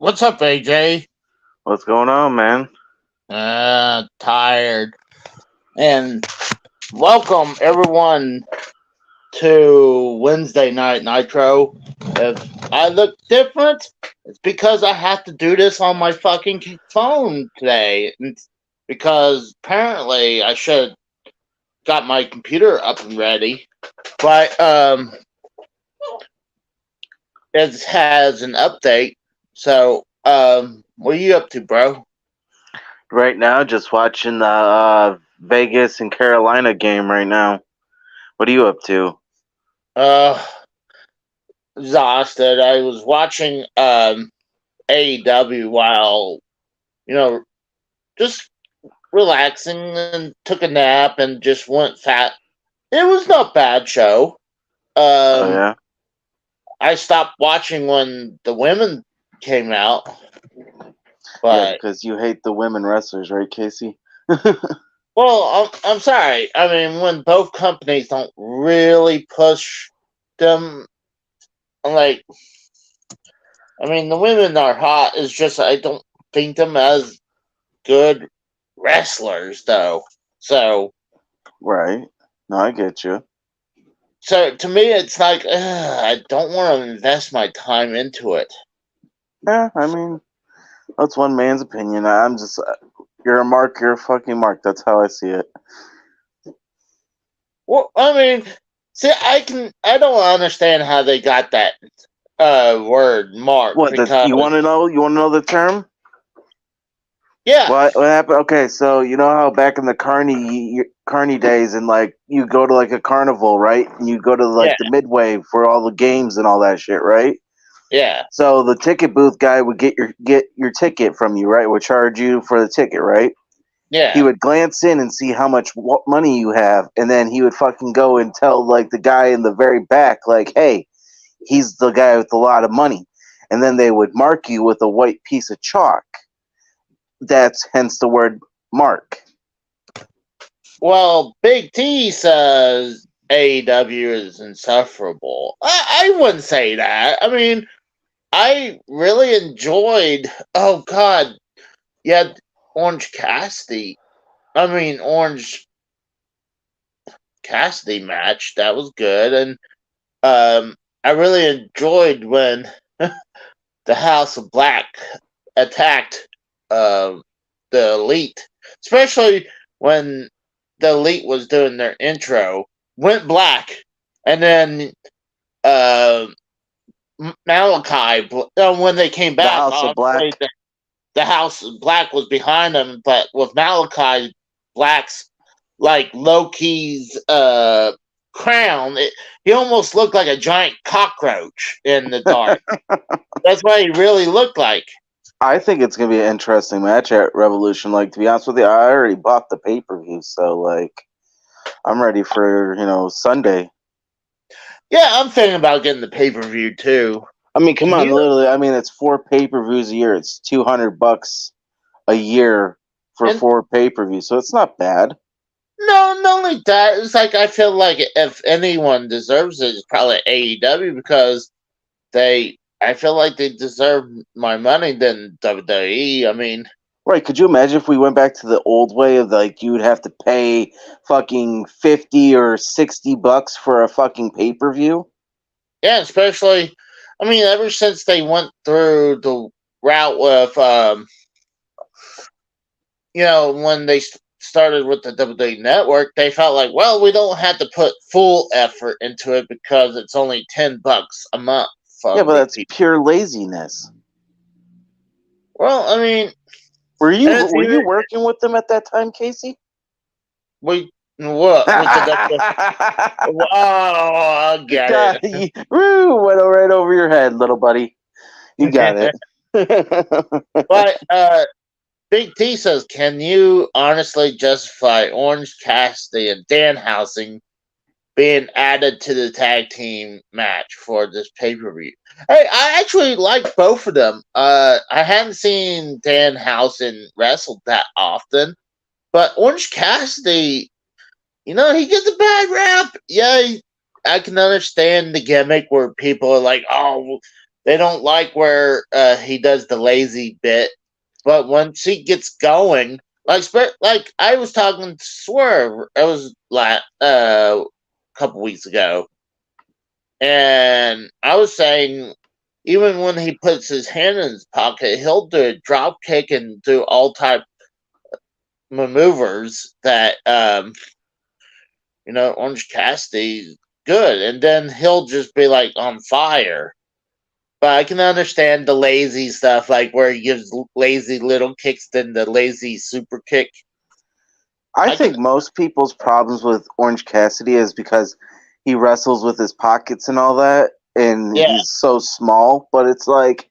What's up, AJ? What's going on, man? Tired. And welcome everyone to Wednesday Night Nitro. If I look different, it's because I have to do this on my fucking phone today. Because apparently I should have got my computer up and ready. But it has an update. So what are you up to, bro? Right now, just watching the Vegas and Carolina game right now. What are you up to? Uh Exhausted. I was watching AEW while, just relaxing and took a nap and just went fat. It was not a bad show. Oh Um yeah, I stopped watching when the women came out, yeah, but because you hate the women wrestlers, right, Casey? well, I'm sorry. I mean, when both companies don't really push them, like, I mean, the women are hot. It's just I don't think them as good wrestlers, though. So, Right. No, I get you. so to me, it's like I don't want to invest my time into it. Yeah, I mean, that's one man's opinion. I'm just, you're a mark, you're a fucking mark. That's how I see it. Well, I mean, see, I don't understand how they got that word mark What? because You want to know? You want to know the term? yeah, What happened? Okay, so you know how back in the carny days, and like you go to like a carnival, right? And you go to yeah, like the midway for all the games and all that shit, right? yeah, So the ticket booth guy would get your ticket from you, right? Would charge you for the ticket, right? He yeah. would glance in and see how much money you have, and then he would fucking go and tell like the guy in the very back, like, "Hey, he's the guy with a lot of money," and then they would mark you with a white piece of chalk. That's hence the word mark. Well, Big T says AEW is insufferable. I wouldn't say that. I mean, I really enjoyed. Oh God, yeah, Orange Cassidy. I mean, Orange Cassidy match that was good, and I really enjoyed when the House of Black attacked uh, the Elite, especially when the Elite was doing their intro, went black, and then uh, Malachi, when they came The back, House of obviously Black. the House of Black was behind them, but with Malachi Black's like Loki's crown, he almost looked like a giant cockroach in the dark. That's what he really looked like. I think it's gonna be an interesting match at Revolution. Like, to be honest with you, I already bought the pay per view, so like I'm ready for Sunday. Yeah, I'm thinking about getting the pay per view too. I mean, come on, You literally. I mean, it's 4 pay-per-views a year. It's $200 a year for and 4 pay-per-views, so it's not bad. no, not only that. It's like I feel like if anyone deserves it, it's probably AEW because they. I feel like they deserve my money than WWE. I mean, Right? Could you imagine if we went back to the old way of like you would have to pay fucking 50 or 60 bucks for a fucking pay-per-view? yeah, especially. I mean, ever since they went through the route with, when they started with the WWE Network, they felt like, well, we don't have to put full effort into it because it's only $10 a month Yeah, from but the that's people. pure laziness. Well, I mean, Were you and it's were you even working with them at that time, Casey? we what with the WWE. Oh, I get God, it. woo, went right over your head, little buddy. You got it. But Big T says, can you honestly justify Orange Cassidy and Danhausen being added to the tag team match for this pay per view? Hey, I actually like both of them. I hadn't seen Danhausen wrestle that often, but Orange Cassidy, he gets a bad rap. Yeah, I can understand the gimmick where people are like, "Oh, they don't like where he does the lazy bit, but once he gets going, like I was talking to Swerve, it was a couple weeks ago, and I was saying even when he puts his hand in his pocket, he'll do a drop kick and do all type maneuvers that Orange Cassidy good, and then he'll just be like on fire. But I can understand the lazy stuff, like where he gives lazy little kicks, then the lazy super kick. I think most people's problems with Orange Cassidy is because he wrestles with his pockets and all that, and he's so small. But it's like,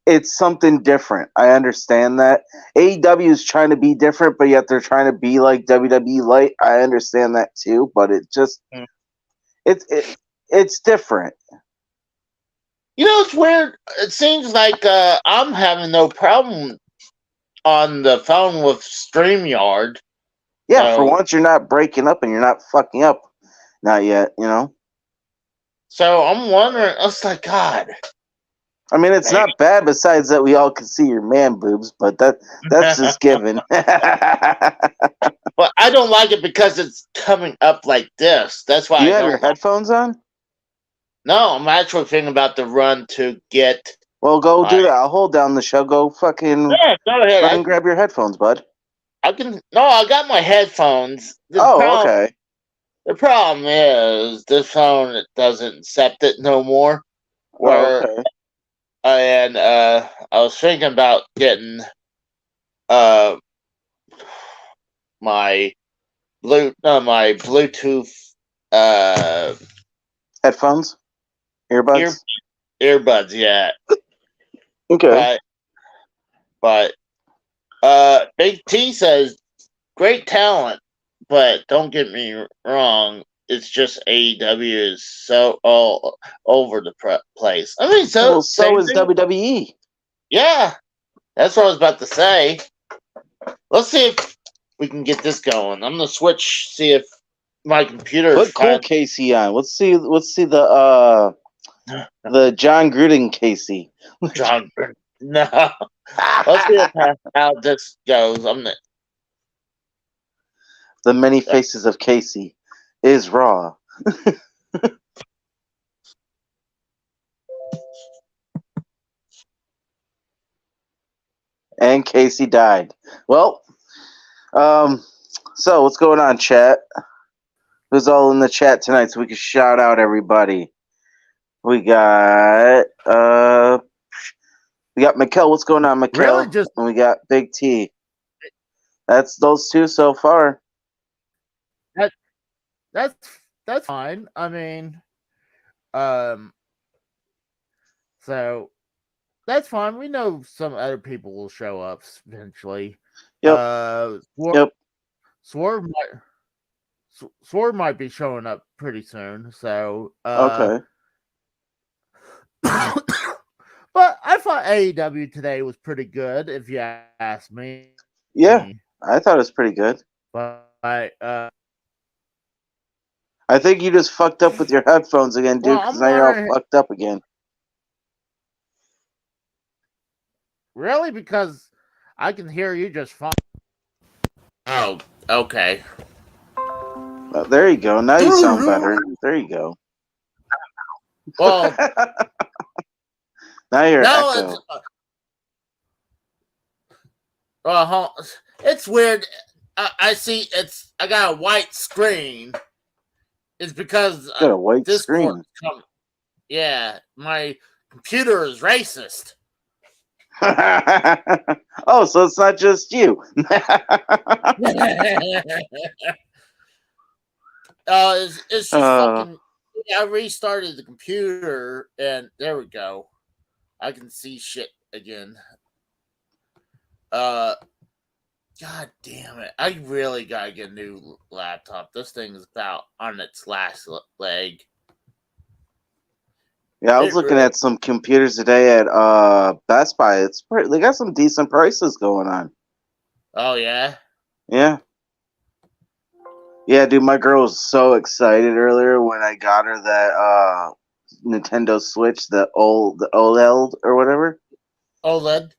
it's something different. I understand that. AEW is trying to be different, but yet they're trying to be like WWE Light. I understand that too, but it just it's different. It's weird. It seems like I'm having no problem on the phone with StreamYard. Yeah, for once you're not breaking up and you're not fucking up. Not yet, So I'm wondering, it's like, God. I mean, it's not bad besides that we all can see your man boobs, but that's just given. But I don't like it because it's coming up like this. That's why Do you have your headphones on? No, I'm actually thinking about the run to get. Well, go do that. I'll hold down the show. Go fucking. Yeah, go ahead. Fucking grab your headphones, bud. I got my headphones. Okay. The problem is this phone doesn't accept it no more. Okay. And I was thinking about getting my Bluetooth headphones, earbuds. Earbuds, yeah. Okay. But Big T says great talent, but don't get me wrong. It's just AEW is so all over the place. I mean, so is WWE. Yeah, that's what I was about to say. Let's see if we can get this going. I'm gonna switch. See if my computer. Put cool Casey on. Let's see the John Gruden Casey. John Gruden. No. Let's see how this goes. The many faces of Casey is Raw. And Casey died. Well, so what's going on, chat? Who's all in the chat tonight so we can shout out everybody? We got Mikkel. What's going on, Mikkel? Really, and we got Big T. That's those two so far. That's fine. I mean, so that's fine. We know some other people will show up eventually. Yep. Swerve might be showing up pretty soon. So okay. But I thought AEW today was pretty good, if you ask me. Yeah, I thought it was pretty good. But I think you just fucked up with your headphones again, dude, because now you're all fucked up again. Really? Because I can hear you just fine. Oh, okay. There you go. Now you sound better. There you go. Well, now you're echo. It's weird. I see. I got a white screen. It's because got a white screen. Yeah, my computer is racist. Oh, so it's not just you. It's just fucking. I restarted the computer, and there we go. I can see shit again. God damn it! I really gotta get a new laptop. This thing is about on its last leg. Yeah, I was looking at some computers today at Best Buy. They got some decent prices going on. Oh yeah. Yeah. Yeah, dude, my girl was so excited earlier when I got her that Nintendo Switch, the OLED or whatever. OLED.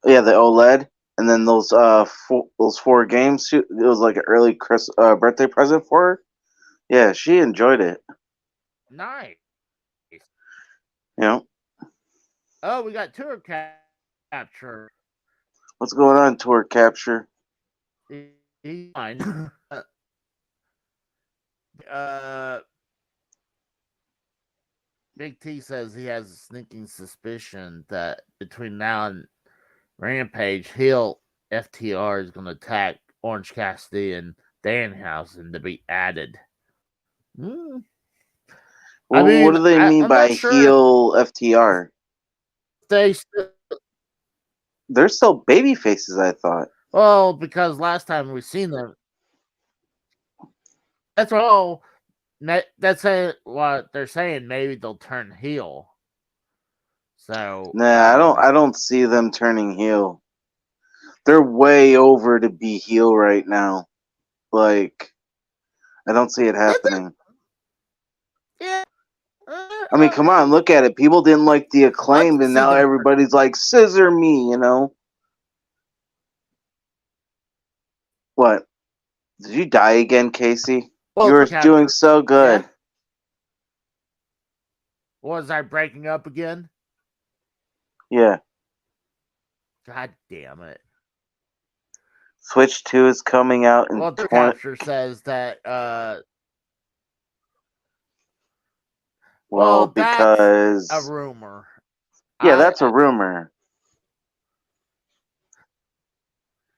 Yeah, the OLED, and then those four games. It was like an early birthday present for her. Yeah, she enjoyed it. Nice. You know, Oh, we got tour capture. what's going on, Tour Capture? He's fine. uh, Big T says he has a sneaking suspicion that between now and Rampage, FTR is going to attack Orange Cassidy and Danhausen to be added. Mm. Well, I mean, what do they mean I'm by not sure heel FTR? They're still baby faces, I thought. Well, because last time we seen them, that's all. That's what they're saying. Maybe they'll turn heel. So Nah, I don't see them turning heel. They're way over to be heel right now. Like, I don't see it happening. Yeah. I mean, come on, look at it. People didn't like the Acclaimed, and now everybody's like, scissor me, you know? What? Did you die again, Casey? You were doing so good. Yeah. Was I breaking up again? Yeah. God damn it. Switch 2 is coming out in the capture says that well, because that's a rumor. Yeah, that's a rumor.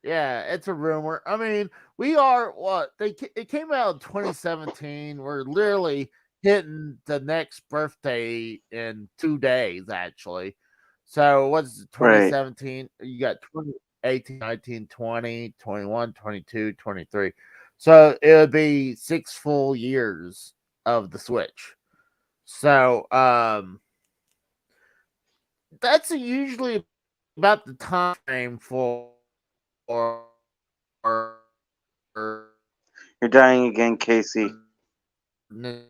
Yeah, it's a rumor. I mean, we are what it came out in 2017. We're literally hitting the next birthday in 2 days, actually. So what's 2017? Right. You got 2018, 19, 20, 21, 22, 23. So it would be 6 full years of the Switch. So that's usually about the time frame for You're dying again, Casey. Nintendo.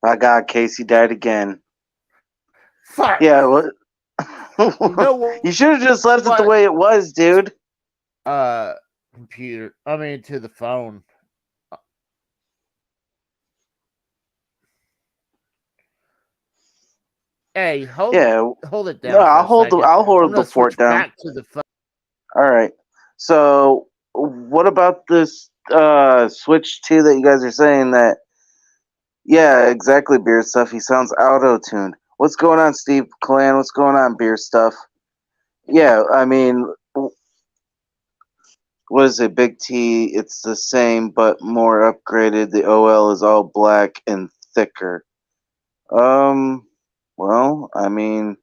My God, Casey died again. Fuck. Yeah, what? You should have just left it the way it was, dude. Computer. I mean, to the phone. Hey, hold it down. No, I'll hold the fort down. Back to the phone. All right. So, what about this Switch 2 that you guys are saying that? Yeah, exactly, Beer Stuff. He sounds auto-tuned. What's going on, Steve Clan? What's going on, Beer Stuff? Yeah, I mean, what is it, Big T? It's the same, but more upgraded. The OL is all black and thicker. Well, I mean...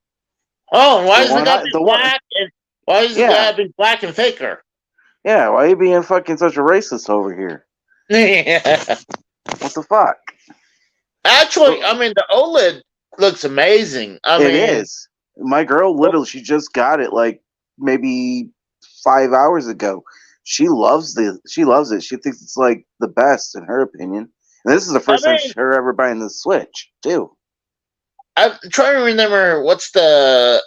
Oh, why is it gotta be black? Why is it gotta be black and thicker? Yeah, why are you being fucking such a racist over here? Yeah. What the fuck? Actually, I mean, the OLED looks amazing. It is. My girl, literally, she just got it like maybe 5 hours ago. She loves it. She thinks it's like the best in her opinion. And this is the first time her ever buying the Switch too. I'm trying to remember it's still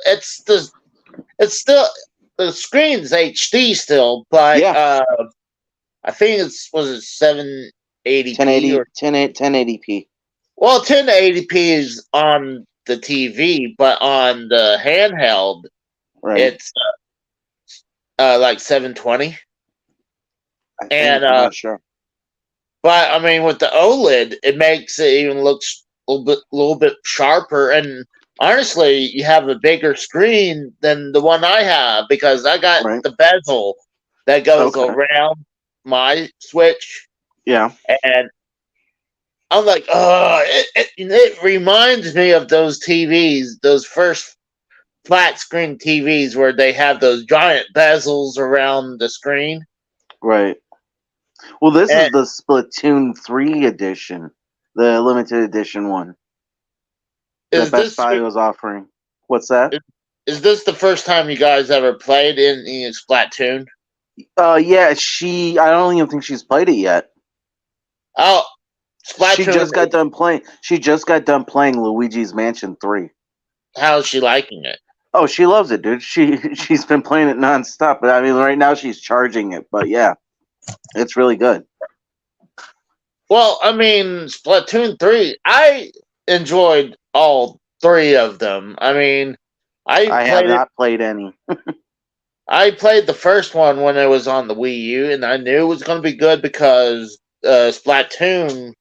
the screen's HD still, but I think was it 780p or 1080p. Well, 1080p is on the TV, but on the handheld, it's like 720. I'm not sure. But I mean, with the OLED, it makes it even look a little bit sharper. And honestly, you have a bigger screen than the one I have because I got the bezel that goes around my Switch. Yeah, and I'm like, it reminds me of those TVs, those first flat screen TVs where they have those giant bezels around the screen. Right. Well, this is the Splatoon 3 edition, the limited edition one that Best Buy was offering. What's that? Is this the first time you guys ever played in Splatoon? Yeah, I don't even think she's played it yet. Oh, Splatoon. She just got done playing. She just got done playing Luigi's Mansion 3. How's she liking it? Oh, she loves it, dude. She's been playing it nonstop. But I mean, right now she's charging it. But yeah, it's really good. Well, I mean, Splatoon 3, I enjoyed all three of them. I mean, I have not played any. I played the first one when it was on the Wii U, and I knew it was going to be good because Splatoon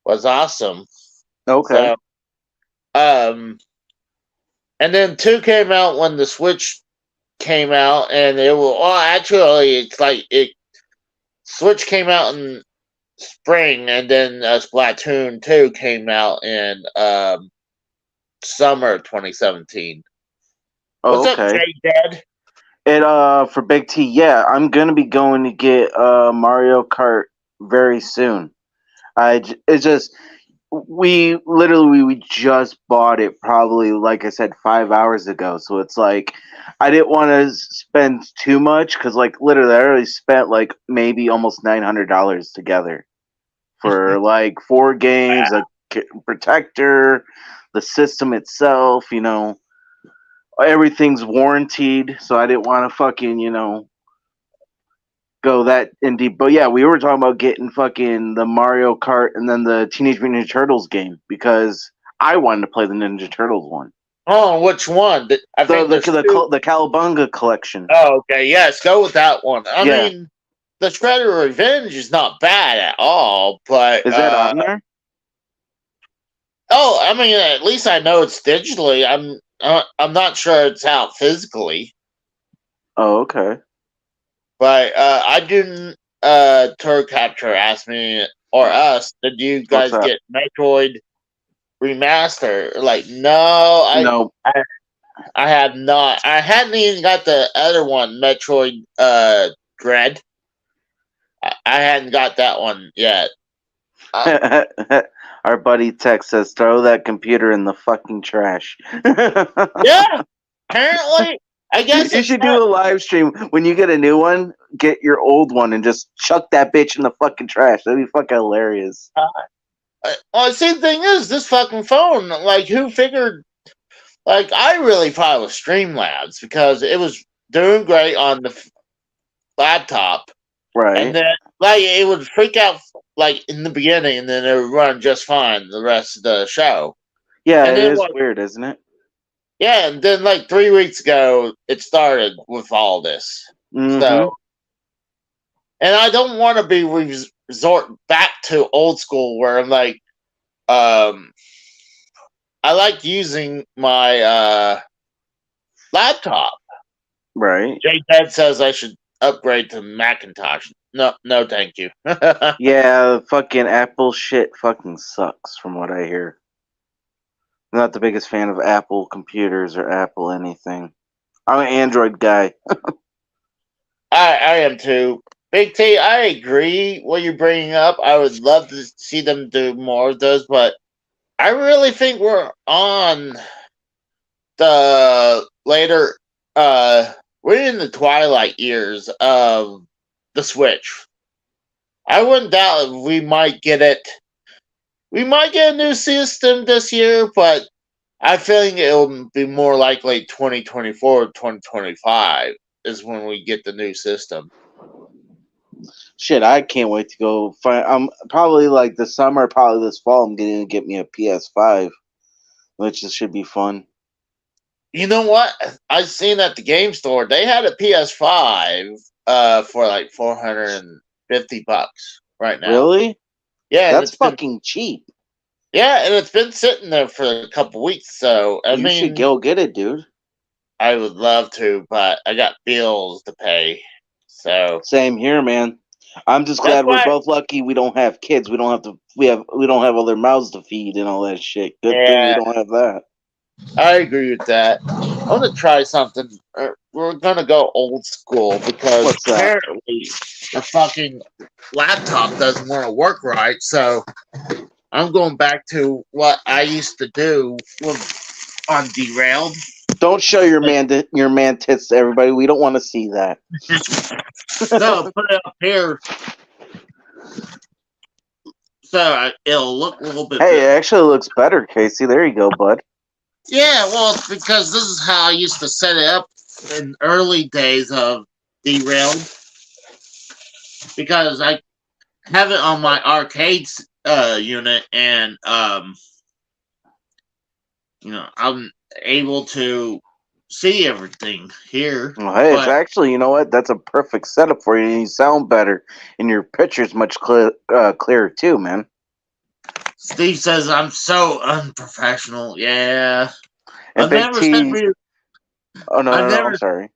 was awesome. Okay. So, and then 2 came out when the Switch came out, and it will. Well, actually, it's like Switch came out in spring, and then Splatoon 2 came out in summer 2017. What's up, Okay. Jay Dead? For Big T, yeah, I'm gonna be going to get Mario Kart very soon. It's just we just bought it probably, like I said, 5 hours ago. So it's like I didn't want to spend too much because like literally I already spent like maybe almost $900 together for like 4 games, a protector, the system itself. Everything's warranted, so I didn't want to fucking go that in deep. But yeah, we were talking about getting fucking the Mario Kart and then the Teenage Mutant Ninja Turtles game because I wanted to play the Ninja Turtles one. Oh, which one? I think The Cowabunga collection. Oh, okay. Yes, go with that one. I mean, the Shredder Revenge is not bad at all, but is that on there? Oh, I mean, at least I know it's digitally. I'm not sure it's out physically. Oh, okay. But I didn't. Tour Capture asked me or us, did you guys get Metroid Remaster? Like, no, I have not. I hadn't even got the other one, Metroid Dread. I hadn't got that one yet. Our buddy Tech says, "Throw that computer in the fucking trash." Yeah, apparently. I guess you should do a live stream when you get a new one. Get your old one and just chuck that bitch in the fucking trash. That'd be fucking hilarious. Well, see, the thing is, this fucking phone. Like, who figured? Like, I really thought it was Streamlabs because it was doing great on the laptop, right? And then, like, it would freak out like in the beginning, and then it would run just fine the rest of the show. Yeah, and it is weird, isn't it? Yeah, and then like 3 weeks ago, it started with all this. Mm-hmm. So, and I don't want to be resort back to old school where I'm like, I like using my laptop. Right. J-Dad says I should upgrade to Macintosh. No, thank you. Yeah, fucking Apple shit fucking sucks from what I hear. I'm not the biggest fan of Apple computers or Apple anything. I'm an Android guy. I am too. Big T, I agree what you're bringing up. I would love to see them do more of those, but I really think we're on the later, we're in the twilight years of the Switch. I wouldn't doubt we might get it. We might get a new system this year, but I think it'll be more likely 2024 or 2025 is when we get the new system. Shit, I can't wait to go find. I'm probably like this summer, probably this fall. I'm going to get me a PS5, which should be fun. You know what? I seen at the game store they had a PS5 for like $450 right now. Really? Yeah, that's fucking cheap. Yeah, and it's been sitting there for a couple weeks. So I mean, you should go get it, dude. I would love to, but I got bills to pay. So same here, man. I'm just glad we're both lucky. We don't have kids. We don't have to. We don't have other mouths to feed and all that shit. Good thing we don't have that. I agree with that. I want to try something. We're gonna go old school because apparently the fucking laptop doesn't want to work right. So I'm going back to what I used to do on Derailed. Don't show your man tits to everybody. We don't want to see that. No, put it up here. So it'll look a little bit Hey, better. it actually looks better, Casey. There you go, bud. Yeah, well, it's because this is how I used to set it up in early days of Derailed. Because I have it on my arcades unit, and I'm able to see everything here. Well, hey, it's actually, you know what? That's a perfect setup for you. You sound better, and your picture's much clearer too, man. Steve says I'm so unprofessional. Yeah, And Big T. Oh no, I'm sorry,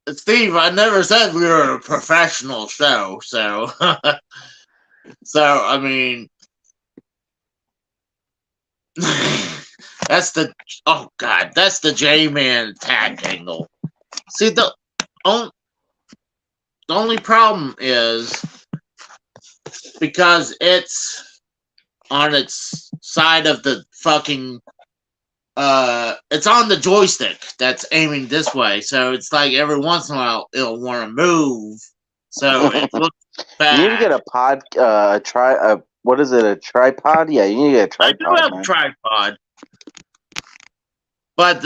Steve. I never said we were a professional show. So, I mean, that's the J-Man attack angle. See, the only problem is because it's on its side of the fucking it's on the joystick that's aiming this way, so it's like every once in a while it'll want to move, so it looks bad. You need to get a pod, what is it, a tripod? Yeah, you need to get a tripod. I do have a tripod, but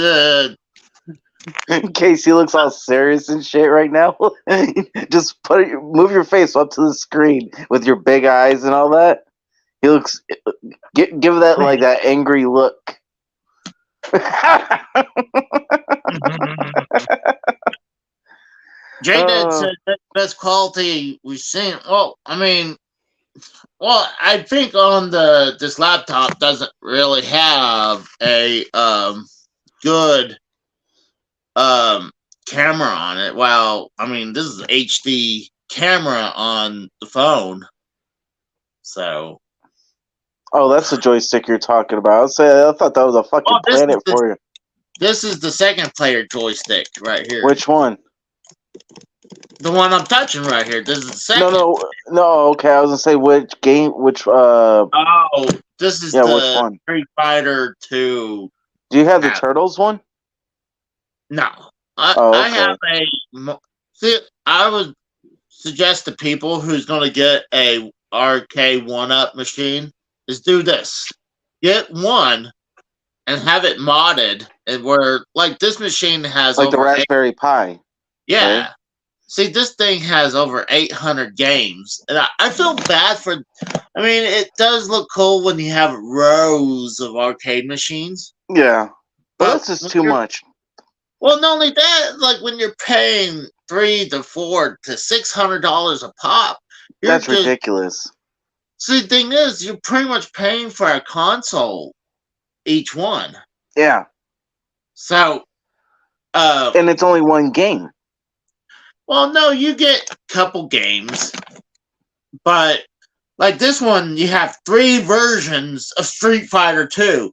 Casey looks all serious and shit right now. Just move your face up to the screen with your big eyes and all that. He looks. Give that like that angry look. J-Dad said that's the best quality we've seen. Well, I think on this laptop doesn't really have a good camera on it. Well, I mean, this is HD camera on the phone, so. Oh, that's the joystick you're talking about. I thought that was a fucking planet for you. This is the second player joystick right here. Which one? The one I'm touching right here. This is the second. No. Okay, I was gonna say which game. Oh, this is which one? Street Fighter 2. Do you have the Turtles one? No, I have a. See, I would suggest to people who's going to get a arcade 1-up machine is do this: get one and have it modded, and where like this machine has like the Raspberry Pi. Yeah. Right? See, this thing has over 800 games, and I feel bad for. I mean, it does look cool when you have rows of arcade machines. Yeah, but that's just too much. Well, not only that, like when you're paying $300 to $400 to $600 a pop, that's ridiculous. See, the thing is, you're pretty much paying for a console, each one. Yeah. So, and it's only one game. Well, no, you get a couple games, but like this one, you have 3 versions of Street Fighter 2.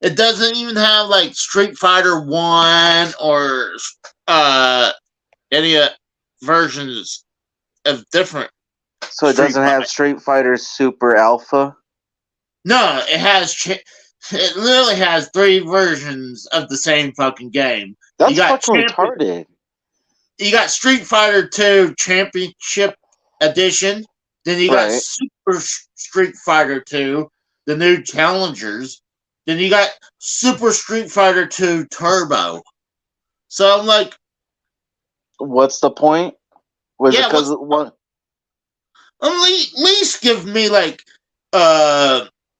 It doesn't even have like Street Fighter 1 or any versions of different. So it doesn't have Street Fighter Super Alpha? No, it has. It literally has 3 versions of the same fucking game. That's fucking retarded. You got Street Fighter 2 Championship Edition. Then you got Super Street Fighter 2, the new Challengers. Then you got Super Street Fighter 2 Turbo. So I'm like, what's the point? Was it because what? At least give me like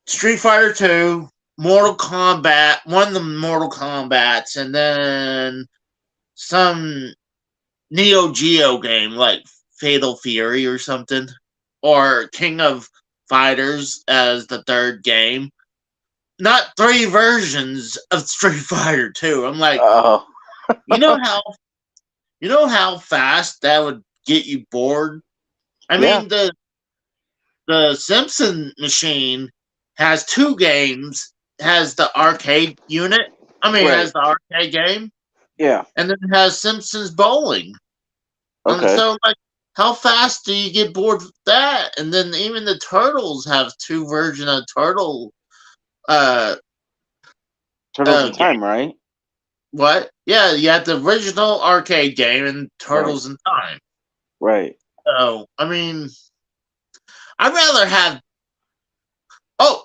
Street Fighter 2, Mortal Kombat, one of the Mortal Kombats, and then some Neo Geo game like Fatal Fury or something, or King of Fighters as the 3rd game. Not 3 versions of Street Fighter 2. I'm like, you know how fast that would get you bored? I mean, the Simpson machine has 2 games, has the arcade unit. Has the arcade game. Yeah. And then it has Simpsons Bowling. Okay. And so, like, how fast do you get bored with that? And then even the Turtles have 2 versions of Turtles in Time, right? What? Yeah, you had the original arcade game and Turtles in Time. Right. So, I mean, I'd rather have. Oh,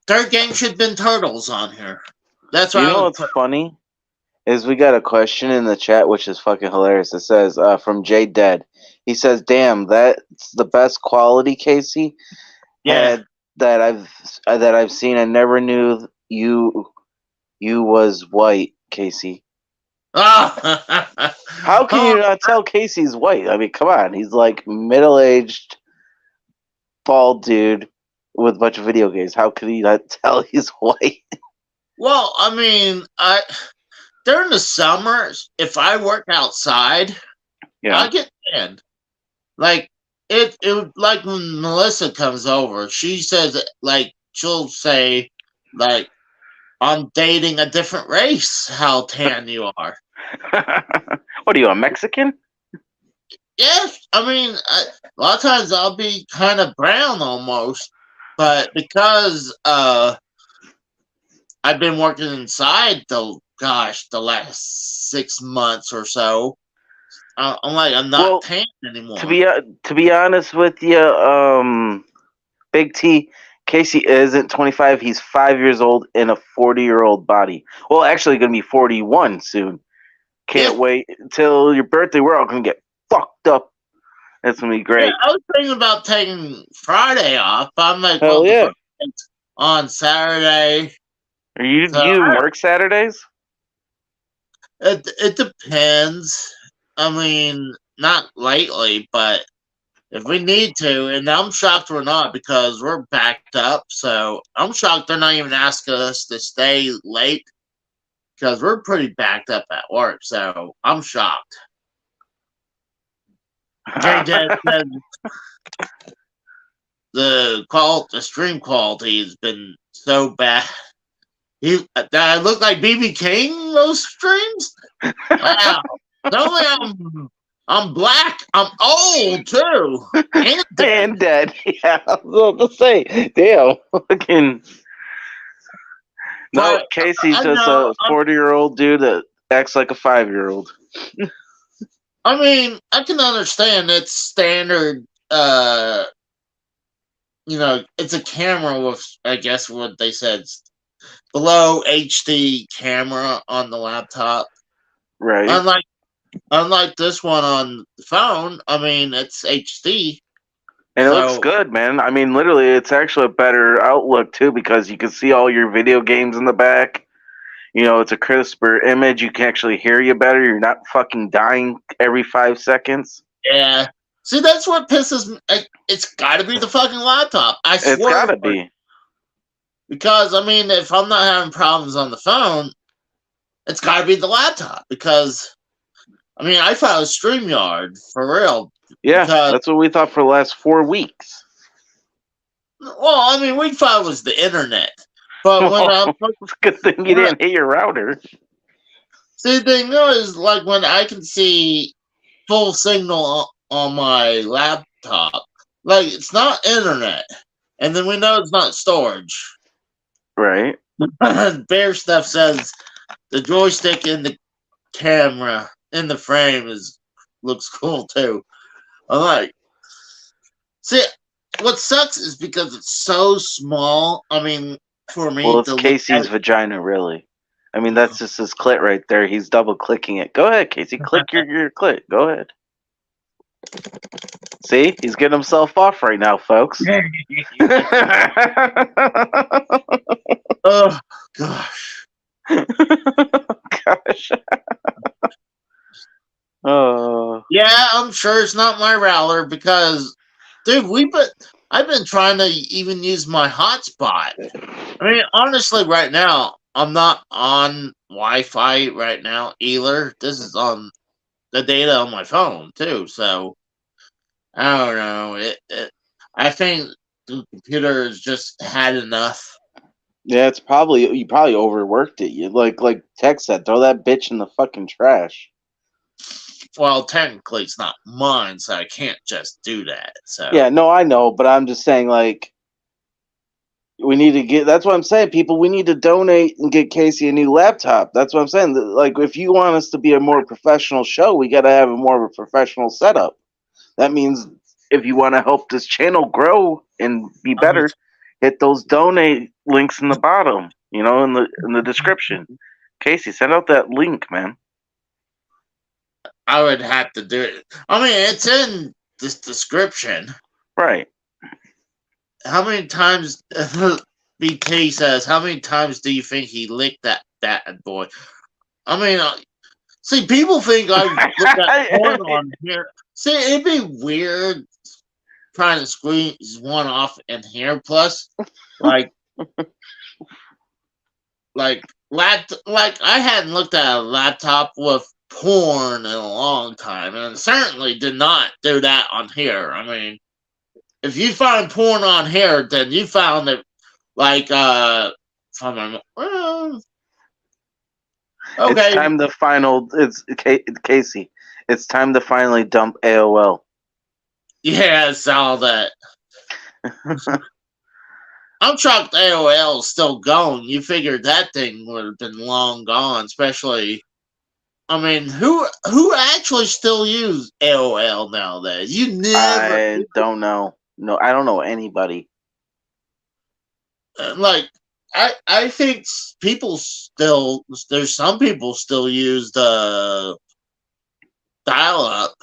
third game should have been Turtles on here. That's what You I know would what's put. funny? Is we got a question in the chat which is fucking hilarious. It says from Jay Dead. He says, "Damn, that's the best quality, Casey, Yeah. had that I've seen. I never knew you was white, Casey. Oh, How can you not tell Casey's white? I mean, come on. He's like middle-aged, bald dude with a bunch of video games. How could he not tell he's white?" well, I mean, during the summers, if I work outside, Yeah. I get tanned. Like it like when Melissa comes over, she says like she'll say like I'm dating a different race. How tan you are. What are you, a Mexican? Yes, I mean a lot of times I'll be kind of brown almost, but because I've been working inside the last 6 months or so. I'm not Well, tan anymore. to be honest with you, Big T, Casey isn't 25. He's 5 years old in a 40-year-old body. Well, actually, going to be 41 soon. Can't Yeah. wait until your birthday. We're all going to get fucked up. That's going to be great. Yeah, I was thinking about taking Friday off, but I'm like, Hell well, the yeah. birthday's on Saturday. Are you So do you work Saturdays? it depends. I mean, not lately, but if we need to, and I'm shocked we're not because we're backed up. So I'm shocked they're not even asking us to stay late because we're pretty backed up at work. So I'm shocked. Jay Dad said the stream quality has been so bad. That I look like BB King those streams. Wow. Not only I'm black, I'm old too, and dead. And dead. Yeah, I was about to say, damn, fucking. No, But Casey's I just know. a 40-year-old dude that acts like a 5-year-old. I mean, I can understand it's standard. It's a camera with, I guess, what they said, below HD camera on the laptop. Right. Unlike this one on the phone, I mean, it's HD. And it looks good, man. I mean, literally, it's actually a better outlook, too, because you can see all your video games in the back. You know, it's a crisper image. You can actually hear you better. You're not fucking dying every 5 seconds. Yeah. See, that's what pisses me. It's got to be the fucking laptop. I swear. It's got to be. Because, I mean, if I'm not having problems on the phone, it's got to be the laptop. Because, I mean, I found StreamYard, for real. Yeah, that's what we thought for the last 4 weeks. Well, I mean, we thought it was the internet. But it's a good thing you didn't hit your router. See, the thing is, like, when I can see full signal on my laptop, like, it's not internet. And then we know it's not storage. Right. Bear Stuff says the joystick in the camera in the frame looks cool too. I'm like, see, what sucks is because it's so small. I mean, for me, well, it's Casey's vagina, really. I mean, that's just his clit right there. He's double clicking it. Go ahead, Casey. Click your clit. Go ahead. See, he's getting himself off right now, folks. Oh gosh. Gosh. Oh. Yeah, I'm sure it's not my router because, dude, I've been trying to even use my hotspot. I mean, honestly, right now I'm not on Wi-Fi right now either. This is on the data on my phone too. So I don't know. I think the computer has just had enough. Yeah, you probably overworked it. You like Tech said, throw that bitch in the fucking trash. Well, technically it's not mine, so I can't just do that. So yeah, no, I know, but I'm just saying, like, We need to get. That's what I'm saying, people. We need to donate and get Casey a new laptop. That's what I'm saying. Like, if you want us to be a more professional show, we got to have a more of a professional setup. That means if you want to help this channel grow and be better, hit those donate links in the bottom. You know, in the description. Casey, send out that link, man. I would have to do it. I mean, it's in this description. Right. How many times BT says, how many times do you think he licked that bad boy? I mean, see, people think I look at porn on here. See, it'd be weird trying to squeeze one off in here. Plus, like I hadn't looked at a laptop with porn in a long time, and certainly did not do that on here. I mean, if you find porn on here, then you found it like okay. It's time to it's Casey. It's time to finally dump AOL. Yeah, I saw that. I'm shocked AOL is still going. You figured that thing would have been long gone, especially. I mean, who actually still use AOL nowadays? You never. I don't know. No, I don't know anybody. Like, I think people still. There's some people still use the dial-up.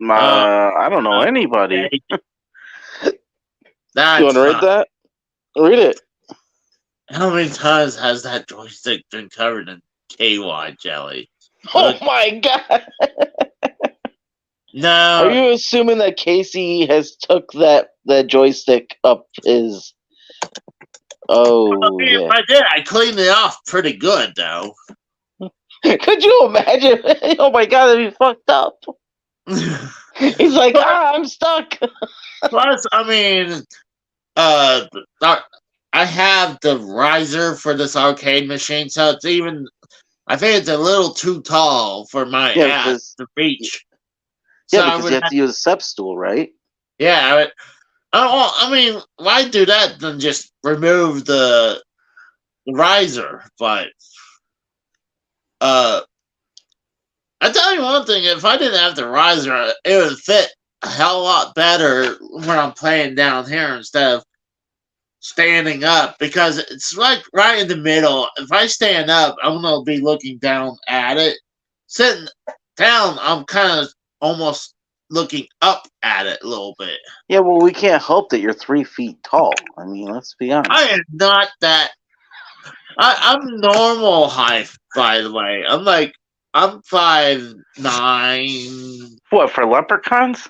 I don't know anybody. You want to read that? Read it. How many times has that joystick been covered in KY jelly? Oh my god! No. Are you assuming that Casey has took that joystick up his? Oh, well, yeah. If I did, I cleaned it off pretty good, though. Could you imagine? Oh my god, that'd be fucked up. He's like, I'm stuck. Plus, I mean, I have the riser for this arcade machine, so it's even. I think it's a little too tall for my ass to reach. Yeah, because you have to use a step stool, right? Yeah. I mean, why do that than just remove the riser? But I tell you one thing: if I didn't have the riser, it would fit a hell of a lot better when I'm playing down here instead of standing up, because it's like right in the middle. If I stand up, I'm gonna be looking down at it. Sitting down, I'm kind of almost looking up at it a little bit. Yeah, well, we can't help that you're 3 feet tall. I mean, let's be honest. I am not that. I'm normal height, by the way. I'm 5'9". What, for leprechauns?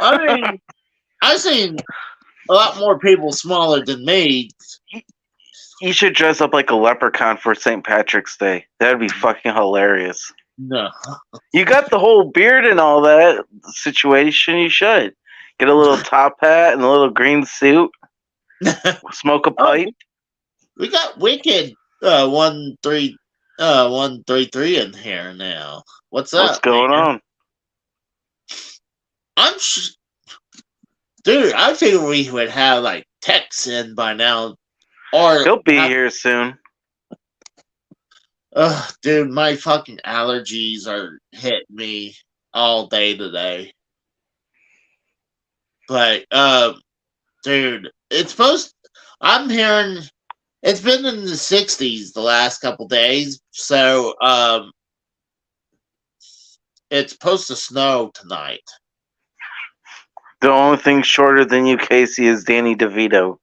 I mean, I've seen a lot more people smaller than me. You should dress up like a leprechaun for St. Patrick's Day. That'd be fucking hilarious. No. You got the whole beard and all that situation. You should get a little top hat and a little green suit. Smoke a pipe. We got Wicked 133 in here now. What's up? What's going on? Dude, I figured we would have like Tex in by now. Or he'll be here soon. Dude, my fucking allergies are hitting me all day today. But dude, I'm hearing it's been in the 60s the last couple days, so it's supposed to snow tonight. The only thing shorter than you, Casey, is Danny DeVito.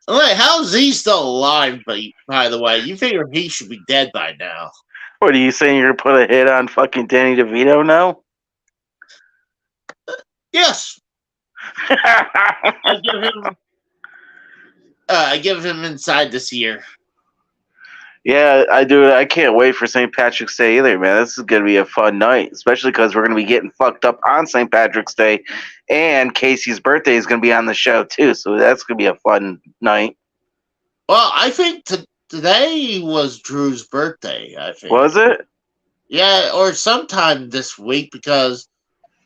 Wait, how is he still alive, by the way? You figure he should be dead by now. What, are you saying you're going to put a hit on fucking Danny DeVito now? Yes. I give him inside this year. Yeah, I do. I can't wait for St. Patrick's Day either, man. This is going to be a fun night, especially because we're going to be getting fucked up on St. Patrick's Day, and Casey's birthday is going to be on the show too, so that's going to be a fun night. Well, I think today was Drew's birthday, I think. Was it? Yeah, or sometime this week, because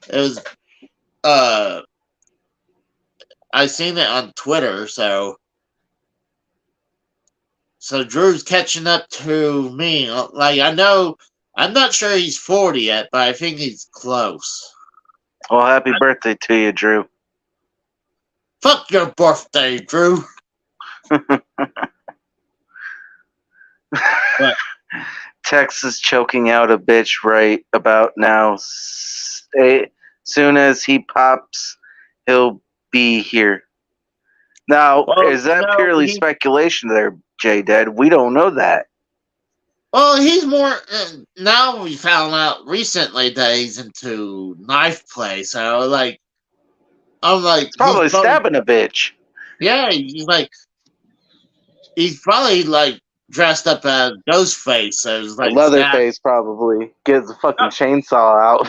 it was I seen it on Twitter, so Drew's catching up to me. Like I know, I'm not sure he's 40 yet, but I think he's close. Well, happy birthday to you, Drew. Fuck your birthday, Drew. What? Texas choking out a bitch right about now. Soon as he pops, he'll be here. Now, is that purely speculation there, J-Dead? We don't know that. Well, he's more... now we found out recently that he's into knife play, so, like... I'm like... He's probably stabbing a bitch. Yeah, he's probably, like, dressed up as Ghostface. So it's like Leatherface, probably. Gets the fucking chainsaw out.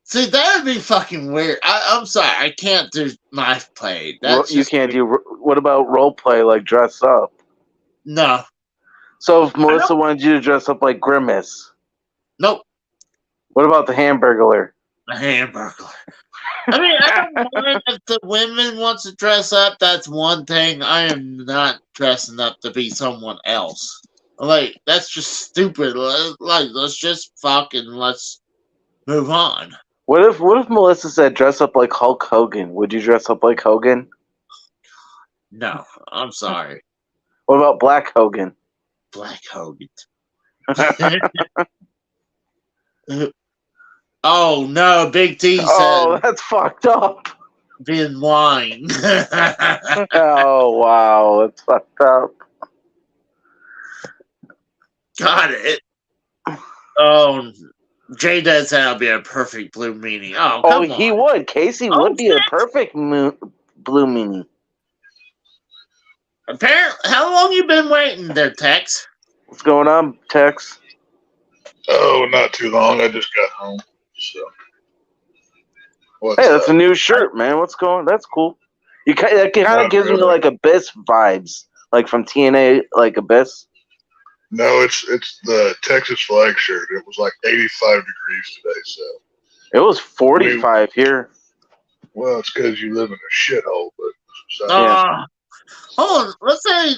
See, that would be fucking weird. I'm sorry, I can't do knife play. You can't do... What about role play, like dress up? No. So if Melissa wanted you to dress up like Grimace? Nope. What about the Hamburglar? The Hamburglar. I mean, I don't mind if the women wants to dress up. That's one thing. I am not dressing up to be someone else. Like, that's just stupid. Like, let's just let's move on. What if Melissa said dress up like Hulk Hogan? Would you dress up like Hogan? No, I'm sorry. What about Black Hogan? Black Hogan. Oh no, Big T said. Oh, that's fucked up. Being wine. Oh wow, that's fucked up. Got it. Oh, J-Dad said I'll be a perfect blue meanie. Oh, come on. He would. Casey would be a perfect blue meanie. Apparently, how long you been waiting there, Tex? What's going on, Tex? Oh, not too long. I just got home. So. Hey, that's a new shirt, man. What's going? That's cool. It kind of gives me like Abyss vibes, like from TNA, like Abyss. No, it's the Texas flag shirt. It was like 85 degrees today, so. It was 45 here. Well, it's because you live in a shithole, but. So. Hold on, let's say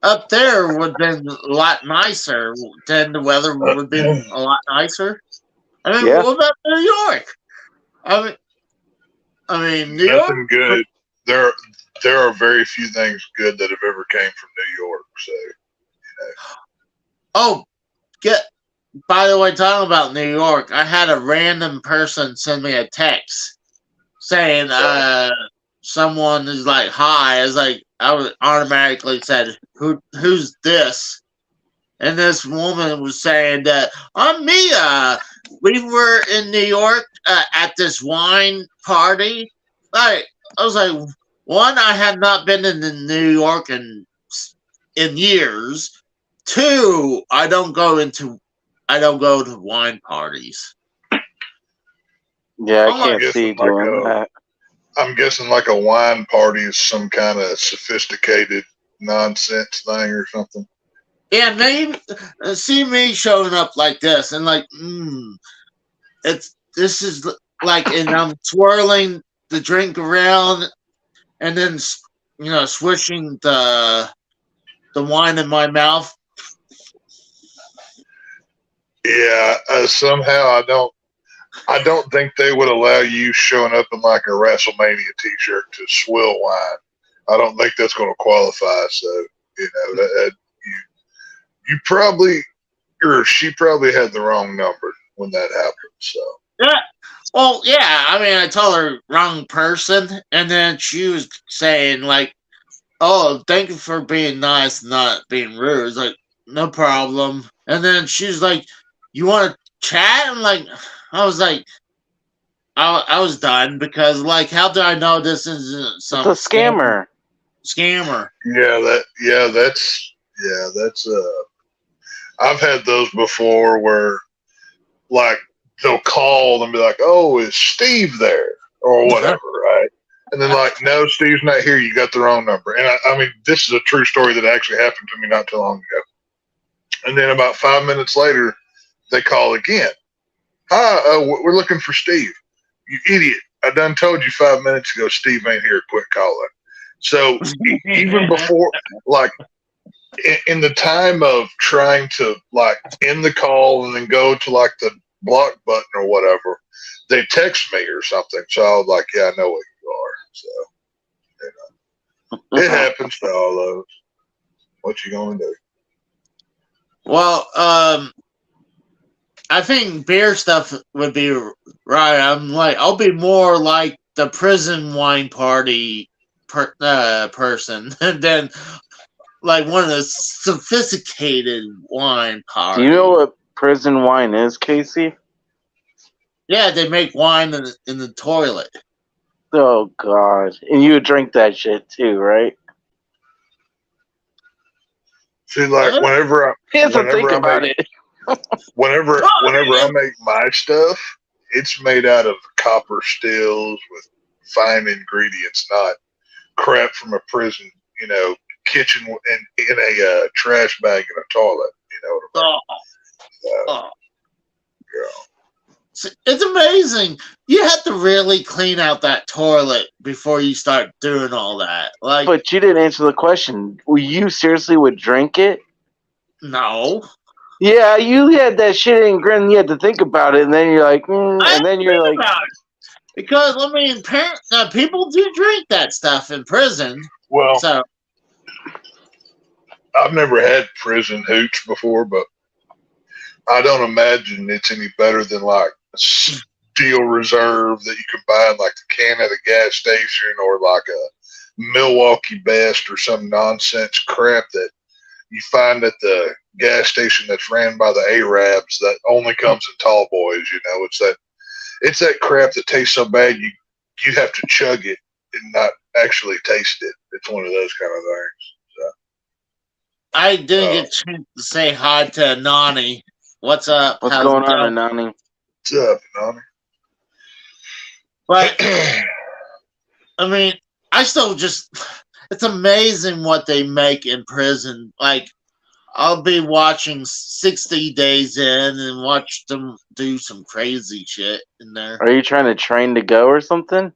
up there would have been a lot nicer. Then the weather would have been a lot nicer. I mean, what about New York? I mean, New York. Nothing good. There are very few things good that have ever came from New York. So, Oh, by the way, talking about New York, I had a random person send me a text saying, someone is like, "Hi." I was like, I would automatically said, "Who's this?" And this woman was saying that I'm Mia. We were in New York at this wine party. Like, I was like, one, I have not been in New York in years. Two, I don't go to wine parties. Yeah, I can't see doing that. I'm guessing like a wine party is some kind of sophisticated nonsense thing or something. Yeah, they see me showing up like this and like, this is like, and I'm swirling the drink around and then, swishing the wine in my mouth. Yeah, somehow I don't think they would allow you showing up in like a WrestleMania T-shirt to swill wine. I don't think that's going to qualify. So you probably, or she probably had the wrong number when that happened. So yeah, well, yeah. I mean, I told her wrong person, and then she was saying like, "Oh, thank you for being nice, and not being rude." It's like, no problem. And then she's like, "You want to chat?" I'm like, I was like, I was done because, like, how do I know this isn't some scammer? Scammer. That's I've had those before where, like, they'll call and be like, "Oh, is Steve there?" or whatever, right? And then like, "No, Steve's not here. You got the wrong number." And I mean, this is a true story that actually happened to me not too long ago. And then about 5 minutes later, they call again. "Hi, we're looking for Steve." "You idiot. I done told you 5 minutes ago. Steve ain't here. Quit calling. So even before, like in the time of trying to like end the call and then go to like the block button or whatever, they text me or something. So I was like, yeah, I know what you are. So it happens to all of us. What you gonna do? Well, I think beer stuff would be right. I'll be more like the prison wine party person than like one of the sophisticated wine parties. Do you know what prison wine is, Casey? Yeah, they make wine in the toilet. Oh God! And you would drink that shit too, right? See, like whenever I make my stuff, it's made out of copper stills with fine ingredients, not crap from a prison, kitchen in a trash bag in a toilet. You know what I mean? It's amazing. You have to really clean out that toilet before you start doing all that. But you didn't answer the question. You seriously would drink it? No. Yeah, you had that shit in grin. You had to think about it, and then you're like, and then you're like, because I mean, people do drink that stuff in prison. Well, so I've never had prison hooch before, but I don't imagine it's any better than like Steel Reserve that you can buy in like the can at a gas station, or like a Milwaukee Best or some nonsense crap that you find at the gas station that's ran by the Arabs that only comes in tall boys. It's that crap that tastes so bad you have to chug it and not actually taste it. It's one of those kind of things. So. I didn't get a chance to say hi to Nani. What's up? What's going on, Nani? What's up, Nani? But I mean, I still it's amazing what they make in prison. Like, I'll be watching 60 Days In and watch them do some crazy shit in there. Are you trying to train to go or something?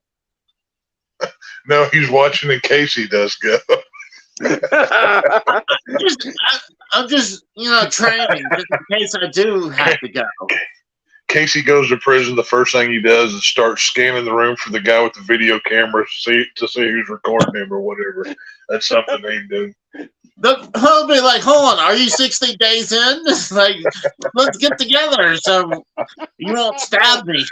No, he's watching in case he does go. I'm just training just in case I do have to go. Casey goes to prison, the first thing he does is start scanning the room for the guy with the video camera to see who's recording him or whatever. That's something they do. He'll be like, hold on, are you 60 days in? Like, let's get together so you won't stab me.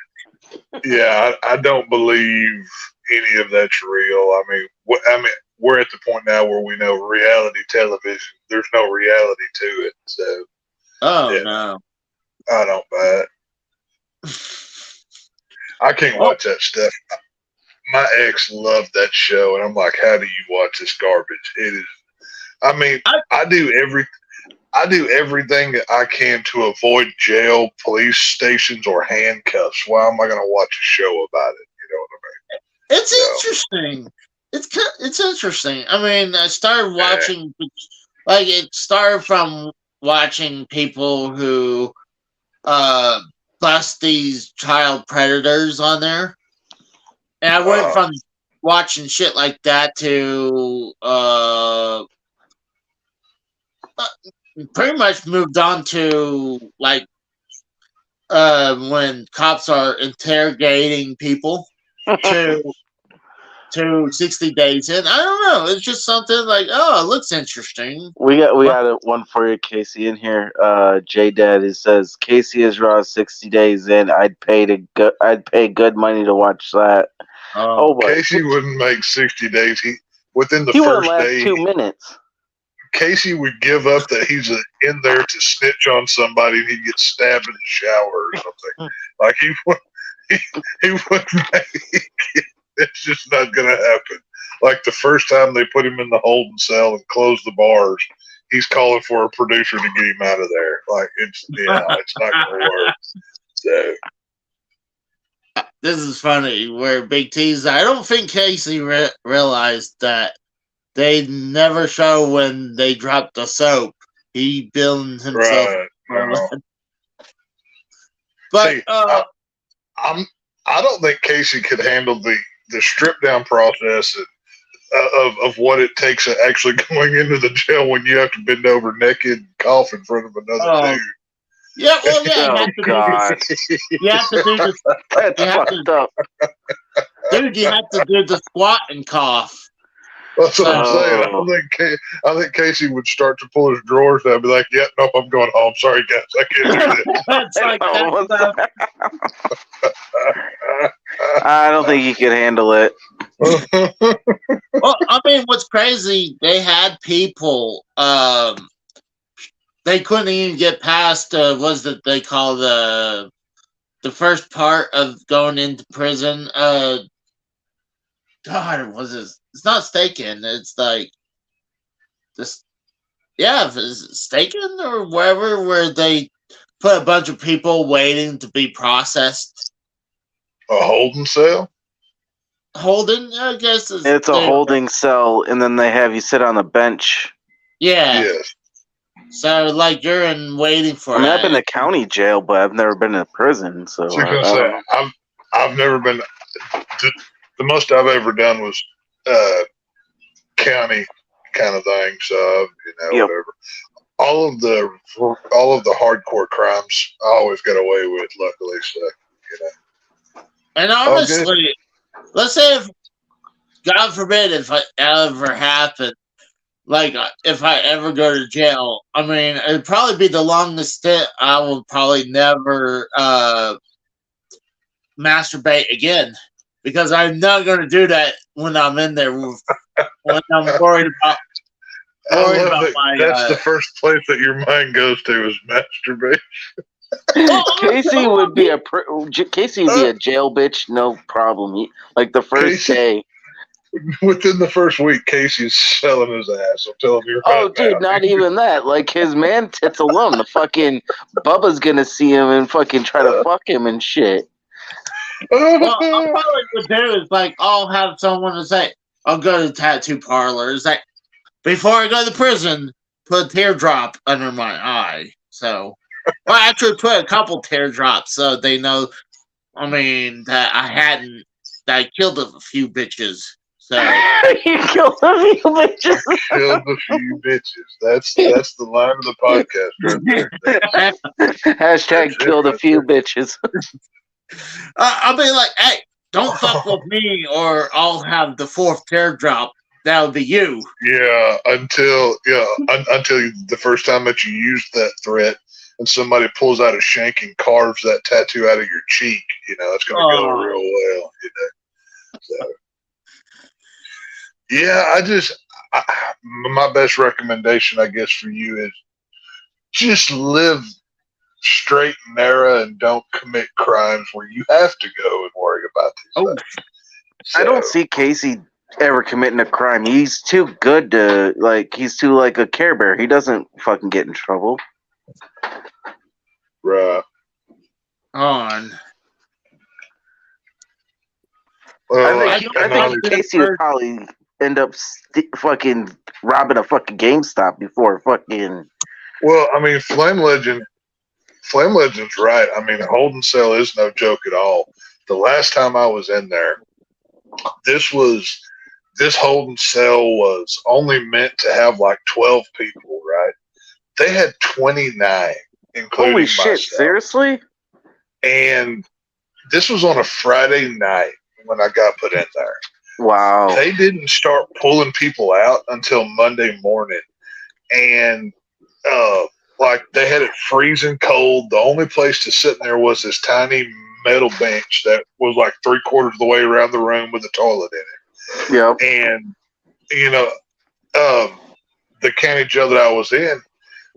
Yeah, I don't believe any of that's real. I mean, we're at the point now where we know reality television, there's no reality to it. So, no. I don't buy it. I can't watch that stuff. My ex loved that show, and I'm like, how do you watch this garbage? It is. I mean, I do everything that I can to avoid jail, police stations, or handcuffs. Why am I going to watch a show about it? You know what I mean? It's interesting. It's interesting. I mean, I started watching, it started from watching people who bust these child predators on there. And I went from watching shit like that to pretty much moved on to like when cops are interrogating people to 60 Days In. I don't know. It's just something like, it looks interesting. We got one for you, Casey, in here. J Dad, it says Casey is raw 60 Days In. I'd pay good money to watch that. Casey wouldn't make 60 days. Within the first wouldn't last day, 2 minutes. Casey would give up that he's in there to snitch on somebody and he'd get stabbed in the shower or something. Like he wouldn't make it. It's just not going to happen. Like the first time they put him in the holding cell and closed the bars, he's calling for a producer to get him out of there. Like it's not going to work. So this is funny. Where Big T's, I don't think Casey realized that they never show when they dropped the soap. He billed himself. Right. But See, I don't think Casey could handle the strip down process of what it takes actually going into the jail when you have to bend over naked and cough in front of another dude. Yeah, well, yeah. Oh, God. You have to do this. That's fucked up. Dude, you have to do the squat and cough. That's what I'm saying. I think Casey would start to pull his drawers down and be like, "Yeah, nope, I'm going home. Sorry, guys, I can't do this." It's like that. I don't think he could handle it. Well, I mean, what's crazy? They had people. They couldn't even get past. Was that they call the first part of going into prison? God, was this? It's not staking. It's like this. Yeah, is it staking or wherever where they put a bunch of people waiting to be processed. A holding cell? Holding, I guess. It's a holding cell, and then they have you sit on the bench. Yeah. Yes. So, like, you're in waiting for. I mean, I've been to county jail, but I've never been to prison. So I've never been. The most I've ever done was county kind of thing. So whatever. All of the hardcore crimes I always got away with. Luckily, so And honestly, let's say if God forbid if it ever happened, like if I ever go to jail, I mean it'd probably be the longest stint. I will probably never masturbate again. Because I'm not going to do that when I'm in there. When I'm worried about. That's the first place that your mind goes to is masturbation. Casey would be a jail bitch, no problem. Like the first day. Within the first week, Casey's selling his ass. I'm telling you. Dude, not even that. Like his man tits alone. The fucking Bubba's gonna see him and fucking try to fuck him and shit. Well, I'm probably would do is like I'll have someone to say I'll go to the tattoo parlor. It's like before I go to prison, put a teardrop under my eye. So, well, actually, put a couple teardrops so they know. I mean that I killed a few bitches. So you killed a few bitches. Killed a few bitches. That's the line of the podcast right there. Hashtag killed a few bitches. I'll be like, hey, don't fuck with me or I'll have the fourth teardrop. That'll be you. Yeah, until the first time that you use that threat and somebody pulls out a shank and carves that tattoo out of your cheek, it's going to go real well, So, yeah, my best recommendation, I guess, for you is just live straight and narrow and don't commit crimes where you have to go and worry about these things. So, I don't see Casey ever committing a crime. He's too good to, he's too like a Care Bear. He doesn't fucking get in trouble. Right. On. Well, I think Casey would probably end up fucking robbing a fucking GameStop before fucking. Well, I mean, Flame Legend's right. I mean, holding cell is no joke at all. The last time I was in there, this holding cell was only meant to have like 12 people, right? They had 29, including Holy shit, myself. Seriously? And this was on a Friday night when I got put in there. Wow. They didn't start pulling people out until Monday morning. And they had it freezing cold. The only place to sit in there was this tiny metal bench that was like 3/4 of the way around the room with a toilet in it. Yep. And, the county jail that I was in,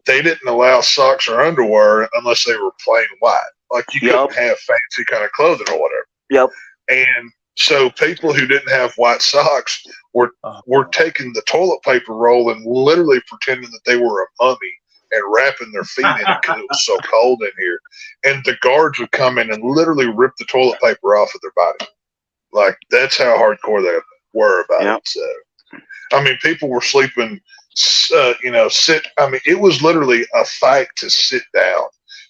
they didn't allow socks or underwear unless they were plain white. Like you couldn't have fancy kind of clothing or whatever. Yep. And so people who didn't have white socks were taking the toilet paper roll and literally pretending that they were a mummy and wrapping their feet in it because it was so cold in here. And the guards would come in and literally rip the toilet paper off of their body. Like, that's how hardcore they were about it. So, I mean, people were sleeping, it was literally a fight to sit down.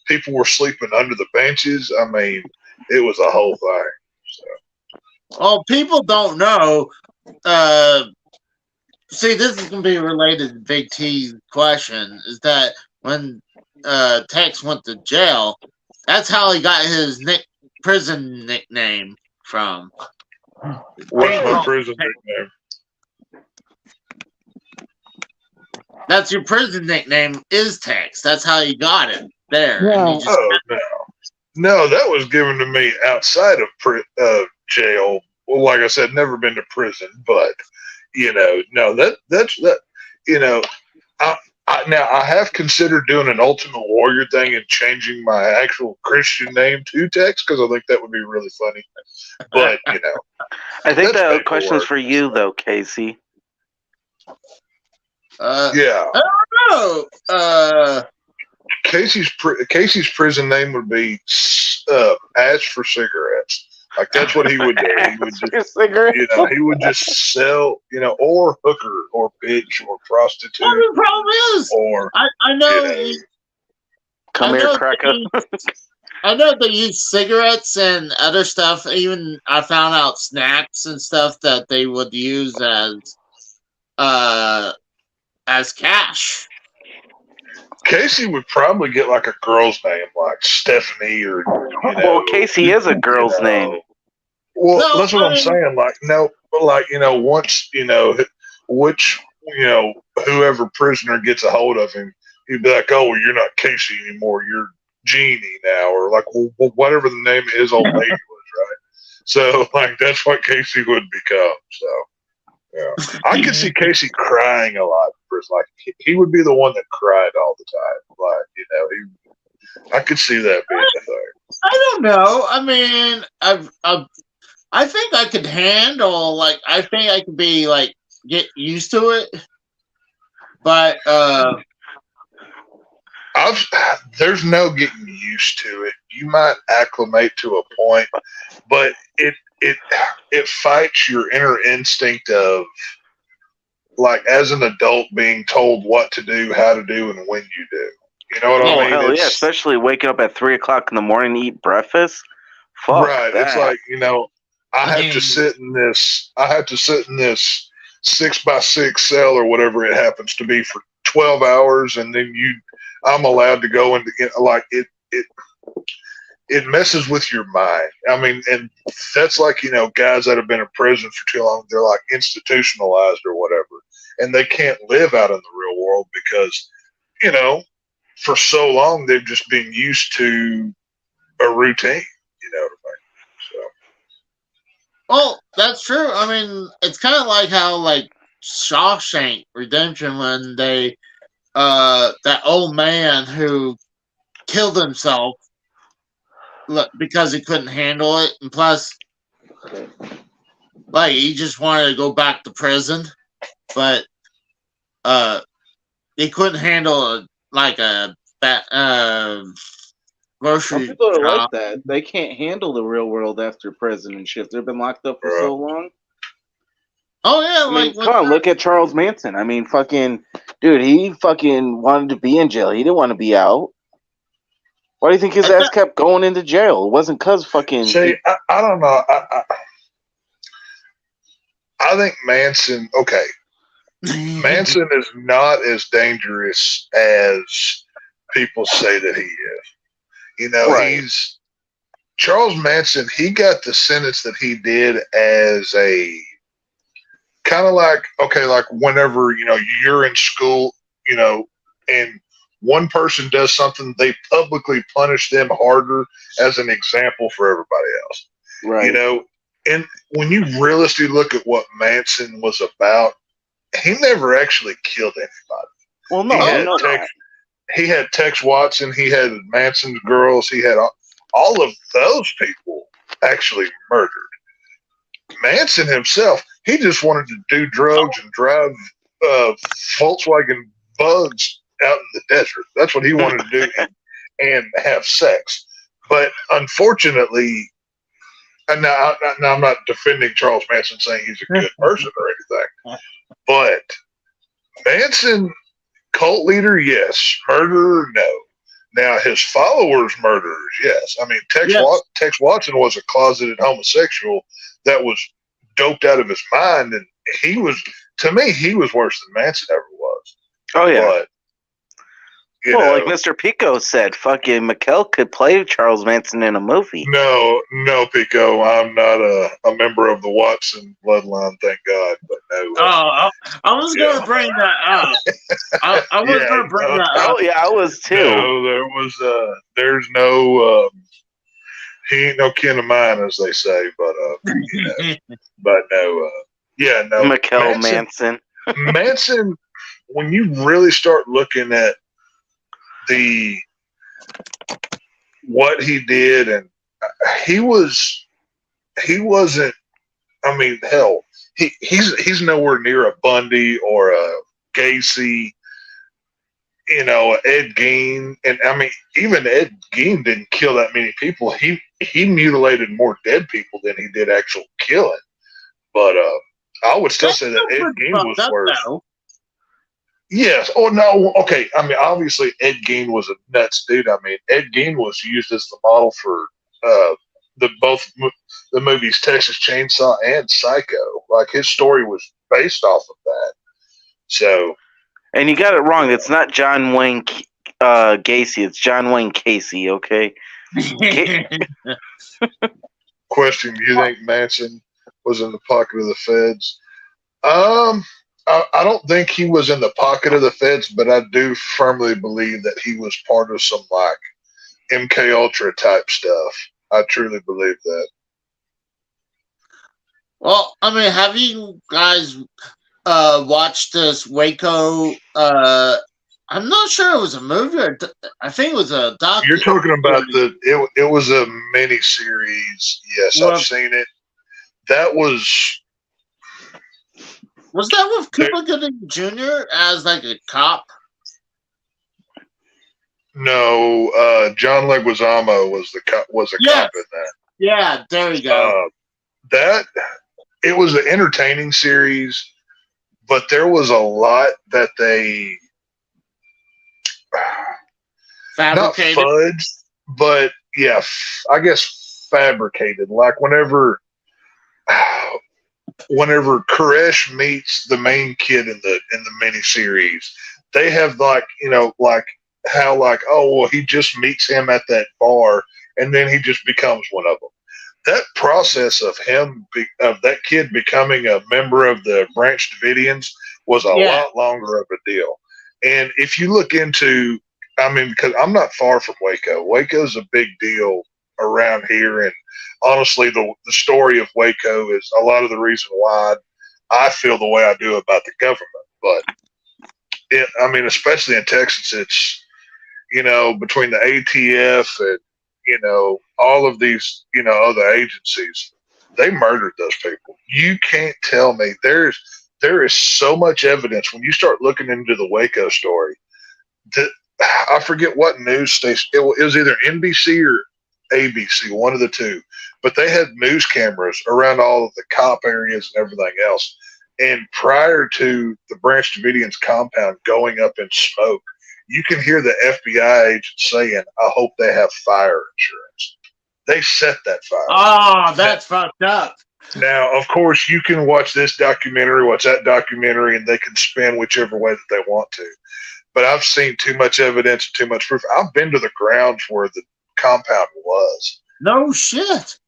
People were sleeping under the benches. I mean, it was a whole thing. Well, people don't know. See, this is going to be related to Big T's question. Is that when Tex went to jail, that's how he got his prison nickname from. What's my prison nickname? That's your prison nickname is Tex. That's how you got it there. Yeah. And Oh no, that was given to me outside of jail. Well, like I said, never been to prison, but no, that's I have considered doing an Ultimate Warrior thing and changing my actual Christian name to Tex because I think that would be really funny. But I think that's the question's for you, though, Casey. yeah. I don't know. Casey's prison name would be Ash for Cigarettes. Like that's what he would do. He would just, he would just sell, or hooker, or bitch, or prostitute. Well, the problem is, or I know. Come here, cracker. I know they use cigarettes and other stuff. Even I found out snacks and stuff that they would use as cash. Casey would probably get like a girl's name, like Stephanie, or well, Casey is a girl's name. Well, no, that's what I'm saying. Like, no, like once which whoever prisoner gets a hold of him, he'd be like, "Oh, well, you're not Casey anymore. You're Jeannie now," or like whatever the name of his old lady was, right? So, like, that's what Casey would become. So, yeah, I could see Casey crying a lot. Like, he would be the one that cried all the time. Like, I could see that being the thing. I don't know. I mean, I think I could handle, like, I think I could be, like, get used to it. But, there's no getting used to it. You might acclimate to a point, but it fights your inner instinct of, like, as an adult being told what to do, how to do, and when you do. You know what I mean? Hell yeah, especially waking up at 3 o'clock in the morning to eat breakfast. Fuck right. That. It's like, I have to sit in this 6x6 cell or whatever it happens to be for 12 hours, and then I'm allowed to go into, like, it messes with your mind. I mean, and that's like, guys that have been in prison for too long, they're like institutionalized or whatever, and they can't live out in the real world because, for so long they've just been used to a routine, So. Well, that's true. I mean, it's kind of like how, like, Shawshank Redemption, when they, that old man who killed himself because he couldn't handle it, and plus, like, he just wanted to go back to prison, but he couldn't handle a grocery Some people are job. like that. They can't handle the real world after prison and shit. They've been locked up for so long. Oh yeah, I mean, come on, look at Charles Manson. I mean, fucking dude, he fucking wanted to be in jail. He didn't want to be out. Why do you think his ass kept going into jail? It wasn't because fucking. See, I don't know. I think Manson. Okay, Manson is not as dangerous as people say that he is. Right. He's Charles Manson. He got the sentence that he did as a kind of like, okay, like whenever you're in school, and one person does something, they publicly punish them harder as an example for everybody else. Right. And when you realistically look at what Manson was about, he never actually killed anybody. Well, no, he had Tex Watson, he had Manson's girls, he had all of those people actually murdered. Manson himself, he just wanted to do drugs and drive Volkswagen Bugs out in the desert. That's what he wanted to do, and have sex. But unfortunately, and now I'm not defending Charles Manson, saying he's a good person or anything, but Manson, cult leader, yes. Murderer, no. Now, his followers, murderers, yes. I mean, Tex Watson was a closeted homosexual that was doped out of his mind, and he was, to me, he was worse than Manson ever was. Oh, yeah. But, like Mr. Pico said, fucking McKell could play Charles Manson in a movie. No, Pico, I'm not a member of the Watson bloodline, thank God. But no. I was going to bring that up. I was going to bring that up. Oh, yeah, I was too. No, there's no, he ain't no kin of mine, as they say, but, but no, no. McKell Manson. Manson, when you really start looking at what he did, and he wasn't, I mean, hell, he's nowhere near a Bundy or a Gacy, Ed Gein. And I mean, even Ed Gein didn't kill that many people. He mutilated more dead people than he did actual killing. But I would still say that Ed Gein was worse. Though. Yes. Oh, no. Okay. I mean, obviously, Ed Gein was a nuts dude. I mean, Ed Gein was used as the model for both the movies Texas Chainsaw and Psycho. Like, his story was based off of that. So. And you got it wrong. It's not John Wayne Gacy. It's John Wayne Casey, okay? Question, do you think Manson was in the pocket of the feds? I don't think he was in the pocket of the feds, but I do firmly believe that he was part of some like MK Ultra type stuff. I truly believe that. Well, I mean, have you guys watched this Waco? I'm not sure it was a movie or I think it was a doc. You're talking about it was a mini series. Yes, I've seen it. That was that with Cuba Gooding Jr. as like a cop? No, John Leguizamo was a cop in that. Yeah, there you go. It was an entertaining series, but there was a lot that they fabricated. Not fudged, but yeah, I guess fabricated. Like whenever Koresh meets the main kid in the miniseries, they have like how he just meets him at that bar and then he just becomes one of them. That process of that kid becoming a member of the Branch Davidians was a lot longer of a deal. And if you look into, I mean, because I'm not far from Waco. Waco's a big deal around here, and honestly, the story of Waco is a lot of the reason why I feel the way I do about the government. But I mean, especially in Texas, it's between the ATF and all of these other agencies, they murdered those people. You can't tell me there is so much evidence when you start looking into the Waco story that I forget what news station it was either NBC or ABC, one of the two, but they had news cameras around all of the cop areas and everything else. And prior to the Branch Davidians compound going up in smoke, you can hear the FBI agent saying, "I hope they have fire insurance." They set that fire. Oh, that's fucked up. Now, of course, you can watch this documentary, watch that documentary, and they can spin whichever way that they want to. But I've seen too much evidence and too much proof. I've been to the grounds where the compound was. No shit.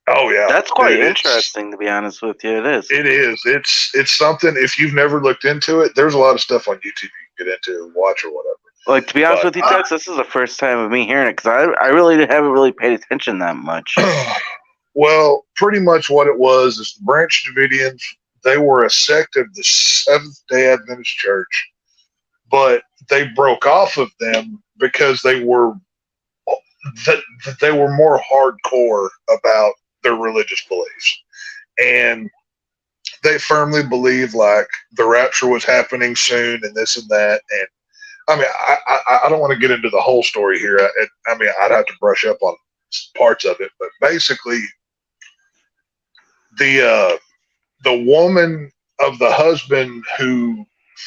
Oh yeah, that's quite interesting. To be honest with you, it is. It is. It's something. If you've never looked into it, there's a lot of stuff on YouTube you can get into and watch or whatever. Like, to be honest with you, Tex, this is the first time of me hearing it because I really haven't really paid attention that much. Well, pretty much what it was is the Branch Davidians. They were a sect of the Seventh-day Adventist Church, but they broke off of them because they were more hardcore about their religious beliefs, and they firmly believed like the rapture was happening soon and this and that. And I mean, I don't want to get into the whole story here. I mean, I'd have to brush up on parts of it, but basically, the woman of the husband who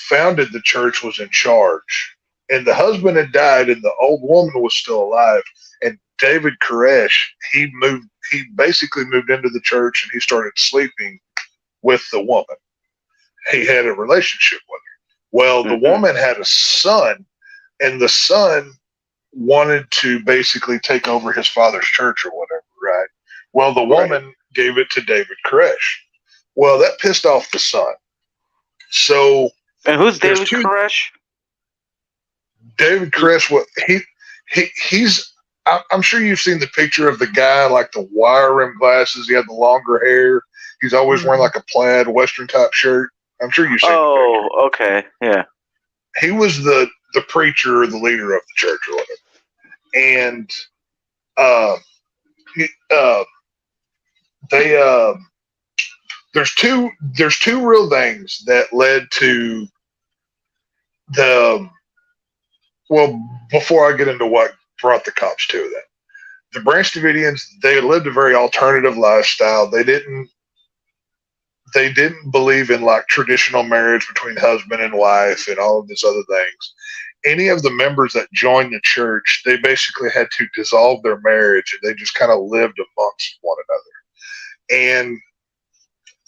founded the church was in charge, and the husband had died, and the old woman was still alive. And David Koresh, he basically moved into the church, and he started sleeping with the woman. He had a relationship with her. Well, the woman had a son, and the son wanted to basically take over his father's church or whatever, right? Well, the woman gave it to David Koresh. Well, that pissed off the son. So, and who's David Koresh? David Koresh, he's. I'm sure you've seen the picture of the guy, like the wire rim glasses. He had the longer hair. He's always wearing like a plaid Western type shirt. I'm sure you've seen. Oh, okay, yeah. He was the preacher or the leader of the church or whatever. And there's two real things that led to the. Well, before I get into what brought the cops to that, the Branch Davidians, they lived a very alternative lifestyle. They didn't believe in like traditional marriage between husband and wife and all of these other things. Any of the members that joined the church, they basically had to dissolve their marriage, and they just kind of lived amongst one another. And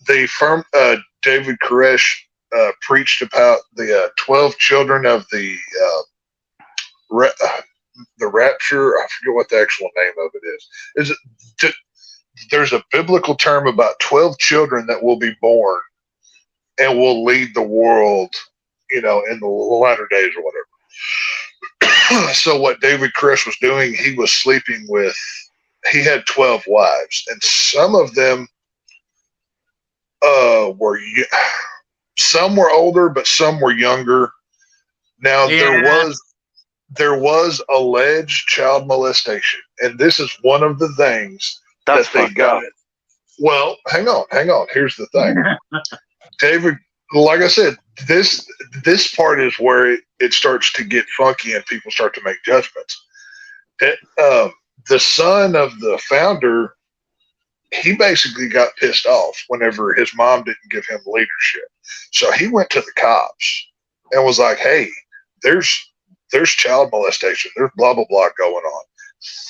David Koresh preached about the 12 children of the rapture. I forget what the actual name of it is. There's a biblical term about 12 children that will be born and will lead the world, in the latter days or whatever. So what David Koresh was doing, he was sleeping with, he had 12 wives, and some of them some were older, but some were younger. Now there was alleged child molestation, and this is one of the things that they got. Well, hang on. Here's the thing. David, like I said, this part is where it starts to get funky and people start to make judgments. The son of the founder, he basically got pissed off whenever his mom didn't give him leadership. So he went to the cops and was like, hey, there's child molestation. There's blah, blah, blah going on.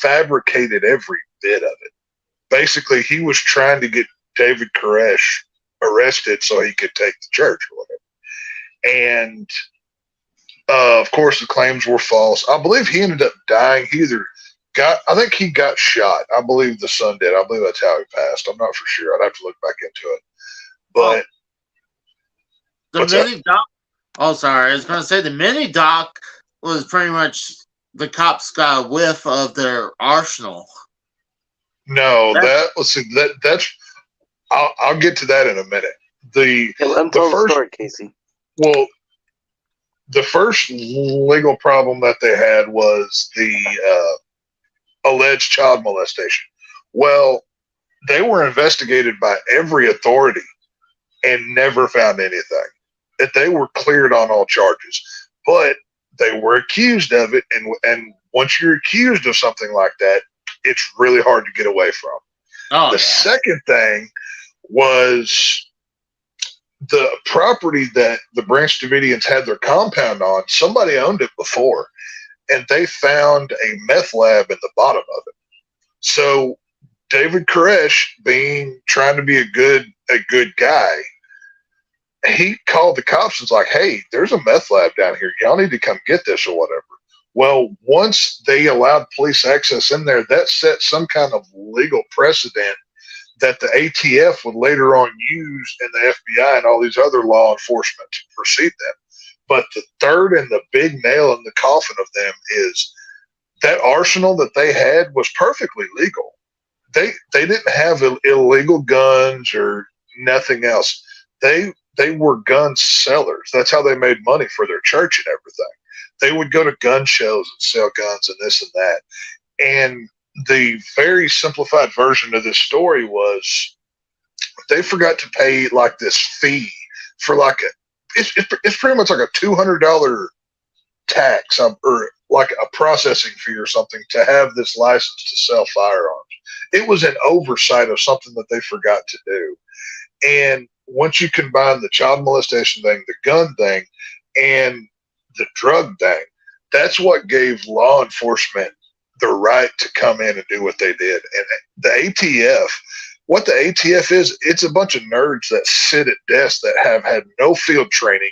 Fabricated every bit of it. Basically, he was trying to get David Koresh arrested so he could take the church or whatever. And, of course, the claims were false. I believe he ended up dying. I think he got shot. I believe the son did. I believe that's how he passed. I'm not for sure. I'd have to look back into it. But the mini doc. Oh, sorry. I was going to say the mini doc was pretty much the cops got a whiff of their arsenal. No, that's. I'll get to that in a minute. The first story, Casey. Well, the first legal problem that they had was the alleged child molestation. Well, they were investigated by every authority and never found anything. That they were cleared on all charges, but they were accused of it. And once you're accused of something like that, it's really hard to get away from. The second thing was the property that the Branch Davidians had their compound on. Somebody owned it before, and they found a meth lab in the bottom of it. So David Koresh, trying to be a good guy, he called the cops and was like, hey, there's a meth lab down here. Y'all need to come get this or whatever. Well, once they allowed police access in there, that set some kind of legal precedent that the ATF would later on use, and the FBI and all these other law enforcement to pursue them. But the third and the big nail in the coffin of them is that arsenal that they had was perfectly legal. They didn't have illegal guns or nothing else. They were gun sellers. That's how they made money for their church and everything. They would go to gun shows and sell guns and this and that. And the very simplified version of this story was they forgot to pay like this fee for like it's pretty much like a $200 tax or like a processing fee or something to have this license to sell firearms. It was an oversight of something that they forgot to do. And once you combine the child molestation thing, the gun thing, and the drug thing, that's what gave law enforcement the right to come in and do what they did. And the ATF, what the ATF is, it's a bunch of nerds that sit at desks that have had no field training.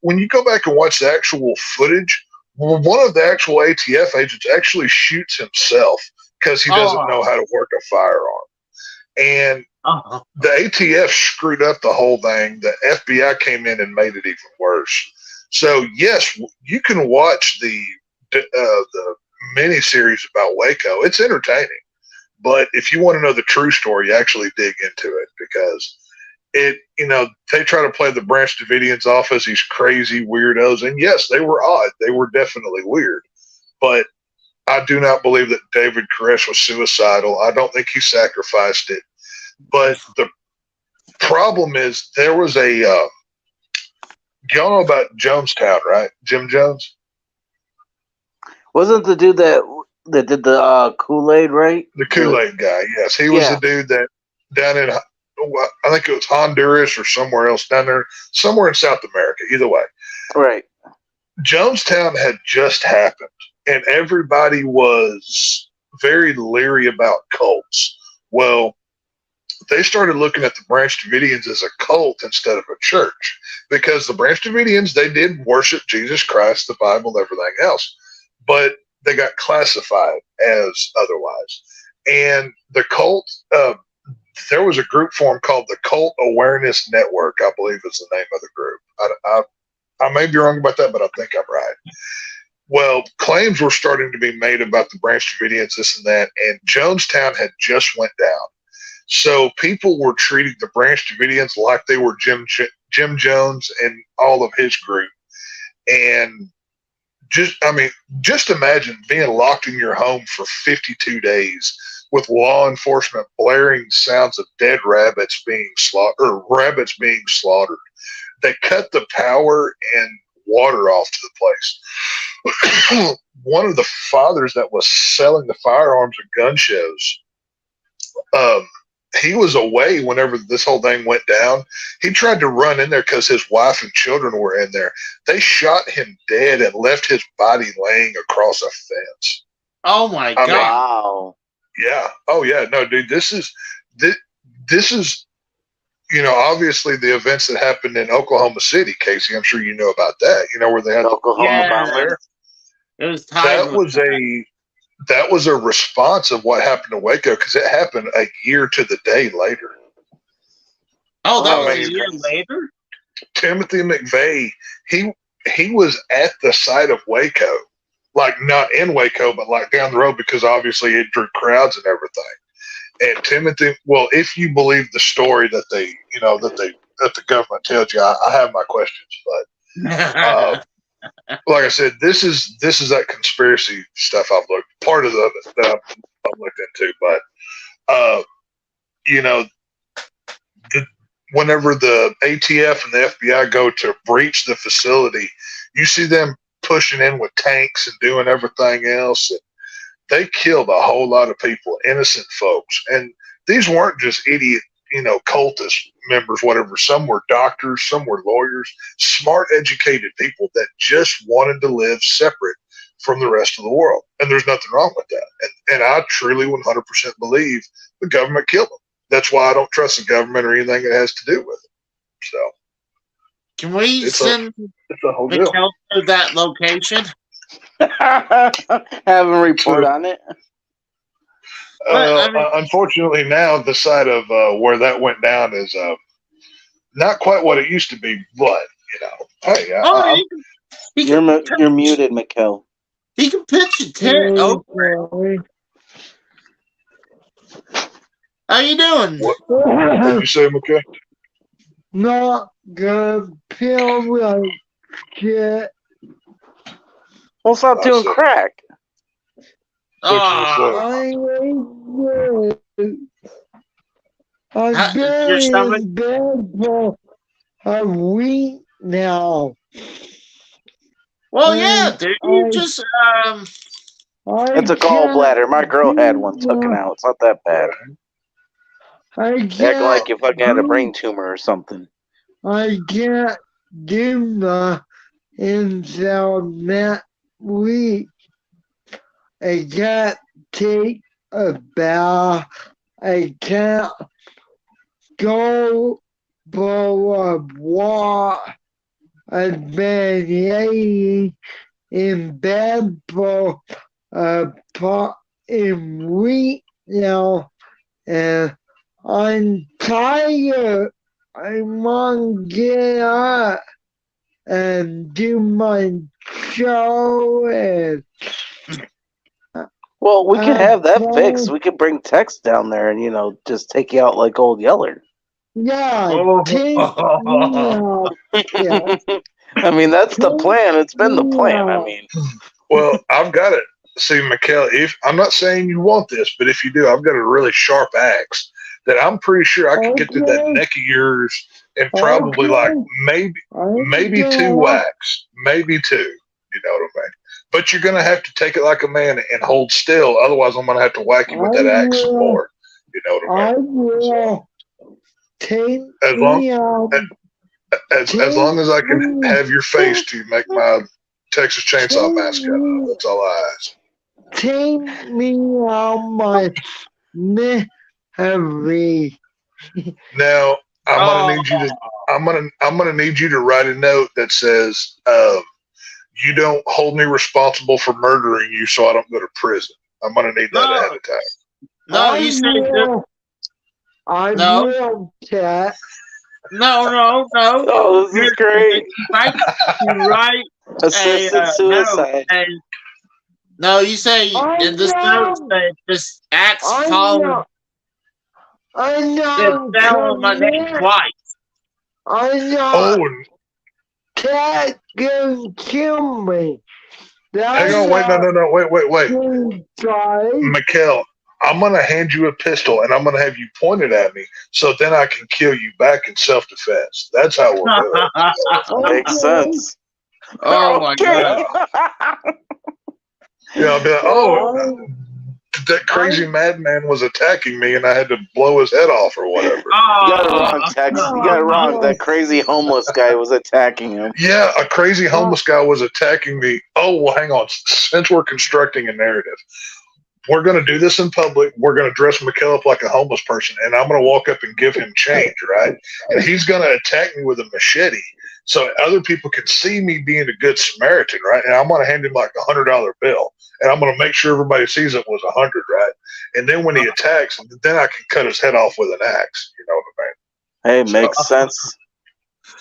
When you go back and watch the actual footage, one of the actual ATF agents actually shoots himself because he doesn't know how to work a firearm. And the ATF screwed up the whole thing. The FBI came in and made it even worse. So yes, you can watch the miniseries about Waco. It's entertaining, but if you want to know the true story, actually dig into it, because they try to play the Branch Davidians off as these crazy weirdos, and yes, they were odd. They were definitely weird, but I do not believe that David Koresh was suicidal. I don't think he sacrificed it. But the problem is there was y'all know about Jonestown, right? Jim Jones? Wasn't the dude that did the Kool-Aid, right? The Kool-Aid guy, yes. He was the dude that down in, I think it was Honduras or somewhere else down there, somewhere in South America, either way. Right. Jonestown had just happened, and everybody was very leery about cults. Well, they started looking at the Branch Davidians as a cult instead of a church, because the Branch Davidians, they did worship Jesus Christ, the Bible, everything else, but they got classified as otherwise. And the cult, there was a group formed called the Cult Awareness Network, I believe is the name of the group. I may be wrong about that, but I think I'm right. Well, claims were starting to be made about the Branch Davidians, this and that, and Jonestown had just went down. So people were treating the Branch Davidians like they were Jim Jones and all of his group. And just imagine being locked in your home for 52 days with law enforcement blaring sounds of dead rabbits being slaughtered. They cut the power and water off to the place. One of the fathers that was selling the firearms at gun shows, he was away whenever this whole thing went down. He tried to run in there because his wife and children were in there. They shot him dead and left his body laying across a fence. Oh my God! Wow. Yeah. Oh yeah. No, dude. This is obviously the events that happened in Oklahoma City, Casey. I'm sure you know about that. Where they had Oklahoma bomber. It was that was a response of what happened to Waco, because it happened a year to the day later. Oh, that was a year later? Timothy McVeigh, he was at the site of Waco, like not in Waco, but like down the road, because obviously it drew crowds and everything. And Timothy, well, if you believe the story that that the government tells you, I have my questions, but like I said, this is that conspiracy stuff I've looked part of it that I've looked into, but whenever the ATF and the FBI go to breach the facility, you see them pushing in with tanks and doing everything else, and they killed a whole lot of people, innocent folks, and these weren't just idiot cultist members, whatever. Some were doctors, some were lawyers, smart, educated people that just wanted to live separate from the rest of the world. And there's nothing wrong with that. And I truly 100% believe the government killed them. That's why I don't trust the government or anything it has to do with it. So, can we send Mikkel to that location? Have him report on it. Unfortunately, now the site of where that went down is not quite what it used to be. But hey, you're muted, Mikkel. He can pitch a tent over. How you doing? What did you say, Mikkel? Not gonna feel like shit. Well, stop doing crack. I've been in bed for a week now. Well, yeah, dude. It's a gallbladder. My girl had one taken out. It's not that bad. Acting like you fucking had a brain tumor or something. I can't do the inside week. I can't take a bath. I can't go for a walk. I've been laying in bed for a fucking week now, and I'm tired. I want to get up and do my show. And Well, we could have that fixed. We could bring Tex down there and, just take you out like old Yeller. yeah, Oh. take me out. Yeah. I mean, that's the plan. It's been the plan. I mean, Well, I've got it. See, Mikhail, if I'm not saying you want this, but if you do, I've got a really sharp axe that I'm pretty sure I could get through that neck of yours in probably like maybe 2 whacks, maybe 2. You know what I mean? But you're gonna have to take it like a man and hold still. Otherwise, I'm gonna have to whack you with that axe some more. You know what I mean? I will take As long me out. as long as I can have your face to make my Texas Chainsaw Massacre, that's all I ask. Take me out my misery. Now I'm gonna need you to write a note that says you don't hold me responsible for murdering you, so I don't go to prison. I'm gonna need that ahead of time. No, you said I No. will, Cat. no. oh, this is great. Right. Assisted suicide. No, you say in this note that this axe called I know. this fell on my neck twice. I know. Oh, Cat can kill me. hang on, wait. Guys. Mikhail, I'm gonna hand you a pistol and I'm gonna have you pointed at me, so then I can kill you back in self-defense. That's how we'll do it. Makes sense. Oh my god. I'll be like, that crazy madman was attacking me and I had to blow his head off or whatever. You got it wrong, Tex. You got it wrong. That crazy homeless guy was attacking him. Yeah, a crazy homeless guy was attacking me. Oh, well, hang on. Since we're constructing a narrative, we're going to do this in public. We're going to dress Mikhail up like a homeless person, and I'm going to walk up and give him change, right? And he's going to attack me with a machete so other people can see me being a good Samaritan, right? And I'm going to hand him like $100 bill, and I'm going to make sure everybody sees it was 100, right? And then when he attacks, then I can cut his head off with an axe. You know what I mean? Hey, makes sense.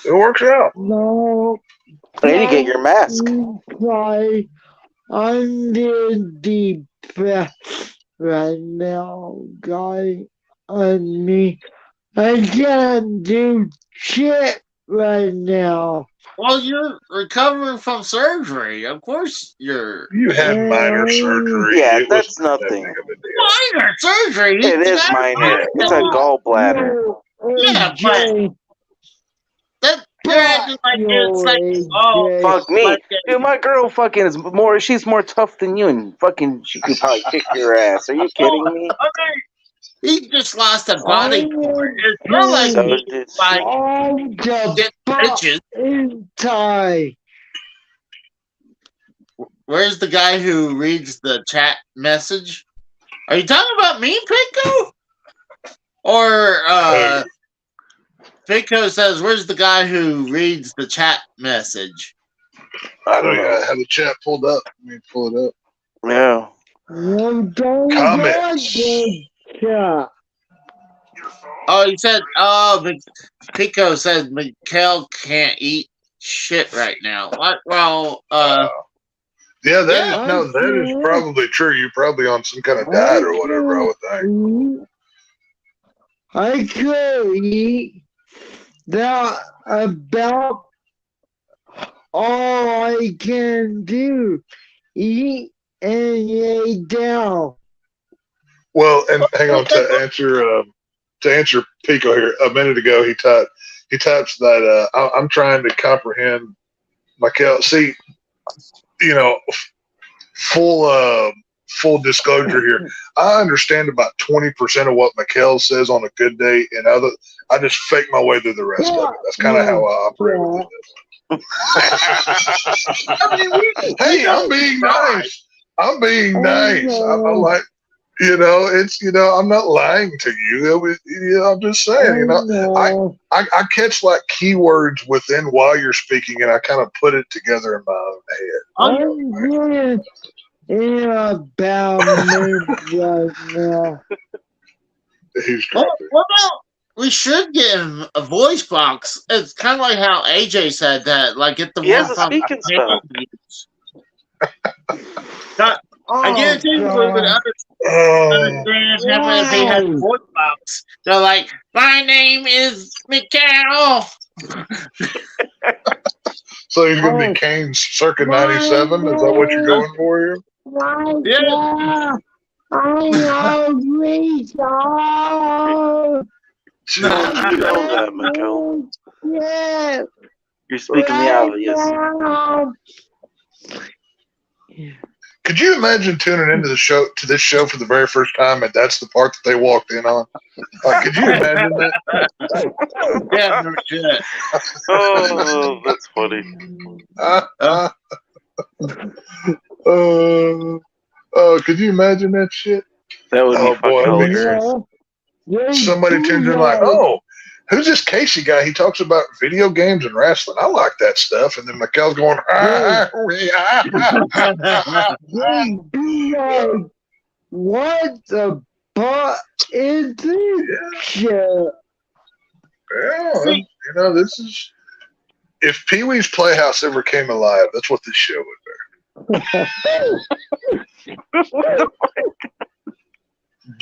It works out. No. I need to get your mask. Try under the breath right now, guy. I mean, I can't do shit right now. Well, you're recovering from surgery. Of course you're. You had minor surgery. Yeah, It that's wasn't that nothing. big of a deal. Minor surgery. It is minor. It's a gallbladder. Yeah, but that you're acting like it's like Fuck me. like, Dude, my girl fucking is she's more tough than you and fucking she could probably kick your ass. Are you kidding me? okay. He just lost a body part. It's not like So he did like get bitches. Inside. Where's the guy who reads the chat message? Are you talking about me, Pico? Or Pico says, "Where's the guy who reads the chat message?" I don't know. I have the chat pulled up. Let me pull it up. Yeah. Comments. Yeah. Oh, he said, Pico said Mikhail can't eat shit right now. What? Well, yeah, that is probably true. You're probably on some kind of diet or whatever, I would think. I could eat that about all I can do. Eat and lay down. Well, and hang on to answer Pico here. A minute ago, he types that I'm trying to comprehend Mikhail. See, full disclosure here. I understand about 20% of what Mikhail says on a good day, and I just fake my way through the rest of it. That's kind of how I operate with this. Hey, I'm being nice. I'm being nice. I'm like, I'm not lying to you. I'm just saying, I catch like keywords within while you're speaking, and I kind of put it together in my own head. I'm good about me right now. He's dropping. What about we should get him a voice box? It's kind of like how AJ said that, like get the He one has a from speaking spell. I guarantee you we would understand him if he had a voice box. They're like, my name is Mikhail. So he's going to be Kane circa 97? Is that what you're going for here? Yeah. You know that, Mikhail. Yeah. You're speaking the obvious. Could you imagine tuning into this show for the very first time, and that's the part that they walked in on? Could you imagine that? Yeah, no shit. Oh, that's funny. Could you imagine that shit? That would be fucking hilarious. Somebody tunes in like, oh, who's this Casey guy? He talks about video games and wrestling. I like that stuff. And then Mikhail's going, what the fuck is this shit? Yeah, this is, if Pee Wee's Playhouse ever came alive, that's what this show would be.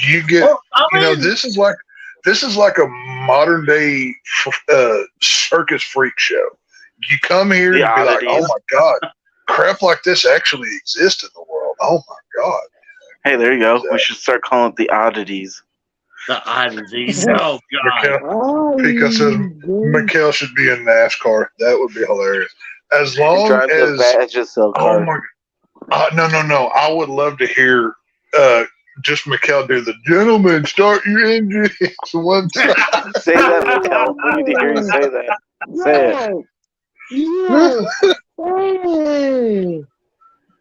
You get, this is like a modern day circus freak show. You come here and be like, oh my God, crap like this actually exists in the world. Oh my God. Hey, there you go. We should start calling it the oddities. The oddities. Oh God. Pico says Mikhail should be in NASCAR. That would be hilarious. As long as oh my no. I would love to hear just Mikhail do the gentlemen start your engines one time. Say that, Mikhail. We need to hear you say that. Say it.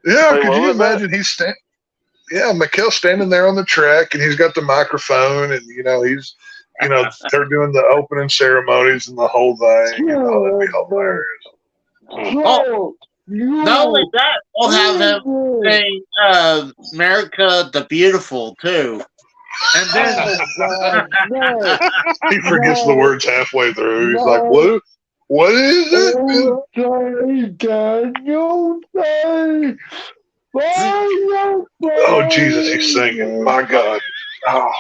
Yeah, could you imagine Mikhail's standing there on the track and he's got the microphone and he's they're doing the opening ceremonies and the whole thing. That'd be hilarious. Not only that, we'll have him sing America the Beautiful, too. And then he forgets the words halfway through. He's like, what is it? Oh, Jesus, he's singing. My God. Oh.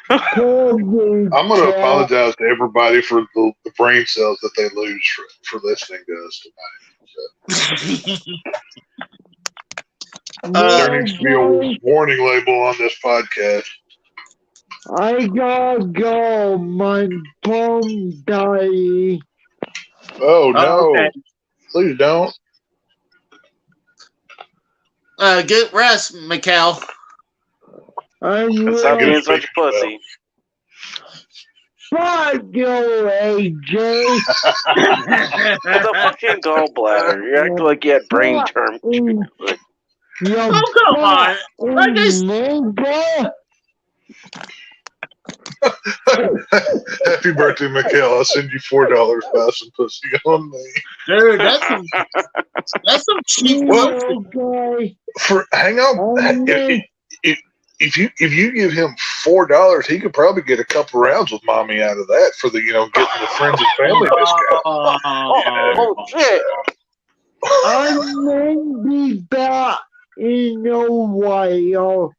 I'm going to apologize to everybody for the brain cells that they lose for listening to us tonight. There needs to be a warning label on this podcast. I gotta go. My phone died. Oh, no. Okay. Please don't. Get rest, Mikhail. Stop being such a pussy. Fuck you, AJ. It's a fucking gallbladder. You act like you had brain term. Oh, come on. Like this. Happy birthday, Mikhail. I'll send you $4 for some pussy on me. Dude, that's some cheap hang on. If you give him $4, he could probably get a couple rounds with mommy out of that for the getting the friends and family discount. Oh shit! I may be back in a while.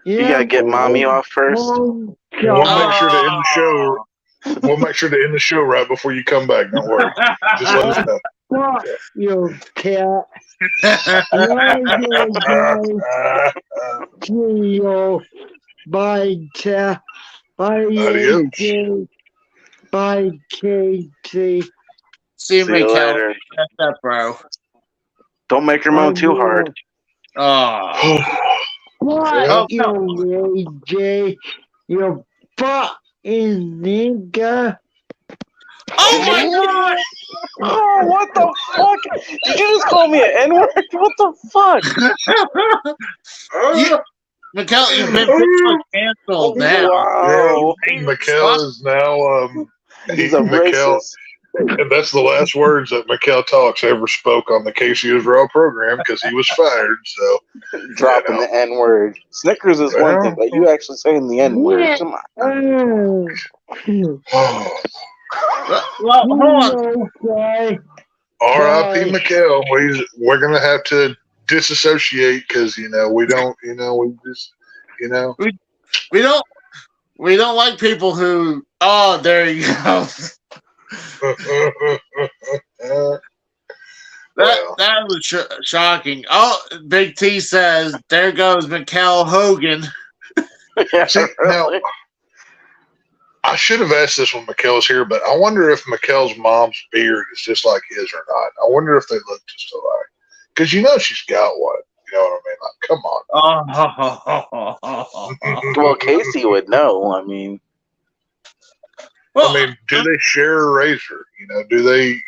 You gotta get mommy off first. We'll make sure to end the show. We'll make sure to end the show right before you come back. Don't worry. Just let us know. Fuck you, cat. Bye, cat. Bye, adios. Bye, Katie. See you later. That's up, bro. Don't make her moan too hard. Oh. What, you AJ? You fuck is nigga. Oh my god! Oh, what the fuck? Did you just call me an N-word? What the fuck? Mikkel, you've been officially canceled now. Wow. Yeah, Mikkel is now He's a Mikkel, racist. and that's the last words that Mikkel Talks ever spoke on the Casey is Raw program because he was fired. So Dropping the N-word. Snickers is one thing, but you actually saying the N-word. Yeah. Come on. Oh. Well, hold on. Okay. R.I.P. Bye. Mikkel. We're gonna have to disassociate because we don't we just We don't like people who. Oh, there you go. That was shocking. Oh, Big T says, "There goes Mikkel Hogan." See, now I should have asked this when Mikkel's here, but I wonder if Mikkel's mom's beard is just like his or not. I wonder if they look just alike. Because she's got one. You know what I mean? Like, come on. Well, Casey would know. I mean, Well, do they share a razor? Do they,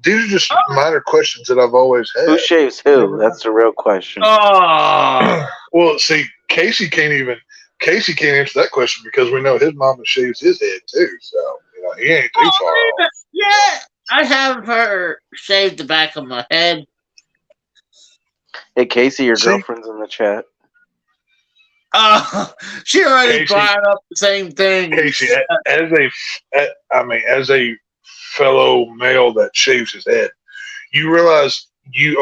these are just minor questions that I've always had. who shaves who? That's the real question. Well, see, Casey can't answer that question because we know his mama shaves his head too. So, he ain't too far off. Yeah, I have her shave the back of my head. Hey, Casey, your girlfriend's in the chat. She already Casey, brought up the same thing. Casey, as a fellow male that shaves his head, you realize you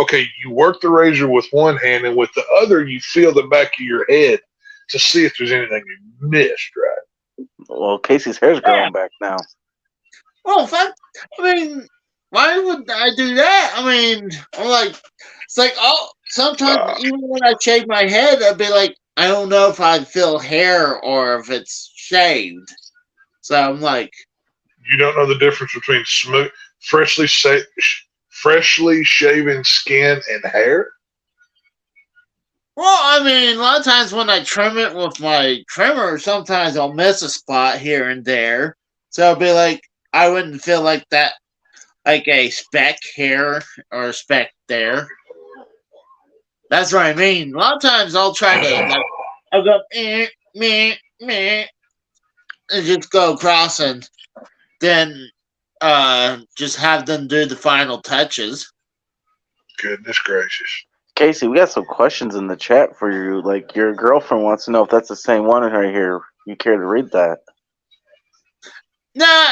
work the razor with one hand and with the other you feel the back of your head to see if there's anything you missed, right? Well, Casey's hair's growing back now. Well, why would I do that? I'm like, it's like, sometimes even when I shave my head, I'd be like, I don't know if I feel hair or if it's shaved. So I'm like, you don't know the difference between smooth, freshly shaven skin and hair? well, a lot of times when I trim it with my trimmer, sometimes I'll miss a spot here and there. So it'll be like, I wouldn't feel like that, like a speck here or a speck there. That's what I mean. A lot of times I'll try to, I'll go, meh, and just go across and then just have them do the final touches. Goodness gracious. Casey, we got some questions in the chat for you. Like, your girlfriend wants to know if that's the same one right here. You care to read that? Nah,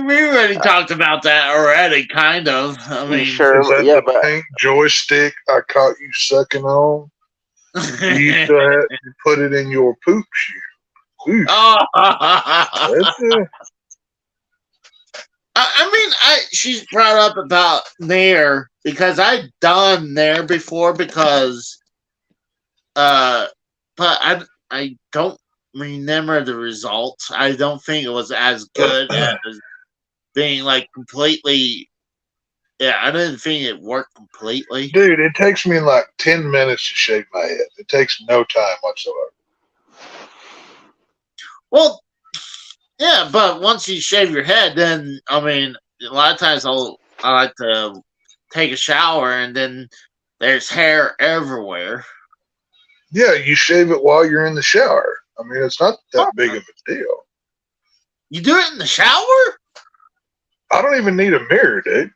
we already talked about that already, kind of. Sure? Is that Yeah, the pink joystick I caught you sucking on? You used to have to put it in your poop shoe. She's brought up about Nair because I've done Nair before but I don't remember the results. I don't think it was as good as being like completely. Yeah, I didn't think it worked completely. Dude, it takes me like 10 minutes to shave my head. It takes no time whatsoever. Well, yeah, but once you shave your head, then a lot of times I like to take a shower and then there's hair everywhere. Yeah, you shave it while you're in the shower. It's not that big of a deal. You do it in the shower? I don't even need a mirror, dude.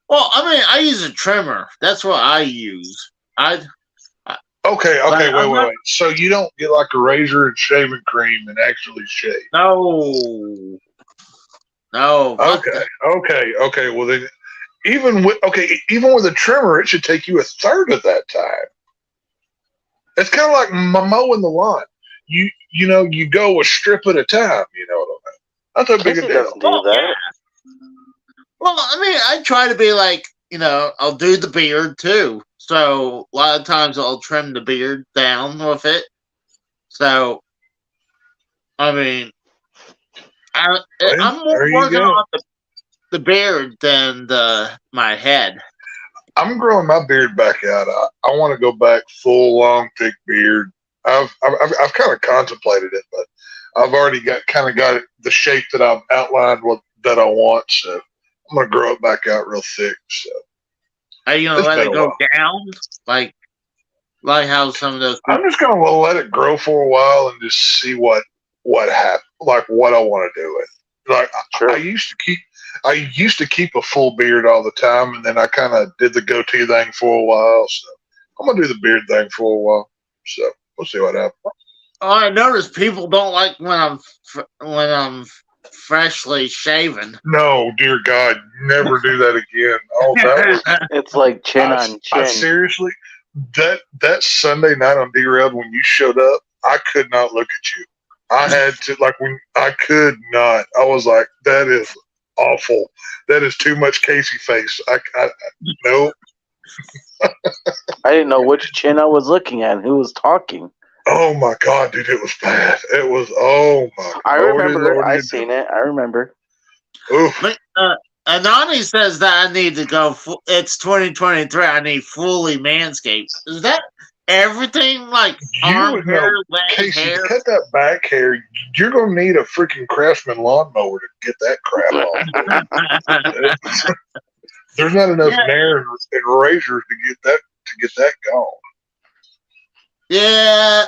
Well, I use a trimmer. That's what I use. Okay, wait. So you don't get like a razor and shaving cream and actually shave? No. Okay. Well, then, even with a trimmer, it should take you a third of that time. It's kind of like mowing the lawn. You go a strip at a time. You know what I mean? Not that big a deal. Doesn't do that. Yeah. Well, I try to be like, I'll do the beard too. So a lot of times I'll trim the beard down with it. So, I'm more working on the beard than my head. I'm growing my beard back out. I want to go back full long thick beard. I've kind of contemplated it, but I've already got it the shape that I've outlined that I want. So I'm gonna grow it back out real thick. So are you gonna let it go down, like how some of those? I'm just gonna let it grow for a while and just see what happens, like what I want to do with it. Like sure. I used to keep a full beard all the time, and then I kind of did the goatee thing for a while. So I'm gonna do the beard thing for a while. So we'll see what happens. Oh, I noticed people don't like when I'm freshly shaven. No, dear God, never do that again. Oh, that was. It's like chin on chin. I seriously, that Sunday night on Derailed when you showed up, I could not look at you. I had to I could not. I was like, that is awful. That is too much Casey face. No. I didn't know which chin I was looking at. Who was talking? Oh my God, dude, it was bad. It was. Oh my. I remember. I seen it. I remember. Oof. But, Anani says that I need to go. It's 2023. I need fully manscaped. Is that everything? Like arm hair, leg Casey, hair? to cut that back hair, you're gonna need a freaking Craftsman lawnmower to get that crap off. There's not enough nair and razors to get that gone. Yeah,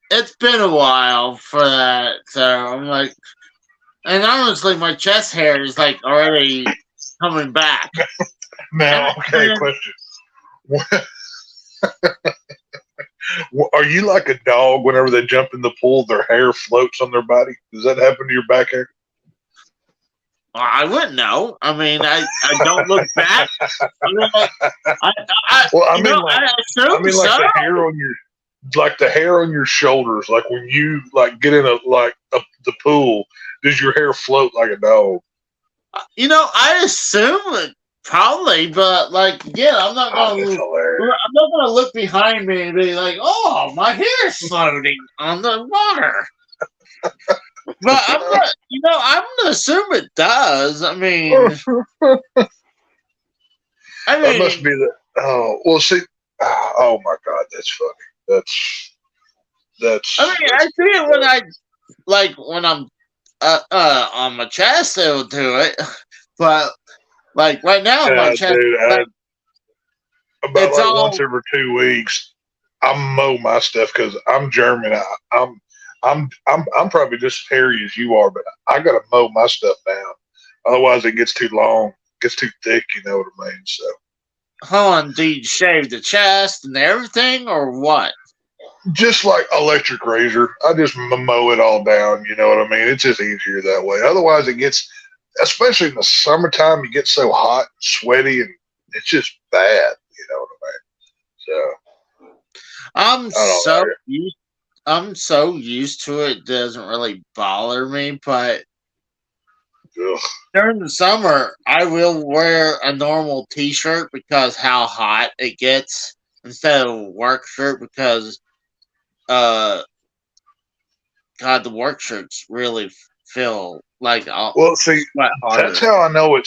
it's been a while for that. So I'm like, and honestly, my chest hair is like already coming back. Now, okay, question. Are you like a dog whenever they jump in the pool, their hair floats on their body? Does that happen to your back hair? I wouldn't know. I mean, I don't look back. I mean, the hair on the hair on your shoulders, like when you get in the pool, does your hair float like a dog? I assume it probably, but I'm not gonna look behind me and be like, "Oh, my hair's floating on the water." But I'm not. I'm gonna assume it does. I mean, that must be the. Oh well, see. Oh my God, that's funny. That's. I mean, I see it when I'm on my chest. It'll do it, but right now on my chest. Dude, once every 2 weeks, I mow my stuff because I'm German. I'm probably just as hairy as you are, but I gotta mow my stuff down. Otherwise, it gets too long, gets too thick. You know what I mean? So, hold on, do you shave the chest and everything, or what? Just like electric razor, I just mow it all down. You know what I mean? It's just easier that way. Otherwise, it gets, especially in the summertime, it gets so hot and sweaty, and it's just bad. You know what I mean? So, I'm so used to it doesn't really bother me, but during the summer I will wear a normal t-shirt because how hot it gets instead of a work shirt because the work shirts really feel like that's how I know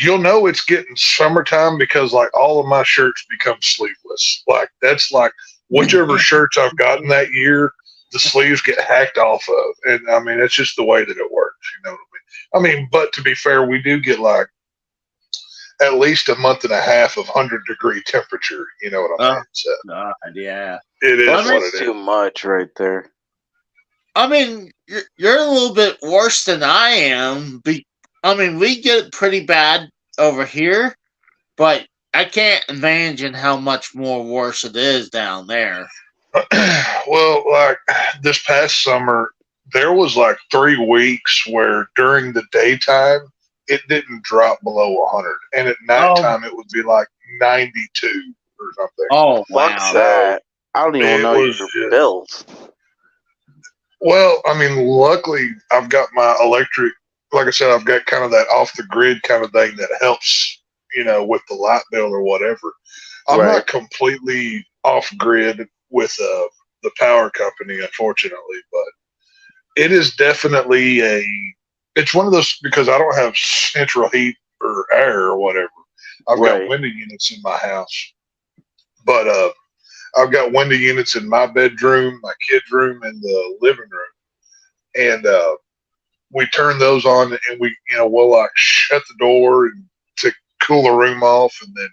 you'll know it's getting summertime because all of my shirts become sleeveless. That's whichever shirts I've gotten that year, the sleeves get hacked off of. And I mean, it's just the way that it works. You know what I mean? I mean, but to be fair, we do get at least a month and a half of 100-degree temperature. You know what I mean? So, God, yeah. It is what it is. Too much right there. I mean, you're a little bit worse than I am. I mean, we get it pretty bad over here, but I can't imagine how much more worse it is down there. Well, this past summer, there was 3 weeks where during the daytime, it didn't drop below 100. And at nighttime, it would be 92 or something. Oh, wow. Fuck that. I don't even know your bills. Well, I mean, luckily, I've got my electric, like I said, I've got kind of that off-the-grid kind of thing that helps, with the light bill or whatever. I'm not completely off-grid with the power company, unfortunately, but it is definitely it's one of those, because I don't have central heat or air or whatever. I've got window units in my house. But I've got window units in my bedroom, my kid's room, and the living room, and we turn those on, and we'll like shut the door and to cool the room off, and then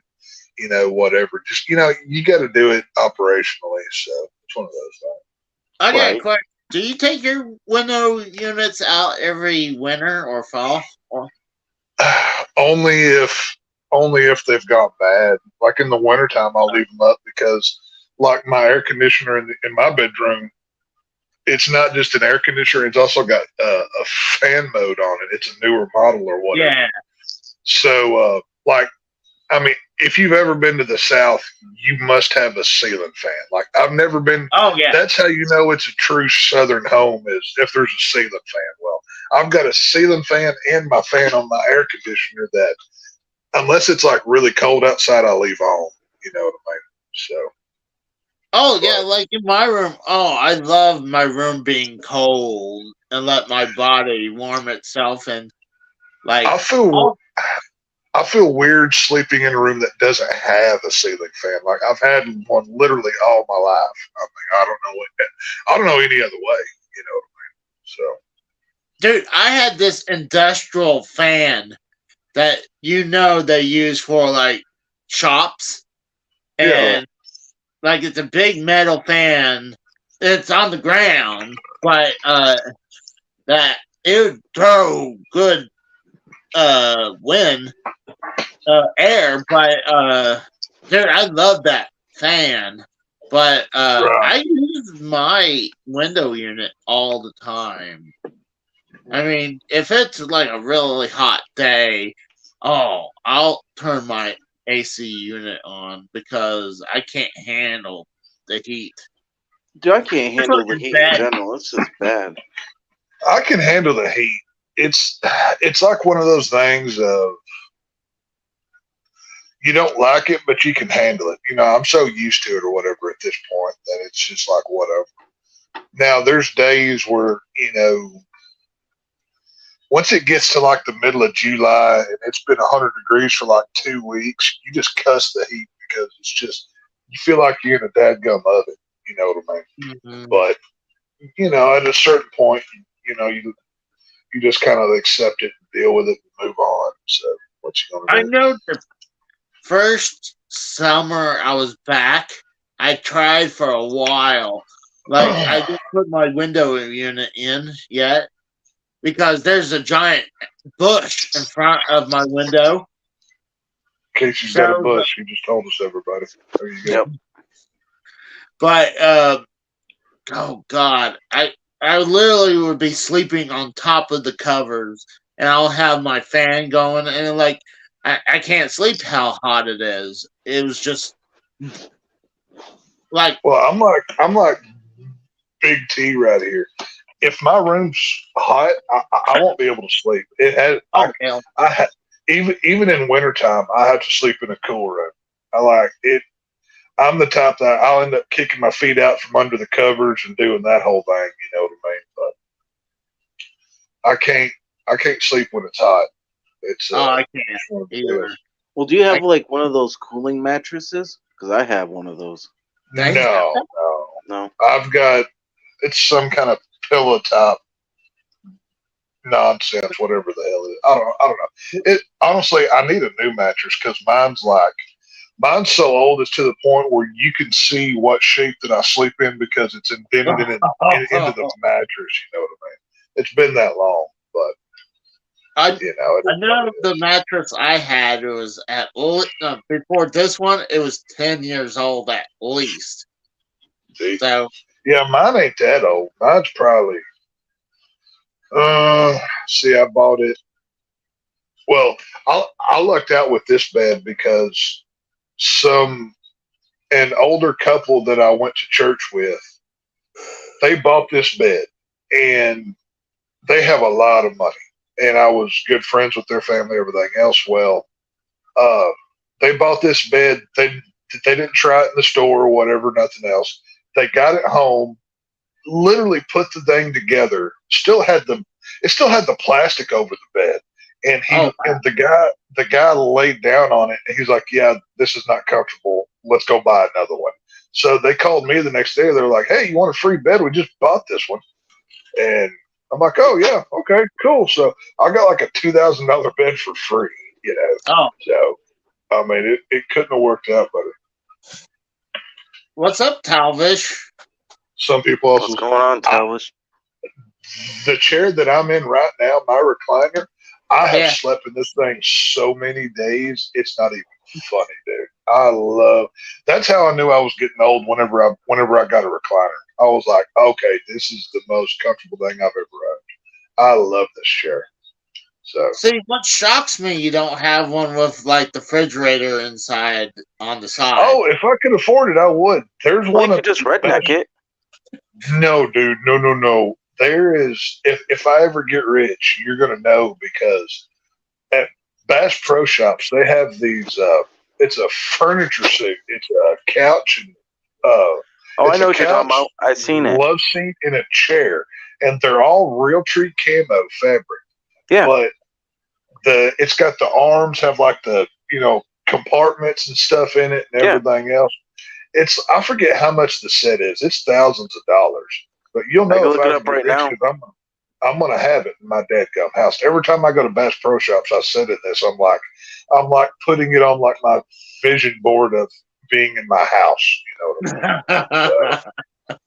whatever. Just you got to do it operationally. So it's one of those things. I got a question. Do you take your window units out every winter or fall? Only if they've got bad. Like in the wintertime, I'll leave them up because, like my air conditioner in my bedroom, it's not just an air conditioner; it's also got a fan mode on it. It's a newer model or whatever. Yeah. So, if you've ever been to the South, you must have a ceiling fan. Like I've never been. Oh yeah. That's how you know it's a true Southern home is if there's a ceiling fan. Well, I've got a ceiling fan and my fan on my air conditioner that, unless it's like really cold outside, I leave on. You know what I mean? So. Oh yeah, like in my room. Oh, I love my room being cold and let my body warm itself and like. I feel weird sleeping in a room that doesn't have a ceiling fan. Like I've had one literally all my life. I mean, I don't know any other way. You know what I mean? So, dude, I had this industrial fan that they use for like shops, and like it's a big metal fan. It's on the ground, but that it would throw good wind. Air, but dude, I love that fan. But I use my window unit all the time. I mean, if it's like a really hot day, I'll turn my AC unit on because I can't handle the heat. Dude, I can't handle the heat in general. It's just bad. I can handle the heat. It's like one of those things of you don't like it, but you can handle it. I'm so used to it or whatever at this point that it's just like whatever. Now, there's days where, once it gets to like the middle of July and it's been 100 degrees for like 2 weeks, you just cuss the heat because it's just, you feel like you're in a dadgum oven. You know what I mean? Mm-hmm. But, at a certain point, you just kind of accept it and deal with it and move on. So, what you going to do? I know the first summer I was back, I tried for a while. Like, I didn't put my window unit in yet because there's a giant bush in front of my window. In case you've got a bush, you just told us, everybody. There you go. Yep. But, oh, God, I literally would be sleeping on top of the covers, and I'll have my fan going, and like, I can't sleep how hot it is. It was just like. Well, I'm like Big T right here. If my room's hot, I won't be able to sleep. It had. Even in wintertime, I have to sleep in a cool room. I like it. I'm the type that I'll end up kicking my feet out from under the covers and doing that whole thing. You know what I mean? But I can't sleep when it's hot. It's I can't either. Well, do you have like one of those cooling mattresses? Because I have one of those. No. I've got it's some kind of pillow top nonsense, whatever the hell it is. I don't know. It honestly, I need a new mattress because mine's so old it's to the point where you can see what shape that I sleep in because it's indented into the mattress. You know what I mean? It's been that long, but. I know the mattress I had was before this one. It was 10 years old at least. See? So yeah, mine ain't that old. Mine's probably. I bought it. Well, I lucked out with this bed because an older couple that I went to church with, they bought this bed and they have a lot of money. And I was good friends with their family, everything else. Well, they bought this bed. They didn't try it in the store or whatever, nothing else. They got it home, literally put the thing together. It still had the plastic over the bed. And and the guy laid down on it and he's like, "Yeah, this is not comfortable. Let's go buy another one." So they called me the next day. They're like, "Hey, you want a free bed? We just bought this one." And I'm like, "Oh yeah, okay, cool." So I got like a $2,000 bed for free. Oh, So I mean, it couldn't have worked out better. what's up, Talvish? Some people also. What's going on, Talbot? The chair that I'm in right now, my recliner, I have Yeah. slept in this thing so many days. It's not even funny, dude. I love. That's how I knew I was getting old. Whenever I got a recliner, I was like, okay, this is the most comfortable thing I've ever owned. I love this chair. So See, what shocks me, you don't have one with like the refrigerator inside on the side. oh, if I could afford it, I would. There's Well, one you of could just redneck it. No, dude, no. There is. If I ever get rich, you're gonna know because at Bass Pro Shops they have these. It's a furniture suit. It's a couch and Oh, I it's know a what you're talking couch, about. I've seen it. love seat, and a chair, and they're all Realtree camo fabric. Yeah. But it's got the arms have like the compartments and stuff in it and everything else. I forget how much the set is. It's thousands of dollars, but you'll I know can if look it I up get right rich now. because I'm gonna have it in my dadgum house. Every time I go to Bass Pro Shops, I sit in this. I'm like putting it on like my vision board of being in my house. You know what I mean? So,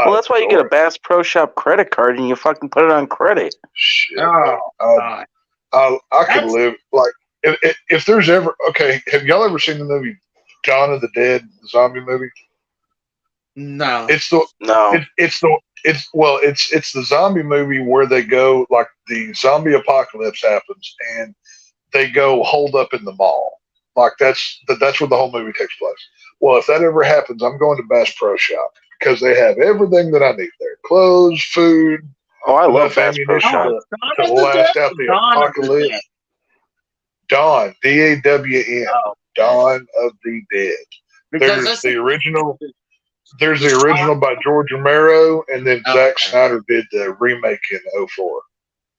Well, that's why you get a Bass Pro Shop credit card and you fucking put it on credit. Shit, Oh, man. I could live like if there's ever okay. Have y'all ever seen the movie Dawn of the Dead, the zombie movie? no. It's the No. it's the zombie movie where they go like the zombie apocalypse happens and they go hold up in the mall. Like that's where the whole movie takes place. Well, if that ever happens, I'm going to Bass Pro Shop because they have everything that I need there: clothes, food, Oh, I love enough Bass Pro ammunition Shop. to last out the apocalypse. Dawn, DAWN, Dawn of the Dead. There's the original. There's the original by George Romero, and then Zack Snyder did the remake in 2004.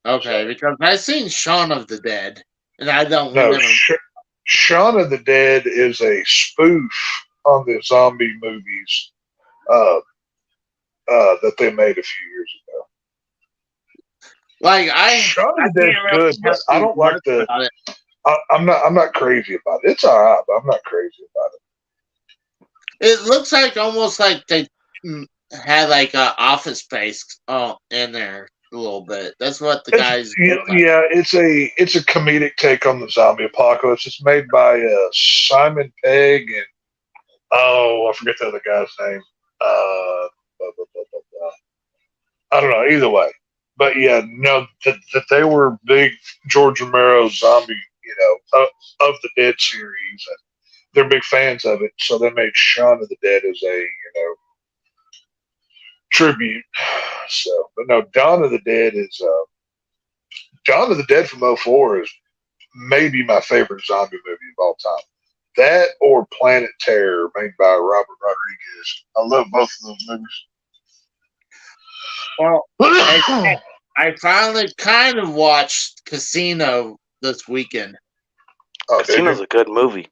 Okay, because I've seen Shaun of the Dead, and I don't No, remember. Shaun of the Dead is a spoof on the zombie movies that they made a few years ago. Like Shaun of the Dead's good, but I don't like the. I'm not crazy about it. It's all right, but I'm not crazy about it. It looks like almost like they had like a Office Space in there a little bit. That's what the guys. Yeah, it's a comedic take on the zombie apocalypse. It's made by Simon Pegg and I forget the other guy's name. I don't know. Either way, but yeah, no, that they were big George Romero zombie, of the Dead series, and they're big fans of it. So they made Shaun of the Dead as a tribute. So, but no, Dawn of the Dead is Dawn of the Dead from 2004 is maybe my favorite zombie movie of all time. That or Planet Terror, made by Robert Rodriguez. I love both of those movies. Well, I finally kind of watched Casino this weekend. Oh, Casino's a good movie.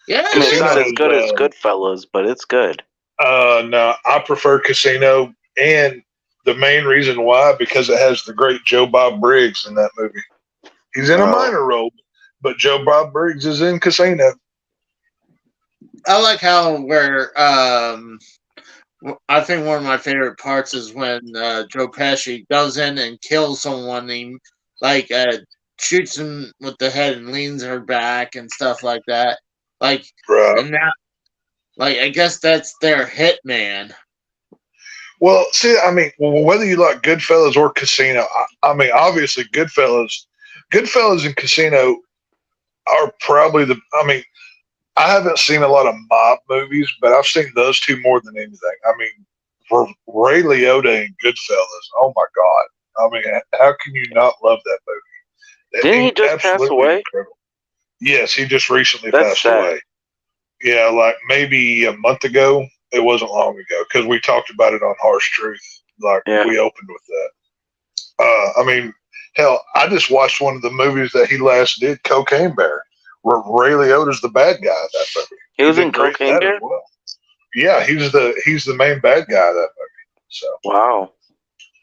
Yeah, I mean, it's not as good as Goodfellas, but it's good. No, I prefer Casino, and the main reason why, because it has the great Joe Bob Briggs in that movie. He's in a minor role, but Joe Bob Briggs is in Casino. I like how where I think one of my favorite parts is when Joe Pesci goes in and kills someone. He shoots him with the head and leans her back and stuff like that. Like, and that, I guess that's their hitman. Well, see, I mean, whether you like Goodfellas or Casino, I mean, obviously Goodfellas and Casino are probably I haven't seen a lot of mob movies, but I've seen those two more than anything. I mean, for Ray Liotta and Goodfellas, oh my God. I mean, how can you not love that movie? Didn't he just pass away? Incredible. Yes, he just recently That's passed sad. away. Yeah, like maybe a month ago. It wasn't long ago because we talked about it on Harsh Truth. We opened with that. I mean, hell, I just watched one of the movies that he last did, Cocaine Bear, where Ray Liotta's the bad guy in that movie. He was in Cocaine Bear? Well. Yeah, he's the main bad guy of that movie. So Wow.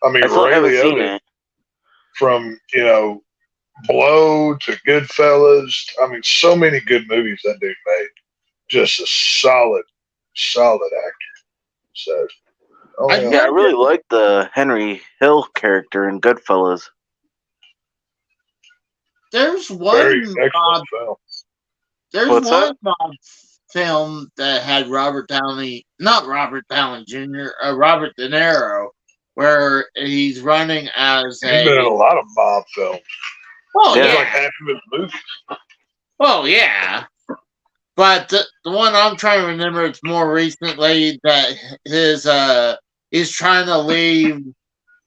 I mean, I still Ray haven't seen Liotta, it. from Blow to Goodfellas. I mean, so many good movies that dude made. Just a solid actor. So, I yeah. Yeah, I think really like the Henry Hill character in Goodfellas. there's Very one excellent film. there's What's one that? mob film that had not Robert Downey Jr., Robert De Niro, where he's running as He's been in a a. lot of mob films. Well, Yeah. It's yeah. like half of his movies. Well, yeah. But the one I'm trying to remember, it's more recently that he's trying to leave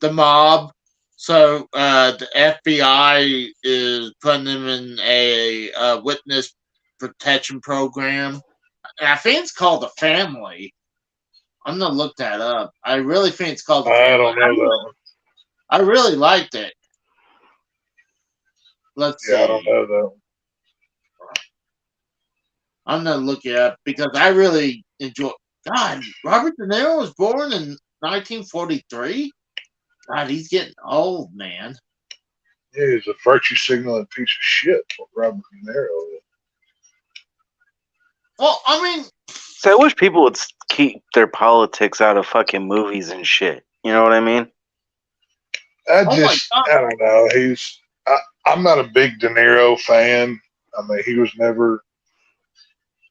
the mob. So the FBI is putting him in a witness protection program. And I think it's called The Family. I'm gonna look that up. I really think it's called The I Family. don't know that one. I really liked it. Let's see. Yeah, I don't know that one. I'm gonna look it up because I really enjoy. God, Robert De Niro was born in 1943. God, he's getting old, man. Yeah, he's a virtue signaling piece of shit. Robert De Niro. Well, I mean, So I wish people would keep their politics out of fucking movies and shit. You know what I mean? I my God. don't know. I'm not a big De Niro fan. I mean, he was never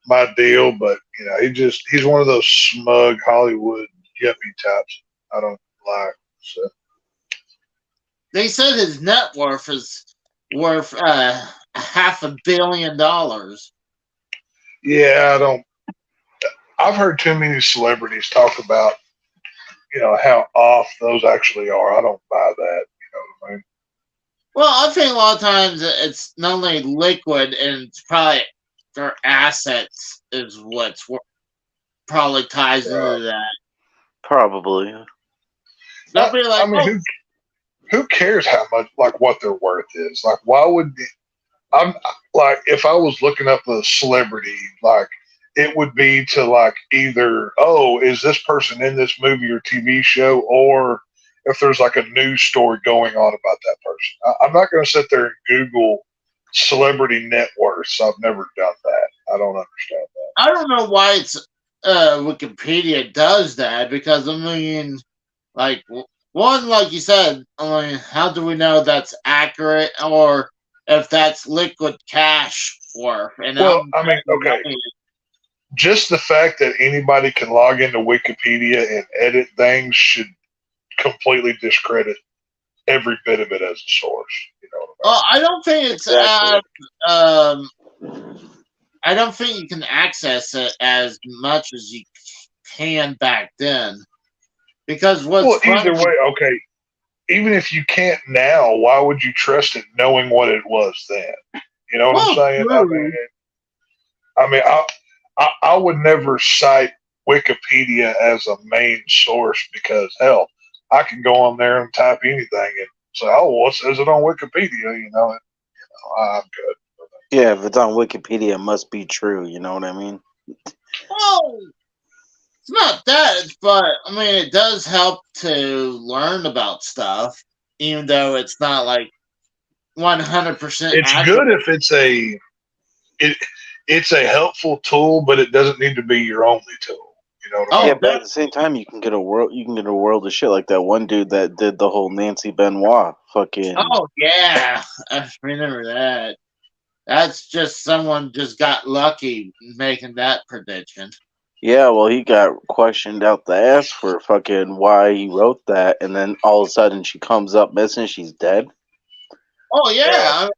my deal, but he's one of those smug Hollywood yuppie types I don't like. So They said his net worth is worth $500 million. yeah, I've heard too many celebrities talk about how off those actually are. I don't buy that. You know what I mean? Well, I think a lot of times it's not only liquid, and it's probably their assets is what's probably ties into that. Probably. They'll be like, I mean, who cares how much, like, what their worth is? Like, why would I'm like, if I was looking up a celebrity, like, it would be to like either, oh, is this person in this movie or TV show, or if there's like a news story going on about that person. I'm not going to sit there and Google celebrity net worths. I've never done that. I don't understand that. I don't know why it's Wikipedia does that, because I mean, like, one, like you said, I mean, how do we know that's accurate, or if that's liquid cash worth? And Well, I mean, okay, just the fact that anybody can log into Wikipedia and edit things should completely discredit every bit of it as a source. You know what I mean? I don't think it's Exactly. I don't think you can access it as much as you can back then, because what's Either way, okay. Even if you can't now, why would you trust it knowing what it was then? You know what I'm saying? True. I mean, I would never cite Wikipedia as a main source because hell, I can go on there and type anything and say, "Oh, what says it on Wikipedia?" I'm good. Yeah, if it's on Wikipedia, it must be true. You know what I mean? Well, it's not that, but I mean, it does help to learn about stuff, even though it's not like 100%. It's good if it's a helpful tool, but it doesn't need to be your only tool. You know what I mean? Yeah, but at the same time, you can get a world of shit like that one dude that did the whole Nancy Benoit fucking. Oh yeah, I remember that. That's just someone just got lucky making that prediction. Yeah, well, he got questioned out the ass for fucking why he wrote that, and then all of a sudden she comes up missing. She's dead. Oh yeah,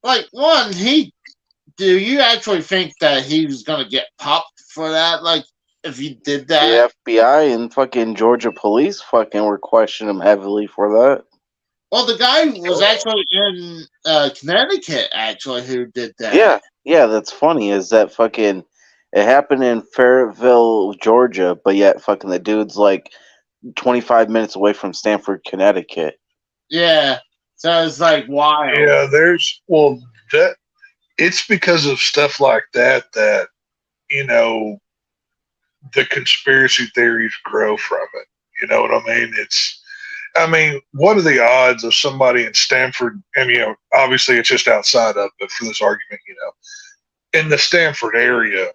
like one. Do you actually think that he was gonna get popped for that? Like, if he did that, The FBI and fucking Georgia police fucking were questioning him heavily for that. well, the guy was actually in Connecticut, actually, who did that. Yeah, that's funny. Is that fucking it happened in Fairville, Georgia, but yet fucking the dude's like 25 minutes away from Stamford, Connecticut. Yeah, so it's like wild. Yeah, it's because of stuff like that you know, the conspiracy theories grow from it. You know what I mean? What are the odds of somebody in Stanford, and, you know, obviously it's just outside of, but for this argument, you know, in the Stanford area,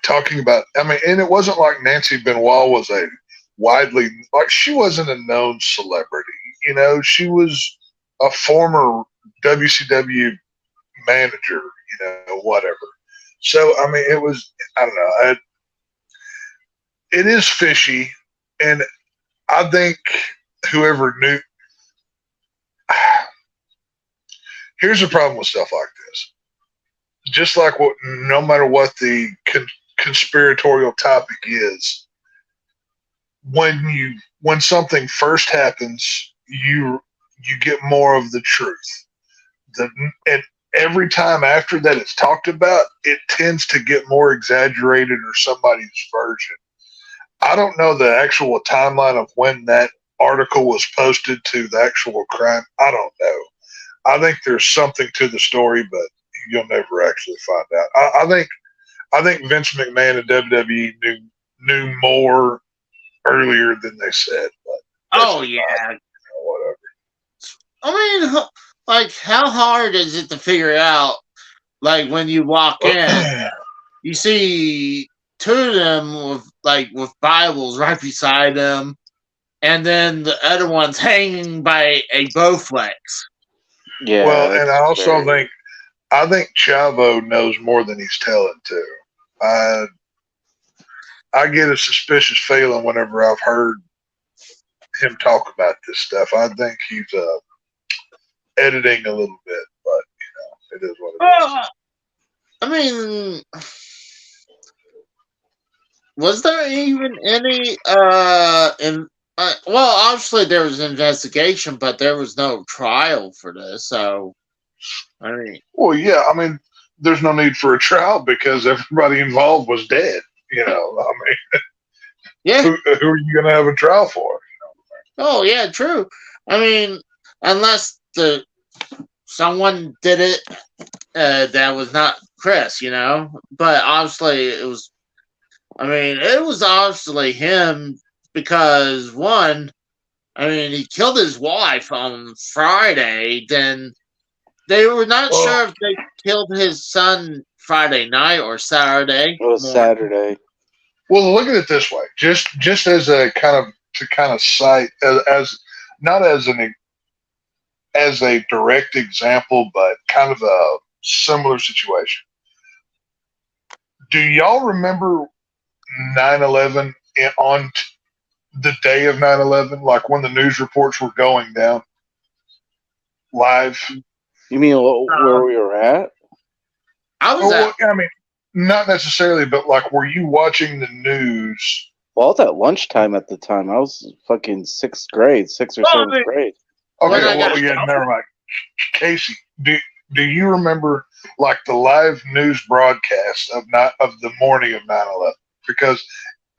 talking about, and it wasn't like Nancy Benoit was she wasn't a known celebrity. You know, she was a former WCW manager, you know, whatever. So, it was, I don't know. It is fishy, and I think whoever knew. Here's the problem with stuff like this. Just like no matter what the conspiratorial topic is, when something first happens, you get more of the truth. And every time after that it's talked about, it tends to get more exaggerated or somebody's version. I don't know the actual timeline of when that article was posted to the actual crime. I don't know. I think there's something to the story, but you'll never actually find out. I think Vince McMahon and WWE knew more earlier than they said. But yeah, whatever. Like, how hard is it to figure out? Like, when you walk in, you see two of them with Bibles right beside them, and then the other one's hanging by a Bowflex. Yeah. Well, and I also think Chavo knows more than he's telling too. I get a suspicious feeling whenever I've heard him talk about this stuff. I think he's editing a little bit, but it is what it is. Was there even any well, obviously there was an investigation, but there was no trial for this, so well, yeah, there's no need for a trial because everybody involved was dead. Yeah. Who are you going to have a trial for? Oh, yeah, true. Unless someone did it that was not Chris, but obviously it was. It was obviously him because one, he killed his wife on Friday. Then they were not sure if they killed his son Friday night or Saturday. It was Saturday. Well, look at it this way: just as a kind of cite as not as a direct example, but kind of a similar situation. Do y'all remember 9/11 on the day of 9/11, like when the news reports were going down live? You mean where we were at? Not necessarily, but like, were you watching the news? Well, I was at lunchtime at the time. I was fucking sixth or seventh grade. Okay, never mind. Casey, do you remember like the live news broadcast of the morning of 9/11? Because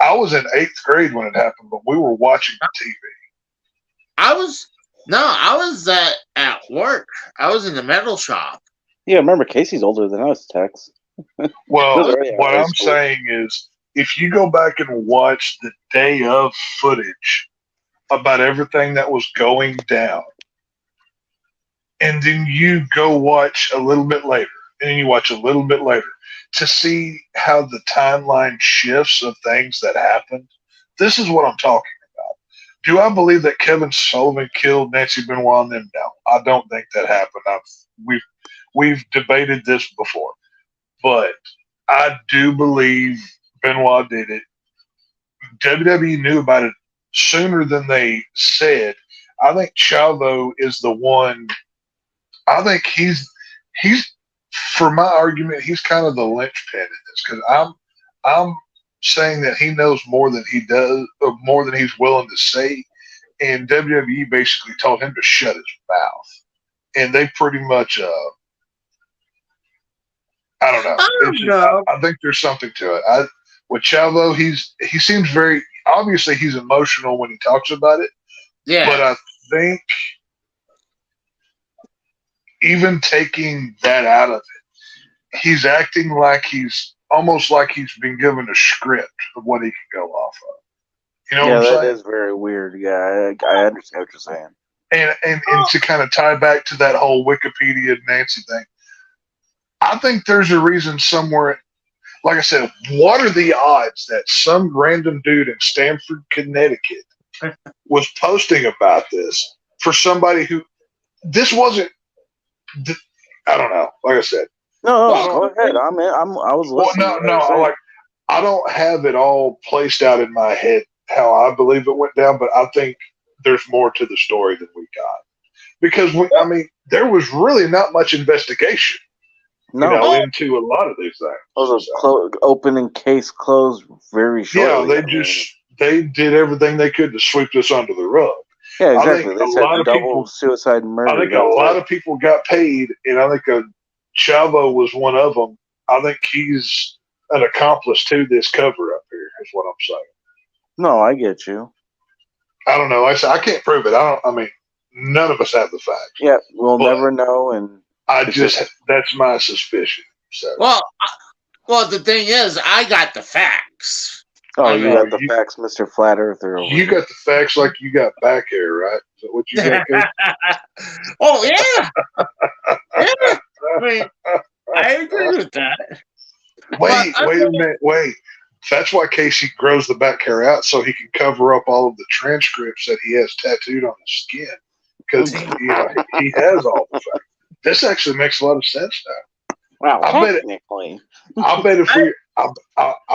I was in 8th grade when it happened, but we were watching the TV. I was at work. I was in the metal shop. Yeah, remember Casey's older than us, Tex. Well, what I'm saying is, if you go back and watch the day of footage about everything that was going down, and then you go watch a little bit later, and then you watch a little bit later, to see how the timeline shifts of things that happened, this is what I'm talking about. Do I believe that Kevin Sullivan killed Nancy Benoit and them? No, I don't think that happened. We've debated this before. But I do believe Benoit did it. WWE knew about it sooner than they said. I think Chavo is the one. I think he's for my argument, he's kind of the linchpin in this, because I'm saying that he knows more than he does, or more than he's willing to say, and WWE basically told him to shut his mouth, and they pretty much. I don't know. I think there's something to it. With Chavo, he seems very obviously he's emotional when he talks about it. Yeah. But I think even taking that out of it, he's acting like he's almost like he's been given a script of what he can go off of. You know Yeah, what I'm that saying? is very weird. Yeah, I understand what you're saying. And to kind of tie back to that whole Wikipedia Nancy thing, I think there's a reason somewhere. Like I said, what are the odds that some random dude in Stamford, Connecticut was posting about this for somebody who this wasn't? I don't know. Like I said, No, go ahead. I was listening. well, to what you're saying. like I don't have it all placed out in my head how I believe it went down, but I think there's more to the story than we got because there was really not much investigation. Into a lot of these things. It was a opening case closed very shortly. Yeah, they did everything they could to sweep this under the rug. Yeah, exactly. They said double suicide and murder. I think a lot of people got paid, and I think Chavo was one of them. I think he's an accomplice to this cover up here, is what I'm saying. No, I get you. I don't know. I can't prove it. None of us have the facts. Yeah, we'll never know, and that's my suspicion. So. Well, the thing is, I got the facts. Oh, you got the facts, Mr. Flat Earther. You got the facts like you got back hair, right? Is that what you got? Oh, yeah. Yeah. I mean, I agree with that. Wait a minute. Wait. That's why Casey grows the back hair out so he can cover up all of the transcripts that he has tattooed on his skin. Because he has all the facts. This actually makes a lot of sense now. Wow, I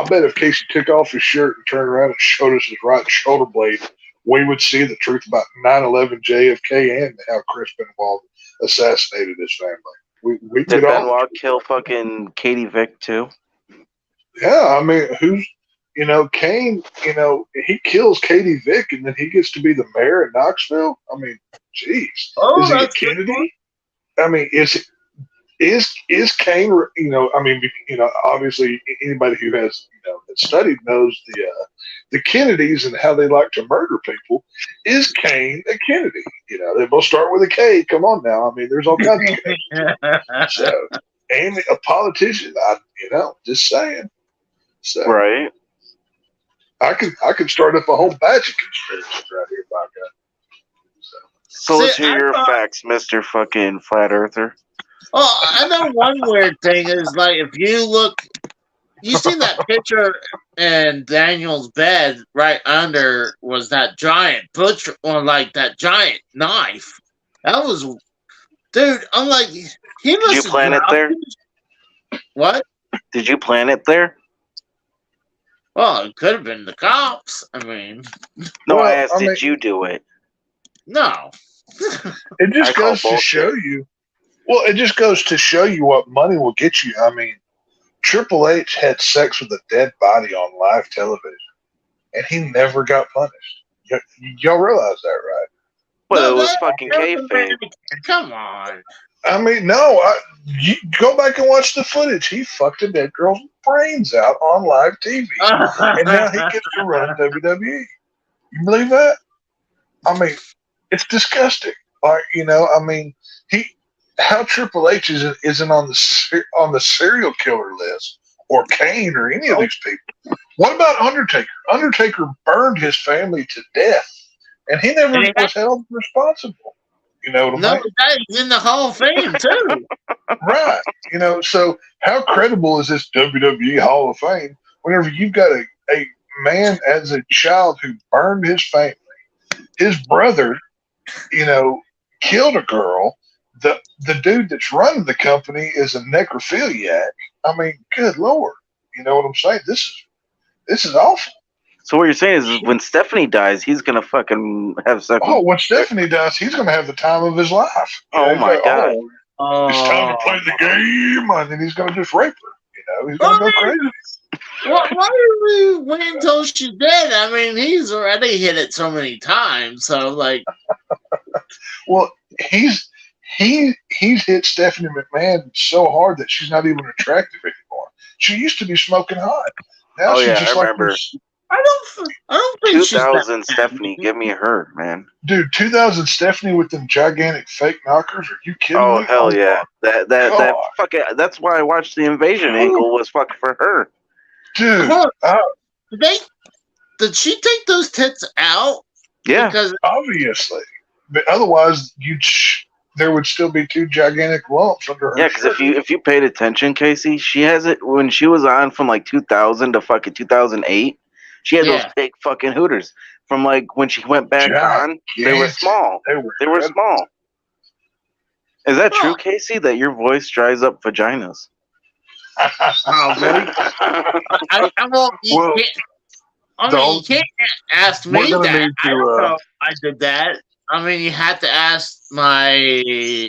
bet if Casey took off his shirt and turned around and showed us his right shoulder blade, we would see the truth about 9/11, JFK, and how Chris Benoit assassinated his family. We did Benoit kill fucking Katie Vick too? Yeah, Kane, he kills Katie Vick and then he gets to be the mayor of Knoxville. Jeez. Oh, is he a Kennedy? Is Kane, obviously anybody who has, studied knows the Kennedys and how they like to murder people. Is Kane a Kennedy? They both start with a K. Come on now. There's all kinds of Kennedys. So, and a politician, just saying. So, right. I could start up a whole batch of conspiracies right here, by God. So let's hear your facts, Mr. fucking Flat Earther. Well, I know one weird thing is like if you look, you see that picture in Daniel's bed right under was that giant butcher or like that giant knife. That was, dude. I'm like, he must. Did you plant it there? What? Did you plant it there? Well, it could have been the cops. No, I asked, did you do it? No. It just goes to show you. Well, it just goes to show you what money will get you. Triple H had sex with a dead body on live television, and he never got punished. Y'all realize that, right? Well, it was fucking kayfabe. Come on. You go back and watch the footage. He fucked a dead girl's brains out on live TV, and now he gets to run WWE. You believe that? It's disgusting. How Triple H isn't on the serial killer list, or Kane, or any of these people. What about Undertaker? Undertaker burned his family to death, and he never was held responsible. You know what I mean? No, he's in the Hall of Fame too. Right. So how credible is this WWE Hall of Fame whenever you've got a man as a child who burned his family, his brother, killed a girl. The dude that's running the company is a necrophiliac. Good Lord. You know what I'm saying? This is awful. So what you're saying is when Stephanie dies, he's going to fucking have sex. Oh, when Stephanie dies, he's going to have the time of his life. Oh, my God. It's time to play the game, and then he's going to just rape her. He's going to go crazy. Why are we waiting until she's dead? He's already hit it so many times. So, like... Well, he's hit Stephanie McMahon so hard that she's not even attractive anymore. She used to be smoking hot. Now she's just I remember. I don't think she's that 2000 Stephanie, give me her, man. Dude, 2000 Stephanie with them gigantic fake knockers. Are you kidding Oh me? hell yeah! That God. fucking. That's why I watched the Invasion angle was fucking for her. Dude, Did she take those tits out? Yeah, Because obviously. But otherwise, there would still be two gigantic lumps under her. yeah. Because if you paid attention, Casey, she has it when she was on from like 2000 to fucking 2008. She had those big fucking hooters. From like when she went back on, they were small. They were small. Is that true, Casey? That your voice dries up vaginas? Probably. You can't ask me that. I don't know if I did that. I mean, you have to ask my.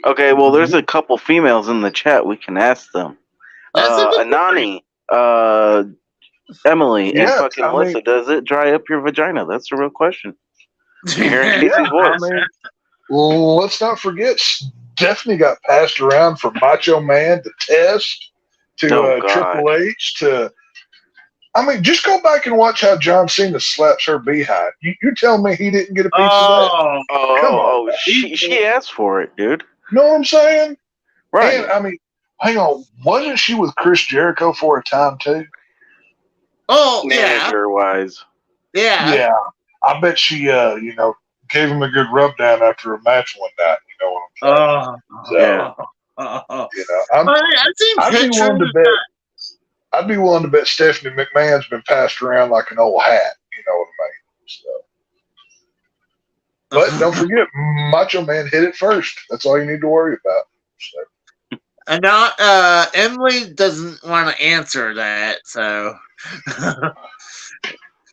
Okay, well, there's a couple females in the chat. We can ask them. Anani, Emily, and fucking Melissa. Does it dry up your vagina? That's a real question. You're hearing Casey's voice. Well, let's not forget, Stephanie got passed around from Macho Man to Test to Triple H to. I mean, just go back and watch how John Cena slaps her behind. You tell me he didn't get a piece of that? Come on. She asked for it, dude. Know what I'm saying? Right. And, I mean, hang on. Wasn't she with Chris Jericho for a time, too? Oh, Manager-wise. Yeah. Yeah. I bet she, gave him a good rub down after a match one night. You know what I'm saying? I'd be willing to bet Stephanie McMahon's been passed around like an old hat. You know what I mean? So. But don't forget, Macho Man hit it first. That's all you need to worry about. So. And now Emily doesn't want to answer that, so.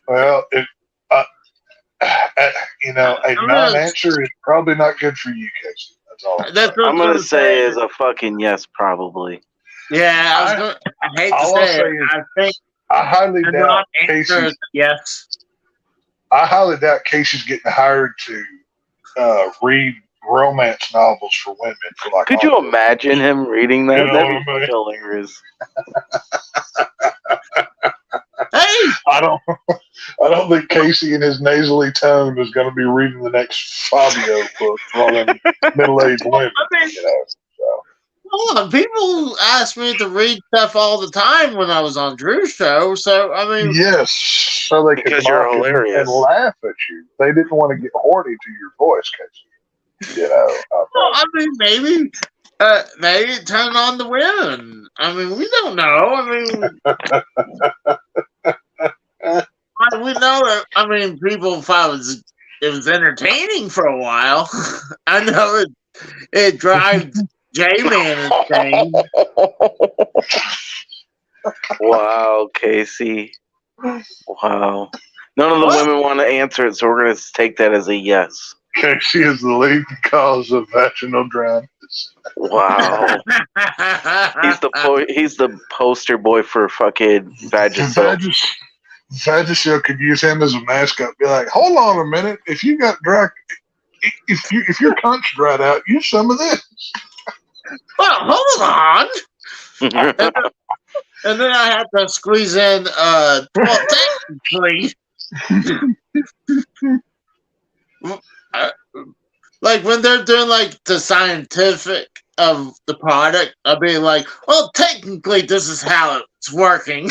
Well, a non-answer is probably not good for you, Casey. That's all. I'm gonna say is a fucking yes, probably. Yeah, I hate to say it. I think I highly doubt Casey. Yes. I highly doubt Casey's getting hired to read romance novels for women. Could you imagine him reading that? That'd be hilarious. Hey, I don't think Casey in his nasally tone is going to be reading the next Fabio book for all them middle-aged women. Hold on, people ask me to read stuff all the time when I was on Drew's show. So I mean, yes, so they could mock and laugh at you. They didn't want to get horny to your voice, Casey. Well, I mean, maybe turn on the women. I mean, we don't know. I mean, we know that. I mean, people thought it was entertaining for a while. I know it drives J-Man insane. Wow, Casey. Wow. None of the women want to answer it, so we're going to take that as a yes. Casey is the leading cause of vaginal dryness. Wow. He's the poster boy for fucking Vagisil. Vagisil could use him as a mascot. Be like, hold on a minute. If you got dry, if your cunt's dried out, use some of this. Well, hold on. And then I had to squeeze in, technically, like when they're doing like the scientific of the product, I'll be like, well, technically, this is how it's working.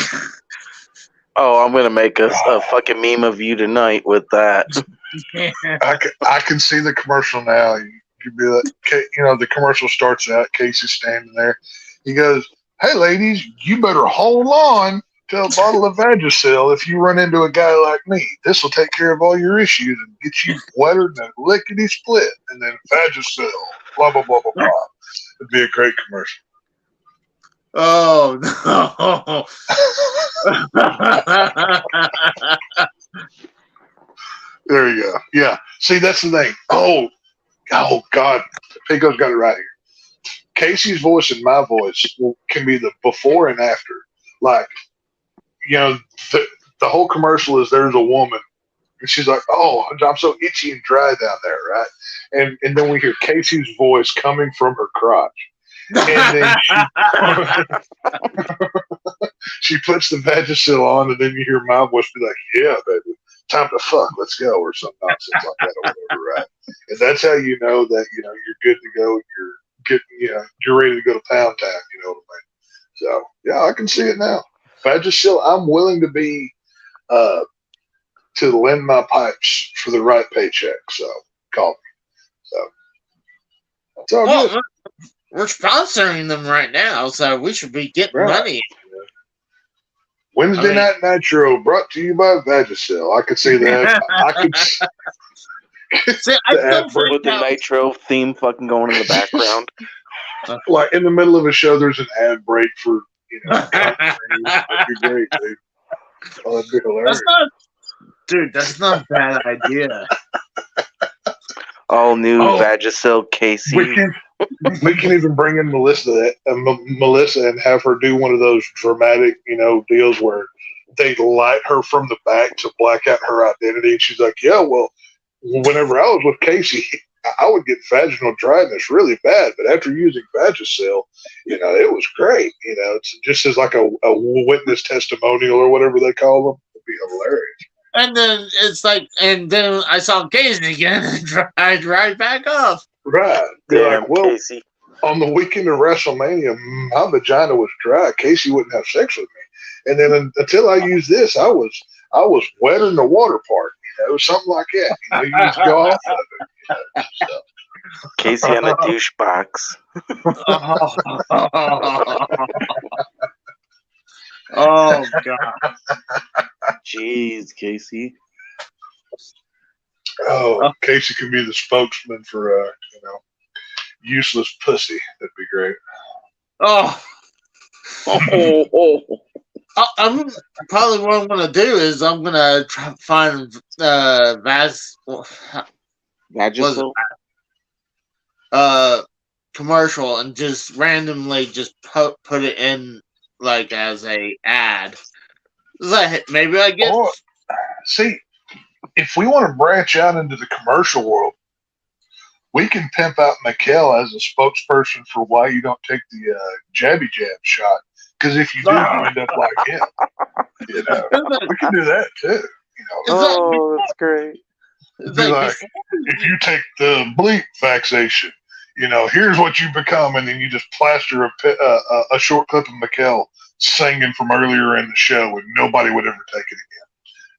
Oh, I'm gonna make a fucking meme of you tonight with that. I can see the commercial now. You'd be like, the commercial starts out. Casey's standing there. He goes, "Hey, ladies, you better hold on to a bottle of Vagisil if you run into a guy like me. This will take care of all your issues and get you wetter than lickety split. And then Vagisil, blah blah blah blah blah." It'd be a great commercial. Oh no! There you go. Yeah. See, that's the thing. Oh God, Pico's got it right here. Casey's voice and my voice can be the before and after. Like, the whole commercial is there's a woman, and she's like, "Oh, I'm so itchy and dry down there, right?" And then we hear Casey's voice coming from her crotch. And then She puts the Vagisil on, and then you hear my voice be like, "Yeah, baby, time to fuck, let's go," or some nonsense like that, or whatever, right? And that's how you know that you're good to go. You're ready to go to Pound Town. You know what I mean? So yeah, I can see it now. Vagisil, I'm willing to be to lend my pipes for the right paycheck. So call me. So it's all good. We're sponsoring them right now, so we should be getting money. Wednesday Night Nitro, brought to you by Vagisil. I could see that. I could see, with the Nitro theme fucking going in the background. Like in the middle of a show, there's an ad break for that'd be great, dude. Oh, that'd be hilarious. That's not a bad idea. All new Vagisil KC. We can even bring in Melissa and have her do one of those dramatic, deals where they light her from the back to black out her identity. And she's like, "Yeah, well, whenever I was with Casey, I would get vaginal dryness really bad, but after using Vagisil, it was great. It's just as like a witness testimonial or whatever they call them. It'd be hilarious." And then it's like, and then I saw Casey again and dried right back up. Right. They're like, well, Casey. On the weekend of WrestleMania, my vagina was dry. Casey wouldn't have sex with me. And then until I used this, I was wet in the water part, something like that. You just go off of it. So. Casey on a douche box. Oh, God. Jeez, Casey. Oh, Casey can be the spokesman for, useless pussy. That'd be great. I'm probably what I'm going to do is I'm going to try to find Vagisil? commercial and just randomly just put it in like as a ad. Like, maybe I get. See, if we want to branch out into the commercial world, we can pimp out Mikkel as a spokesperson for why you don't take the jabby jab shot. Because if you do, you end up like him. We can do that too. That's great. If you take the bleep vaccination, here's what you become, and then you just plaster a short clip of Mikkel singing from earlier in the show, and nobody would ever take it again.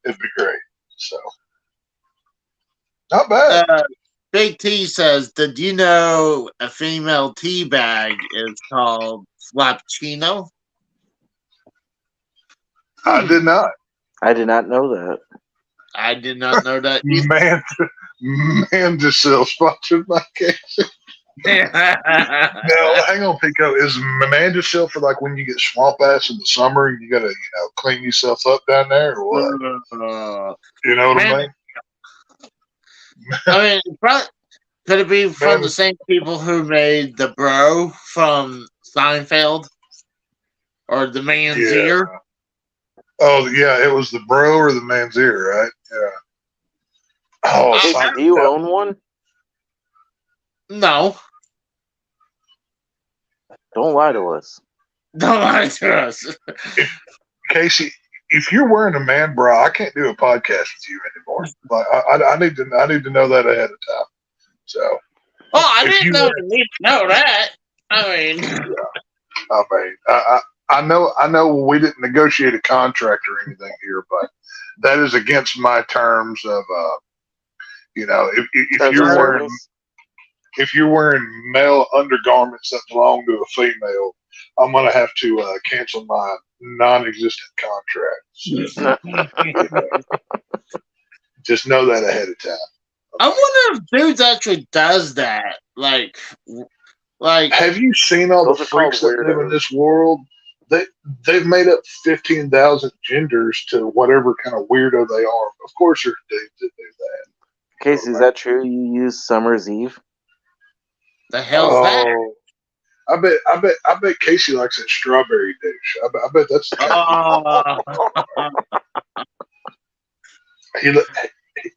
It'd be great. So, not bad. Big T says, "Did you know a female tea bag is called Flappuccino?" I did not. I did not know that. I did not know that either. Man, just sponsored by Casey. Now, hang on, Pico. Is Mandacil for like when you get swamp ass in the summer and you gotta, clean yourself up down there, or what? You know what I mean? I mean, could it be from the same people who made the bro from Seinfeld, or the man's ear? Oh yeah, it was the bro or the man's ear, right? Yeah. Oh, do you own one? No. Don't lie to us. Don't lie to us. Casey, if you're wearing a man bra, I can't do a podcast with you anymore. Like, I need to know that ahead of time. So. Oh, I didn't need to know that. I mean. I know we didn't negotiate a contract or anything here, but that is against my terms of, if you're wearing male undergarments that belong to a female, I'm going to have to cancel my non-existent contract. So, just know that ahead of time. I wonder if dudes actually does that. Like, have you seen all the freaks that live in this world? They've made up 15,000 genders to whatever kind of weirdo they are. Of course, there's dudes that do that. Casey, is that true? You use Summer's Eve? The hell's that? I bet Casey likes that strawberry dish. I bet that's the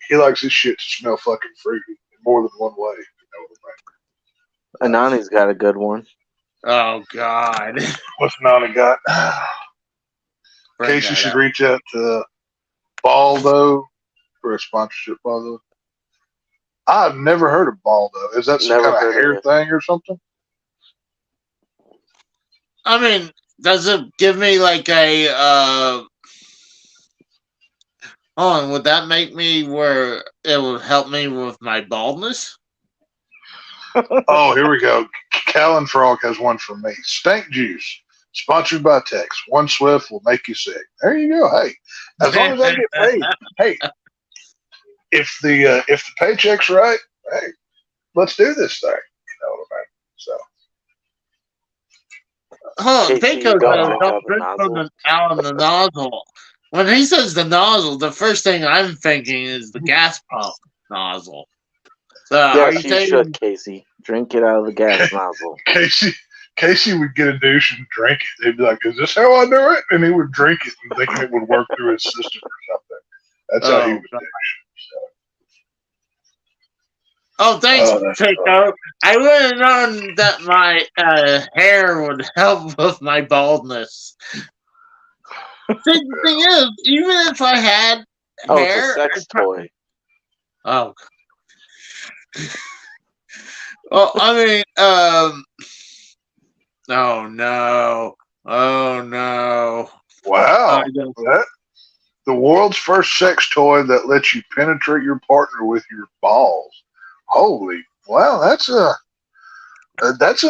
he likes his shit to smell fucking fruity in more than one way. Anani's got a good one. Oh God! What's Nani got? Casey should reach out to Baldo for a sponsorship. Baldo. I've never heard of Baldo. Is that some kind of hair thing or something? I mean, does it give me like a would that make me where it would help me with my baldness? Oh, here we go. Callan Frog has one for me. Stank Juice, sponsored by Tex. One swift will make you sick. There you go. Hey, as long as I get paid. Hey, if the paycheck's right, hey, let's do this thing. You know what I mean? So. Because don't drink from the nozzle. When he says the nozzle, the first thing I'm thinking is the gas pump nozzle. So yes, you should, Casey. Drink it out of the gas nozzle. Casey would get a douche and drink it. He'd be like, "Is this how I do it?" And he would drink it and thinking it would work through his system or something. That's how he would douche. Oh, thanks, Pico. I would have known that my hair would help with my baldness. The thing is, even if I had hair... it's a sex toy. Oh. Well, I mean, oh, no. Oh, no. Wow. The world's first sex toy that lets you penetrate your partner with your balls. Holy, wow, that's a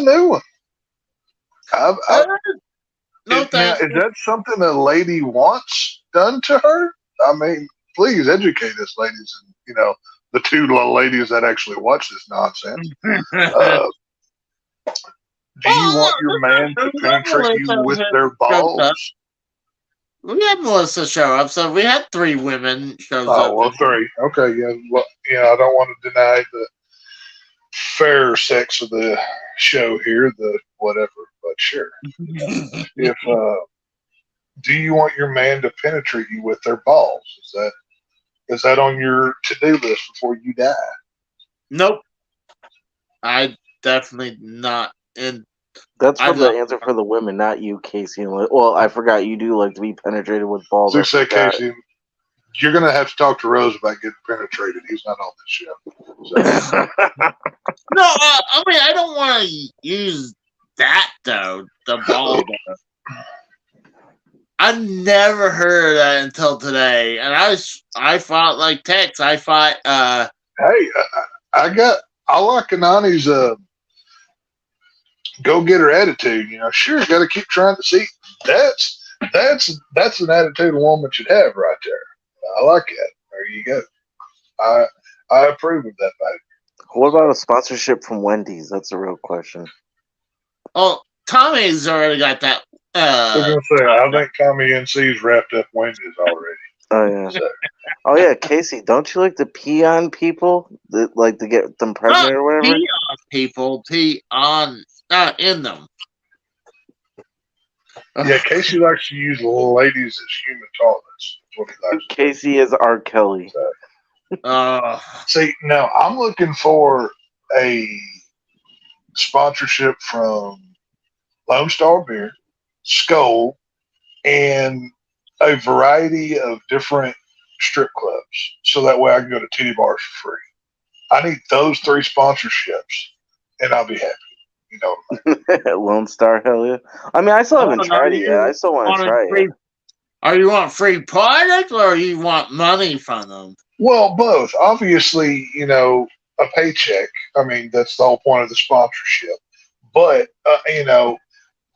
new one. Now, is that something a lady wants done to her? I mean, please educate us, ladies, and the two little ladies that actually watch this nonsense. Do you want your man to penetrate you with their balls? We had Melissa show up, so we had 3 women show up. Oh, well, 3. Okay, yeah. Well, I don't want to deny the fair sex of the show here, the whatever, but sure. If do you want your man to penetrate you with their balls? Is that on your to-do list before you die? Nope. I definitely not. And that's for the answer for the women, not you, Casey. Well, I forgot you do like to be penetrated with balls. So say, Casey, you're going to have to talk to Rose about getting penetrated. He's not on this show. So. No, I mean, I don't want to use that, though, the ball. I never heard of that until today. And I fought like Tex. I fought... Hey, I like Anani's go-getter attitude. Sure, got to keep trying to see. That's an attitude a woman should have right there. I like that. There you go. I approve of that, baby. What about a sponsorship from Wendy's? That's a real question. Oh, Tommy's already got that. I was gonna say, I think Tommy NC's wrapped up Wendy's already. Oh yeah. So. Oh yeah, Casey, don't you like to pee on people that like to get them pregnant or whatever? Pee on people, pee on in them. Yeah, Casey likes to use ladies as human toilets. That's what he likes. Casey is R. Kelly. See, now I'm looking for a sponsorship from Lone Star Beer, Skull, and a variety of different strip clubs, so that way I can go to titty bars for free. I need those 3 sponsorships, and I'll be happy. You know what I mean? Lone Star, hell yeah. I mean, I still haven't tried it yet. I still want to try it. Are you want free product or you want money from them? Well, both. Obviously, a paycheck. I mean, that's the whole point of the sponsorship. But,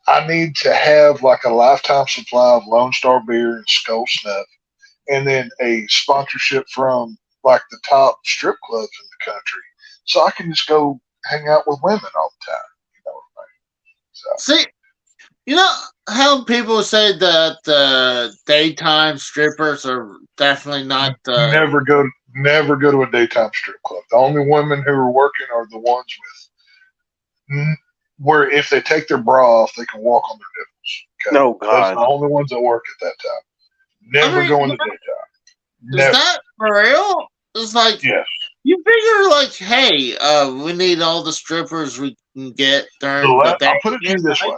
I need to have like a lifetime supply of Lone Star Beer and Skull Snuff, and then a sponsorship from like the top strip clubs in the country, so I can just go hang out with women all the time. You know what I mean? So. See, you know how people say that the daytime strippers are definitely not. Never go to a daytime strip club. The only women who are working are the ones with. Where if they take their bra off, they can walk on their nipples. Okay? No, God. Those are the only ones that work at that time. Never go in the daytime. Never. Is that for real? It's like, yes. You figure like, hey, we need all the strippers we can get during the day. I'll put it to you this way.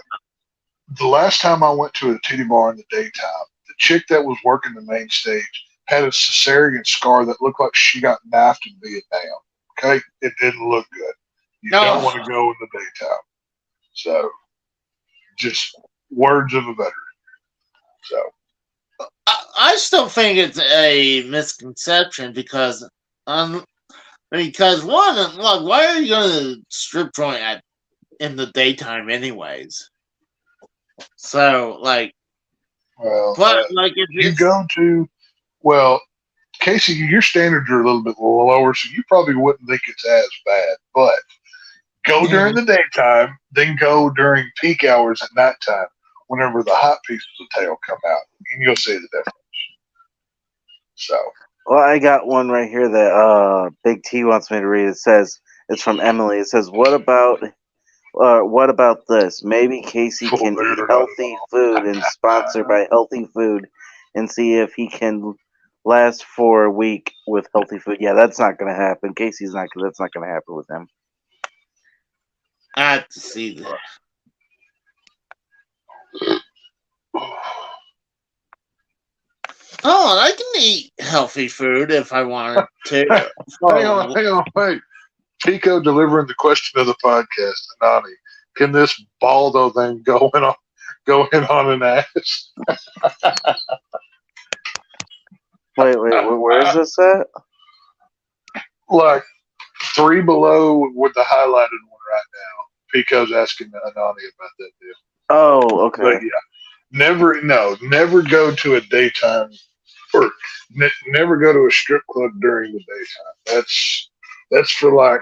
The last time I went to a titty bar in the daytime, the chick that was working the main stage had a cesarean scar that looked like she got knifed in Vietnam. Okay, it didn't look good. You don't want to go in the daytime. So, just words of a veteran. So, I still think it's a misconception because one, like, why are you going to strip joint in the daytime, anyways? So, like, well, but like if you go to, well, Casey, your standards are a little bit lower, so you probably wouldn't think it's as bad. But go during the daytime, then go during peak hours at nighttime, whenever the hot pieces of tail come out, and you'll see the difference. So, well, I got one right here that Big T wants me to read. It says it's from Emily. It says, "What about this? Maybe Casey can eat healthy food and sponsored by healthy food, and see if he can last for a week with healthy food." Yeah, that's not going to happen. Casey's not. That's not going to happen with him. I have to see that. Oh, I can eat healthy food if I wanted to. hang on, wait. Pico delivering the question of the podcast, Anani. Can this Baldo thing go in on an ass? Wait, where is this at? Like 3 below with the highlighted one right now. Pico's asking Anani about that deal. Oh, okay. But yeah, never go to a daytime or never go to a strip club during the daytime. That's for like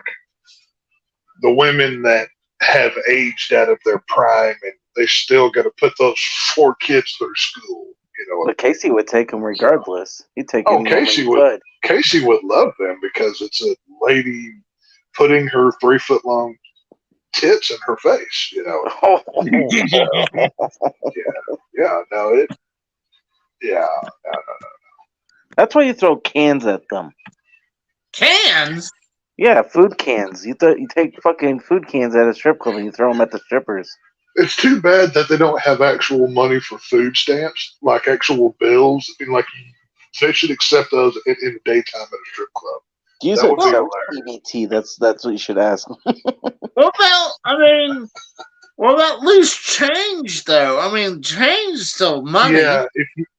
the women that have aged out of their prime and they still got to put those 4 kids through school. You know, but Casey would take them regardless. He'd take any Casey woman he could. Casey would love them because it's a lady putting her 3-foot long tits in her face. You know. Oh. No. That's why you throw cans at them. Cans? Yeah, food cans. You take fucking food cans at a strip club and you throw them at the strippers. It's too bad that they don't have actual money for food stamps, like actual bills. I mean, like they should accept those in the daytime at a strip club. Use That would be hilarious. EBT. That's what you should ask. What about loose change though? I mean, change is still money. Yeah,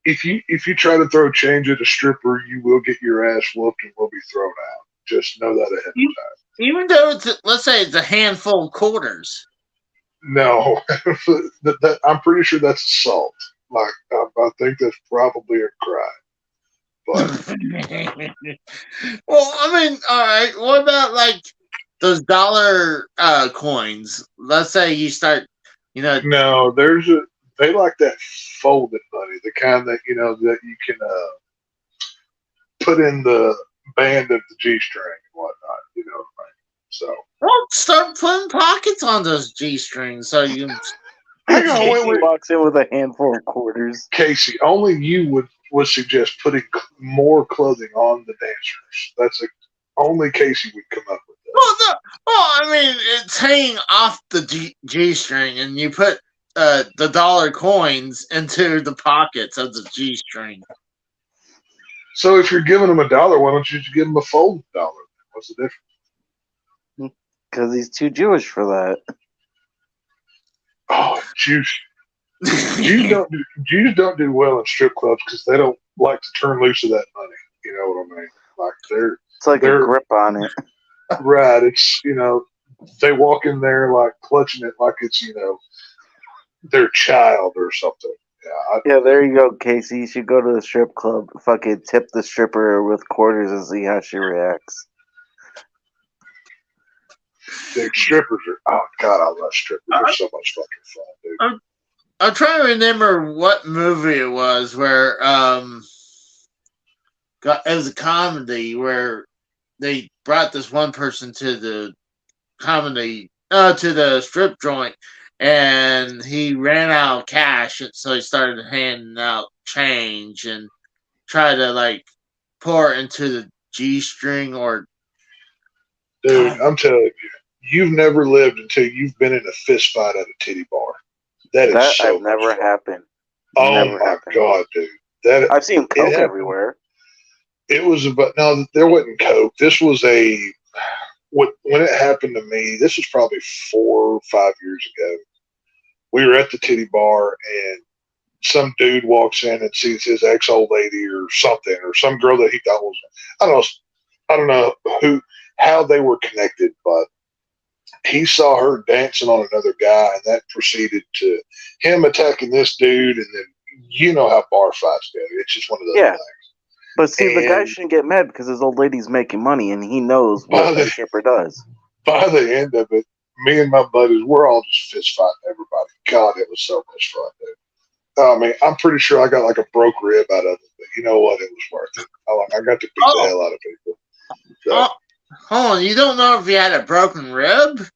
if you try to throw change at a stripper, you will get your ass whooped and will be thrown out. Just know that ahead of time. Even though let's say it's a handful of quarters. No, I'm pretty sure that's assault. Like I think that's probably a crime. But well, I mean, all right. What about like those dollar coins? Let's say you start, No, they like that folded money, the kind that that you can put in the band of the G-string and whatnot. You know, so. Well, start putting pockets on those G-strings so you. Hang on, wait. Walks in with a handful of quarters. Casey, only you would suggest putting more clothing on the dancers. That's only Casey would come up with that. I mean, it's hanging off the G-string, and you put the dollar coins into the pockets of the G-string. So if you're giving them $1, why don't you just give them a folded dollar? What's the difference? Because he's too Jewish for that. Oh, Jews don't do well in strip clubs because they don't like to turn loose of that money. You know what I mean? Like it's like a grip on it. Right. It's they walk in there like clutching it like it's their child or something. Yeah, there you go, Casey. You should go to the strip club, fucking tip the stripper with quarters and see how she reacts. Dude, strippers are, oh God, I love strippers. They're so much fucking fun, dude. I'm trying to remember what movie it was where it was a comedy where they brought this one person to the to the strip joint, and he ran out of cash, and so he started handing out change and try to like pour it into the G-string or. Dude, I'm telling you, you've never lived until you've been in a fist fight at a titty bar. That is so never happened. Oh my God, dude. That I've seen Coke happened. everywhere. It was about no, there wasn't Coke. This was when it happened to me. This was probably 4 or 5 years ago. We were at the titty bar, and some dude walks in and sees his ex old lady or something, or some girl that he thought was I don't know how they were connected, but he saw her dancing on another guy, and that proceeded to him attacking this dude, and then you know how bar fights go. It's just one of those things. But see, the guy And- shouldn't get mad because his old lady's making money, and he knows what the stripper does. By the end of it, me and my buddies, we're all just fist fighting everybody. God, it was so much fun, dude. I mean, I'm pretty sure I got like a broke rib out of it, but you know what? It was worth it. I got to beat the hell out of people. So. Hold on, you don't know if you had a broken rib?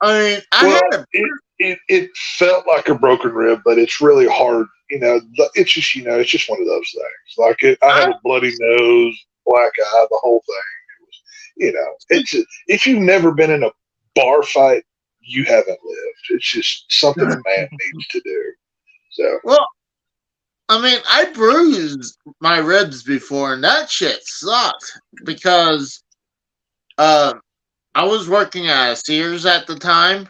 I mean, it felt like a broken rib, but it's really hard. You know, it's just one of those things. Like I had a bloody nose, black eye, the whole thing. It was, if you've never been in a bar fight, you haven't lived. It's just something a man needs to do. So, well, I mean, I bruised my ribs before, and that shit sucked because I was working at Sears at the time,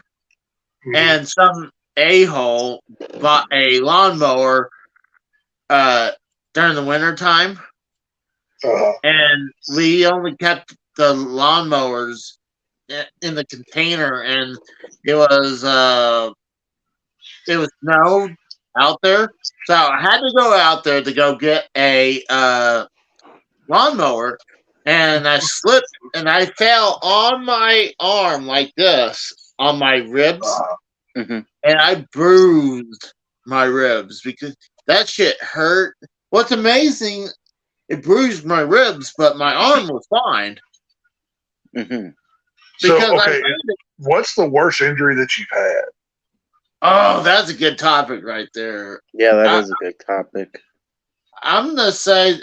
and some a-hole bought a lawnmower during the winter time, and we only kept the lawnmowers in the container, and it was snowed out there, so I had to go out there to go get a lawnmower, and I slipped and I fell on my arm like this on my ribs, and I bruised my ribs because that shit hurt. What's amazing, it bruised my ribs, but my arm was fine. So, okay, what's the worst injury that you've had? Oh, that's a good topic right there. Yeah, that is a good topic. I'm gonna say,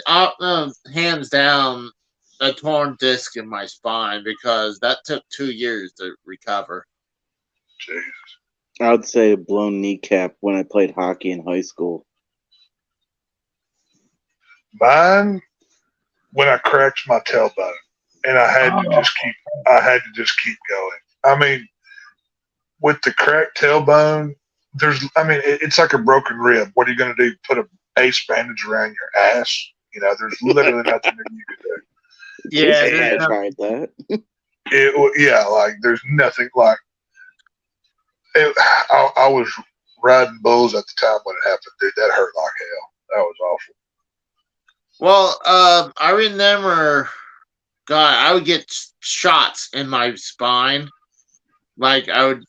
hands down, a torn disc in my spine because that took 2 years to recover. Jesus. I would say a blown kneecap when I played hockey in high school. Mine, when I cracked my tailbone, and I had to just keep going. I mean, with the cracked tailbone, it's like a broken rib. What are you going to do? Put a ace bandage around your ass? You know, there's literally nothing that you can do. Yeah, I tried that. Like there's nothing like. I was riding bulls at the time when it happened, dude. That hurt like hell. That was awful. Well, I remember, God, I would get shots in my spine. Like I would,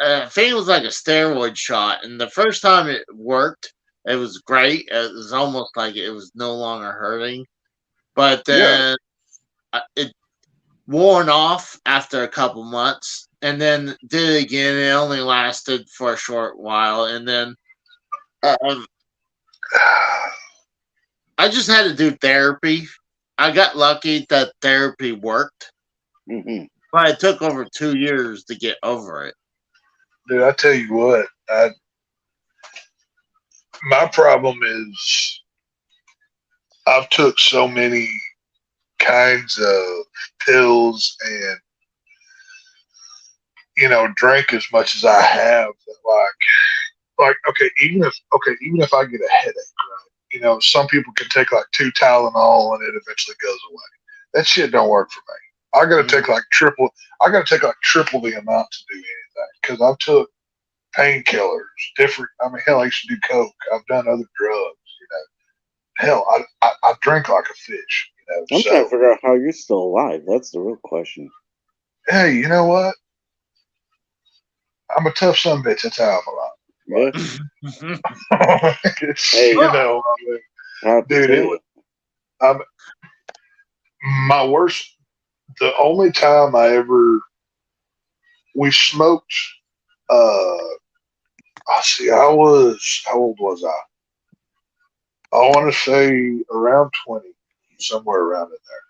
I think it was like a steroid shot, and the first time it worked, it was great. It was almost like it was no longer hurting, but then it worn off after a couple months, and then did it again. It only lasted for a short while, and then I just had to do therapy. I got lucky that therapy worked, but it took over 2 years to get over it. Dude, I tell you what, my problem is I've took so many kinds of pills and drank as much as I have that even if I get a headache, right? Some people can take like 2 Tylenol and it eventually goes away. That shit don't work for me. I gotta take like triple the amount to do anything because I've took painkillers, different. I mean, hell, I used to do coke. I've done other drugs. Hell, I drink like a fish. I'm trying to figure out how you're still alive. That's the real question. Hey, you know what? I'm a tough son of a bitch. That's how I'm alive. Hey, dude, my worst. The only time we smoked. How old was I? I want to say around 20, somewhere around in there.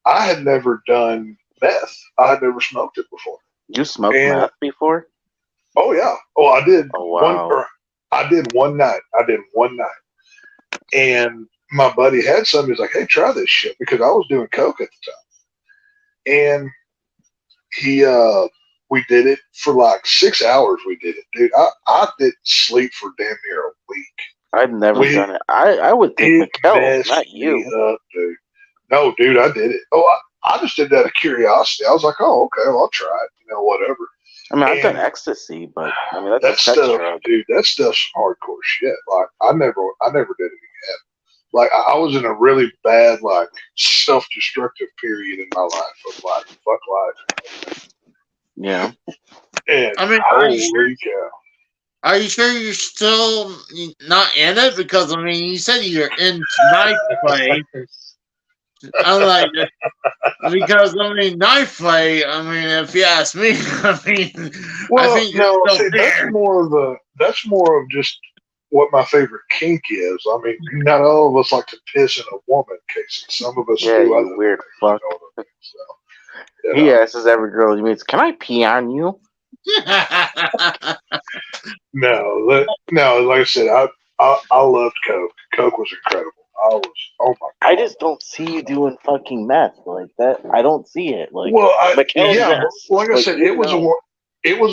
I had never done meth. I had never smoked it before. You smoked meth before? Oh yeah. Oh, I did. Oh wow. I did one night. And my buddy had some. He's like, "Hey, try this shit," because I was doing coke at the time. And we did it for like 6 hours. We did it, dude. I didn't sleep for damn near a week. I've never done it. I would think Mikkel, not you. Up, dude. No, dude, I did it. Oh, I just did that out of curiosity. I was like, oh, okay, well, I'll try it. Whatever. I mean, I've done ecstasy, but I mean, that's that a sex stuff, drug. dude. That stuff's hardcore shit. Like, I never did it again. Like, I was in a really bad, like, self-destructive period in my life of like, fuck life. Yeah. And I mean, are you sure you're still not in it? Because I mean, you said you're in knife play. I'm like, because I mean, knife play. I mean, if you ask me, I mean, well, I think no, you're still there. That's more of just what my favorite kink is. I mean, not all of us like to piss in a woman, Casey. Some of us do. You weird fuck. He asks every girl he meets, "Can I pee on you?" No, like I said, I loved coke. Coke was incredible. Oh my God. I just don't see you doing fucking meth like that. I don't see it. Like, well, like I said, it was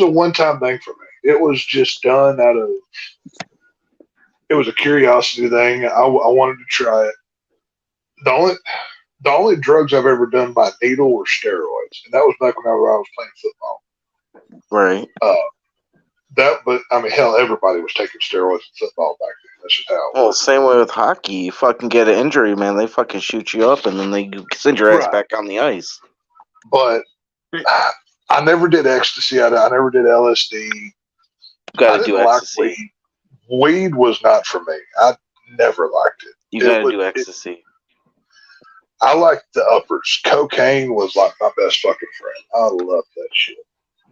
a one-time thing for me. It was just done out of. It was a curiosity thing. I wanted to try it. The only drugs I've ever done by needle were steroids, and that was back whenever I was playing football. Right. But I mean, hell, everybody was taking steroids in football back then. That's just how it was. Same way with hockey. You fucking get an injury, man. They fucking shoot you up, and then they send your ass back on the ice. But I never did ecstasy. I never did LSD. You gotta do ecstasy. Weed was not for me. I never liked it. You gotta do ecstasy. I liked the uppers. Cocaine was like my best fucking friend. I loved that shit.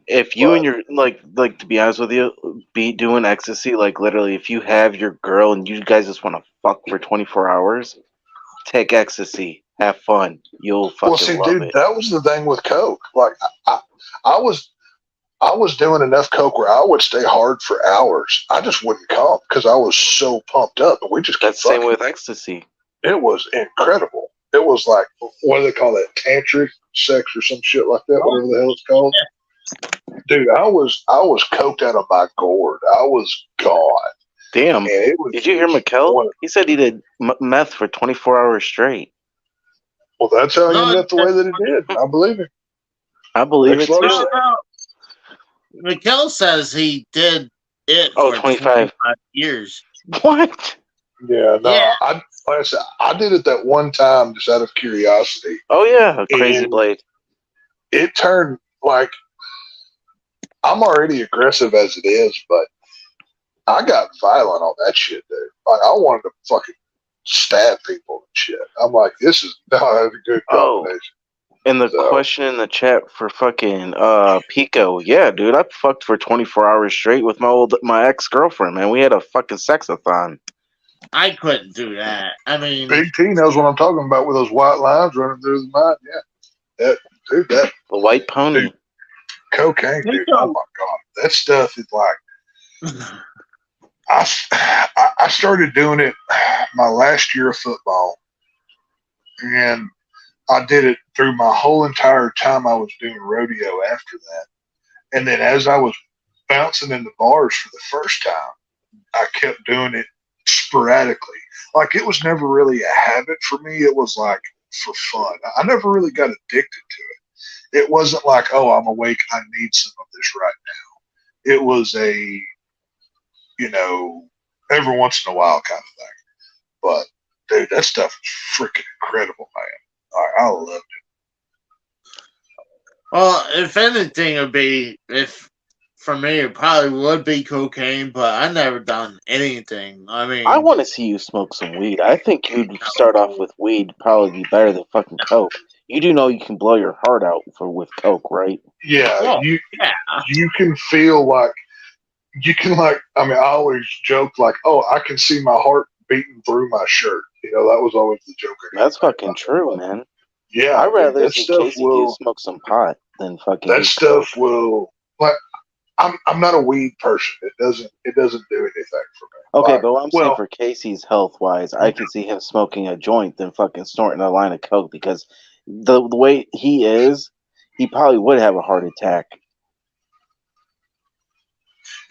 If you and your like to be honest with you, be doing ecstasy, like literally, if you have your girl and you guys just want to fuck for 24 hours, take ecstasy, have fun. You'll fucking love it. That was the thing with coke. Like I was doing enough coke where I would stay hard for hours. I just wouldn't come because I was so pumped up. And we just that's the same with ecstasy. It was incredible. It was like, what do they call that? Tantric sex or some shit like that, whatever the hell it's called. Dude, I was coked out of my gourd. I was gone. Damn. Did you hear Mikkel? He said he did meth for 24 hours straight. Well, that's how he ended up the way that he did. I believe it. I believe it too. Mikkel says he did it for 25 years. What? Yeah, no. Yeah. Like I said, I did it that one time just out of curiosity. Oh, yeah. A crazy blade. It turned like, I'm already aggressive as it is, but I got violent on that shit, dude. Like, I wanted to fucking stab people and shit. I'm like, this is not a good combination. And the question in the chat for fucking Pico, yeah, dude, I fucked for 24 hours straight with my ex-girlfriend, man. We had a fucking sexathon. I couldn't do that. I mean, Big T knows what I'm talking about with those white lines running through his mind. Yeah, the white pony, dude, cocaine, dude. Oh my God, that stuff is like. I started doing it my last year of football, and I did it through my whole entire time I was doing rodeo after that. And then as I was bouncing in the bars for the first time, I kept doing it sporadically. Like, it was never really a habit for me. It was like for fun. I never really got addicted to it. It wasn't like, oh, I'm awake, I need some of this right now. It was a, every once in a while kind of thing. But, dude, that stuff is freaking incredible, man. I loved it. Well, if anything, it'd be, for me, it probably would be cocaine, but I never done anything. I mean, I want to see you smoke some weed. I think you'd start off with weed, probably be better than fucking coke. You do know you can blow your heart out with coke, right? Yeah, you can feel like, I always joke like, oh, I can see my heart beating through my shirt. That was always the joke. That's fucking true, man. Yeah, I'd rather see Casey smoke some pot than fucking that stuff will, like, I'm not a weed person. It doesn't do anything for me. Okay, Like, but what I'm saying well, for Casey's health wise, I can see him smoking a joint than fucking snorting a line of coke because the way he is, he probably would have a heart attack.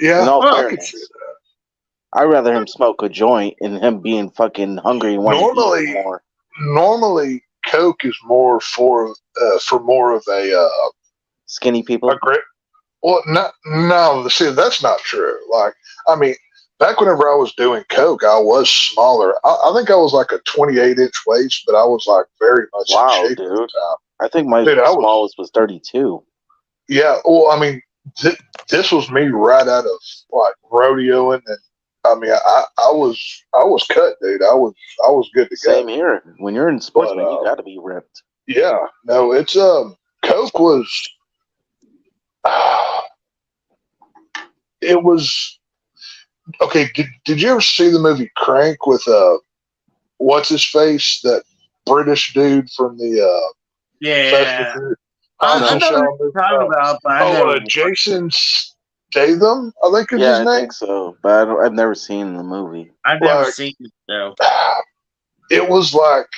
yeah, In all I could see fairness, that. I'd rather him smoke a joint and him being fucking hungry and wanting to eat Normally, Coke is more for more of skinny people. a great. Well, no. See, that's not true. Like, I mean, back whenever I was doing Coke, I was smaller. I think I was like a 28-inch waist, but I was like very much in Wow, shape dude. at the time. I think my smallest was 32. Yeah. Well, I mean, this was me right out of like rodeoing, and I mean, I was cut, dude. I was good to go. Same here. When you're in sportsman, you got to be ripped. Yeah. No, it's Coke was. It was okay. Did you ever see the movie Crank with what's his face, that British dude from the Fast and Furious? I know what you're talking about, but I never. Jason Statham, I think is his name. I think so, but I've never seen the movie. I've never seen it though. It was like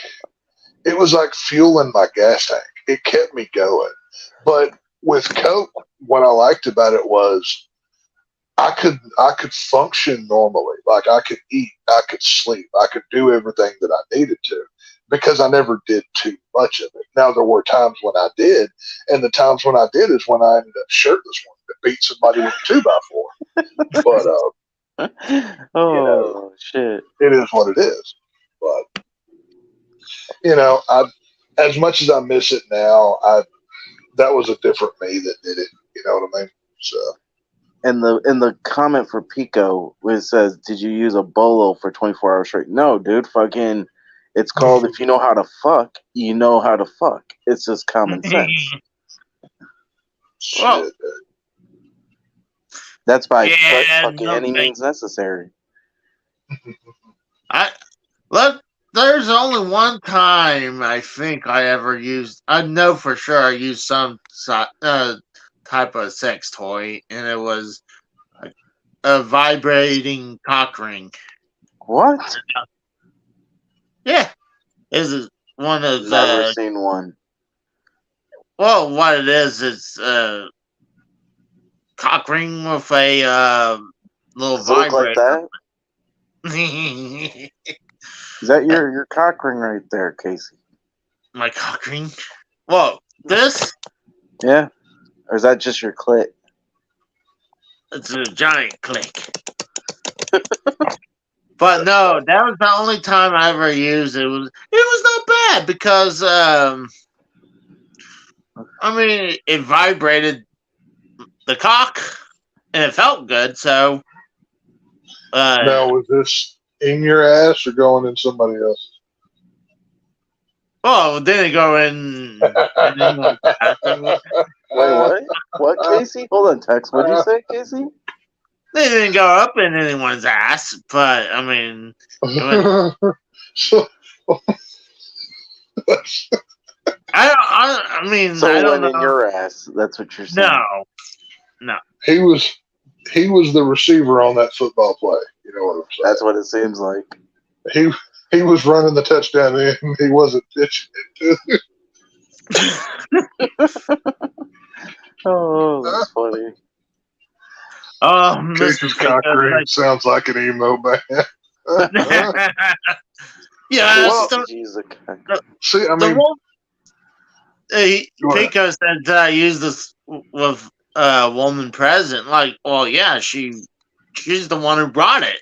fueling my gas tank. It kept me going. But with Coke, what I liked about it was I could function normally. Like, I could eat, I could sleep, I could do everything that I needed to because I never did too much of it. Now, there were times when I did, and the times when I did is when I ended up shirtless one that beat somebody with a 2x4. But shit, it is what it is. But as much as I miss it now, that was a different me that did it. You know what I mean? So. In the comment for Pico, where it says, "Did you use a bolo for 24 hours straight?" No, dude. Fucking, it's called if you know how to fuck, you know how to fuck. It's just common sense. Shit. That's by fucking any means necessary. There's only one time I think I ever used. I know for sure I used some type of sex toy, and it was a vibrating cock ring. What? Yeah, is one of the. Never seen one. Well, what it is, it's a cock ring with a little vibrator. Like that? Is that your cock ring right there, Casey? My cock ring? Well, this? Yeah. Or is that just your clit? It's a giant click. But no, that was the only time I ever used it. It was not bad because it vibrated the cock and it felt good. So now, was this in your ass or going in somebody else's? Oh, didn't go in. Wait, what? What, Casey? Hold on, Tex. What'd you say, Casey? They didn't go up in anyone's ass, but I mean, so I mean, so I don't know. In your ass. That's what you're saying. No. He was the receiver on that football play. You know what I'm saying? That's what it seems like. He was running the touchdown in. He wasn't pitching it. Oh, that's funny. Oh, Casey's cock ring sounds like an emo band. Yeah, see, I mean, Pico said I use this with a woman present. Like, well, yeah, she's the one who brought it.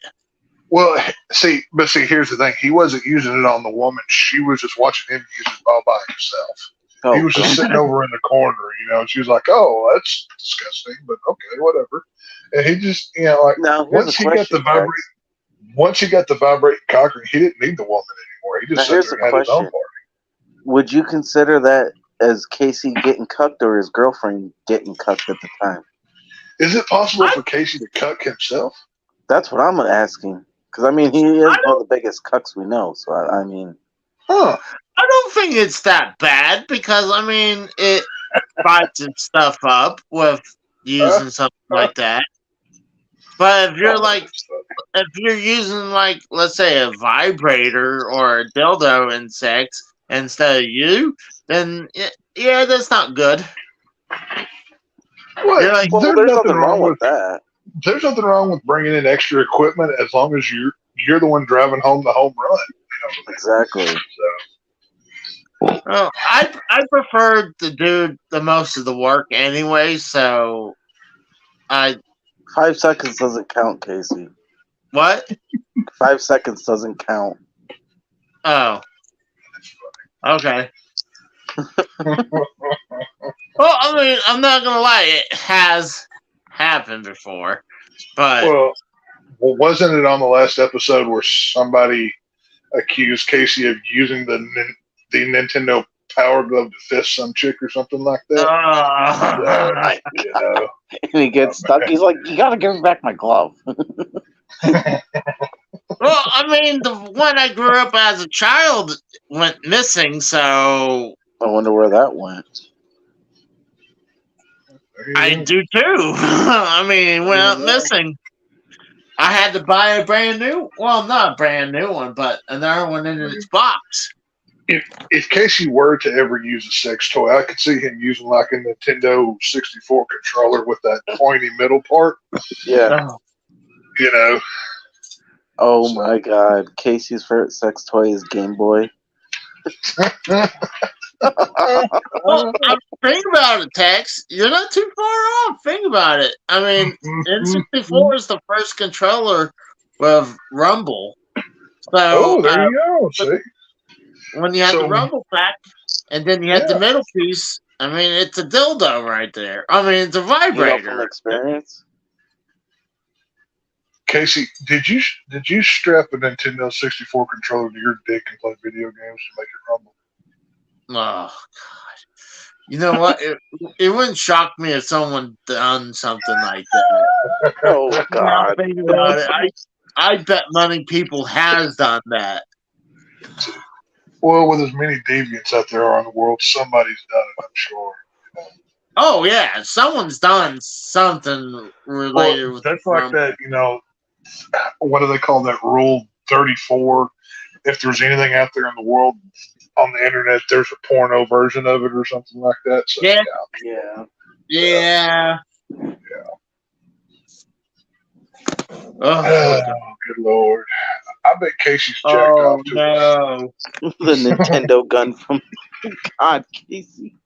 Well, see, here's the thing. He wasn't using it on the woman. She was just watching him use it all by himself. He was just sitting over in the corner, and she was like, "Oh, that's disgusting," but okay, whatever. And he just, once he got the vibrating cock ring, he didn't need the woman anymore. He just sat there and had his own party. Would you consider that as Casey getting cucked or his girlfriend getting cucked at the time? Is it possible for Casey to cuck himself? That's what I'm asking. Because, he is one of the biggest cucks we know. So, Huh. I don't think it's that bad because, it fights its stuff up with using something like that. But if you're using like, let's say, a vibrator or a dildo in sex instead of you, then yeah, that's not good. Well, You're like, there's nothing wrong with that. There's nothing wrong with bringing in extra equipment as long as you're the one driving home the home run. Exactly. So. well, I prefer to do the most of the work anyway. So 5 seconds doesn't count, Casey. what? 5 seconds doesn't count. Oh, okay. Well, I mean, I'm not gonna lie, it has happened before, but Well, wasn't it on the last episode where somebody accused Casey of using the Nintendo Power Glove to fist some chick or something like that? You know. And he gets stuck. He's like, "You gotta give me back my glove." Well, I mean, the one I grew up as a child went missing, so I wonder where that went. I do too. I mean, it went out missing. I had to buy a brand new, well, not a brand new one, but another one in its box. If Casey were to ever use a sex toy, I could see him using like a Nintendo 64 controller with that pointy middle part. Yeah. You know. Oh my God. Casey's favorite sex toy is Game Boy. Well, think about it, Tex. You're not too far off. Think about it. I mean, N64 is the first controller with rumble. So, there you go. See? When you had the rumble pack, and then you had the middle piece, I mean, it's a dildo right there. I mean, it's a vibrator. From experience. Casey, did you strap a Nintendo 64 controller to your dick and play video games to make it rumble? Oh God! You know what? It wouldn't shock me if someone done something like that. Oh God! Think about it. I bet money people has done that. Well, with as many deviants out there are in the world, somebody's done it, I'm sure. Oh yeah, someone's done something related with that's like that. You know, what do they call that? Rule 34. If there's anything out there in the world on the internet, there's a porno version of it or something like that. So, yeah. Oh, good Lord. I bet Casey's checked off too. No. The Nintendo gun from God, Casey.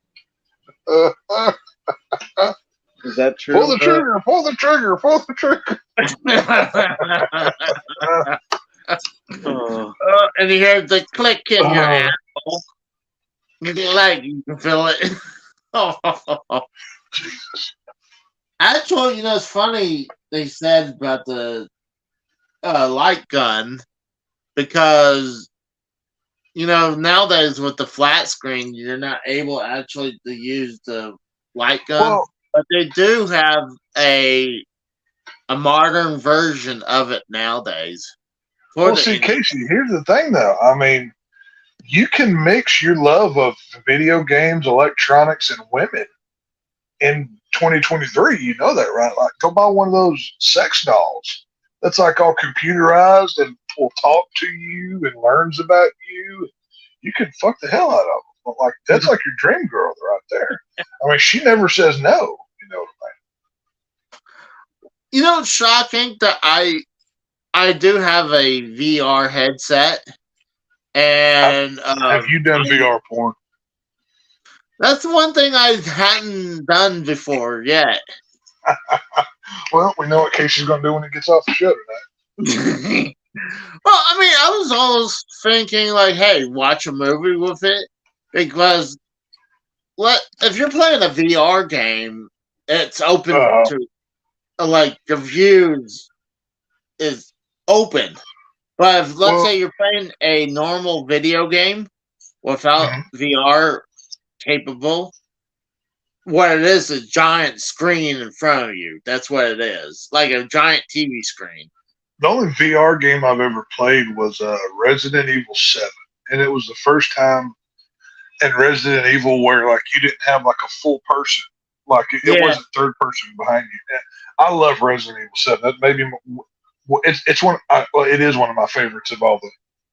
Is that true? Pull the trigger, pull the trigger, pull the trigger. And you hear the click in your asshole. You can feel it. Jesus. Actually, you know, it's funny they said about the light gun because, you know, nowadays with the flat screen, you're not able actually to use the light gun, but they do have a modern version of it nowadays. See, Casey, here's the thing, though. I mean, you can mix your love of video games, electronics, and women in 2023. You know that, right? Like, go buy one of those sex dolls that's like all computerized and will talk to you and learns about you. You can fuck the hell out of them. But like, that's like your dream girl right there. I mean, she never says no. You know what I mean? You know, it's shocking that I do have a VR headset, and have you done VR porn? That's one thing I hadn't done before yet. Well, we know what Casey's going to do when he gets off the show tonight. Well, I mean, I was always thinking, like, hey, watch a movie with it. Because if you're playing a VR game, it's open to, like, the views is open. But if, let's say you're playing a normal video game without VR capable, what it is a giant screen in front of you. That's what it is. Like a giant TV screen. The only VR game I've ever played was Resident Evil 7. And it was the first time in Resident Evil where like you didn't have like a full person Like it Yeah. wasn't third person behind you. And I love Resident Evil 7. That maybe it's one. Well, it is one of my favorites of all the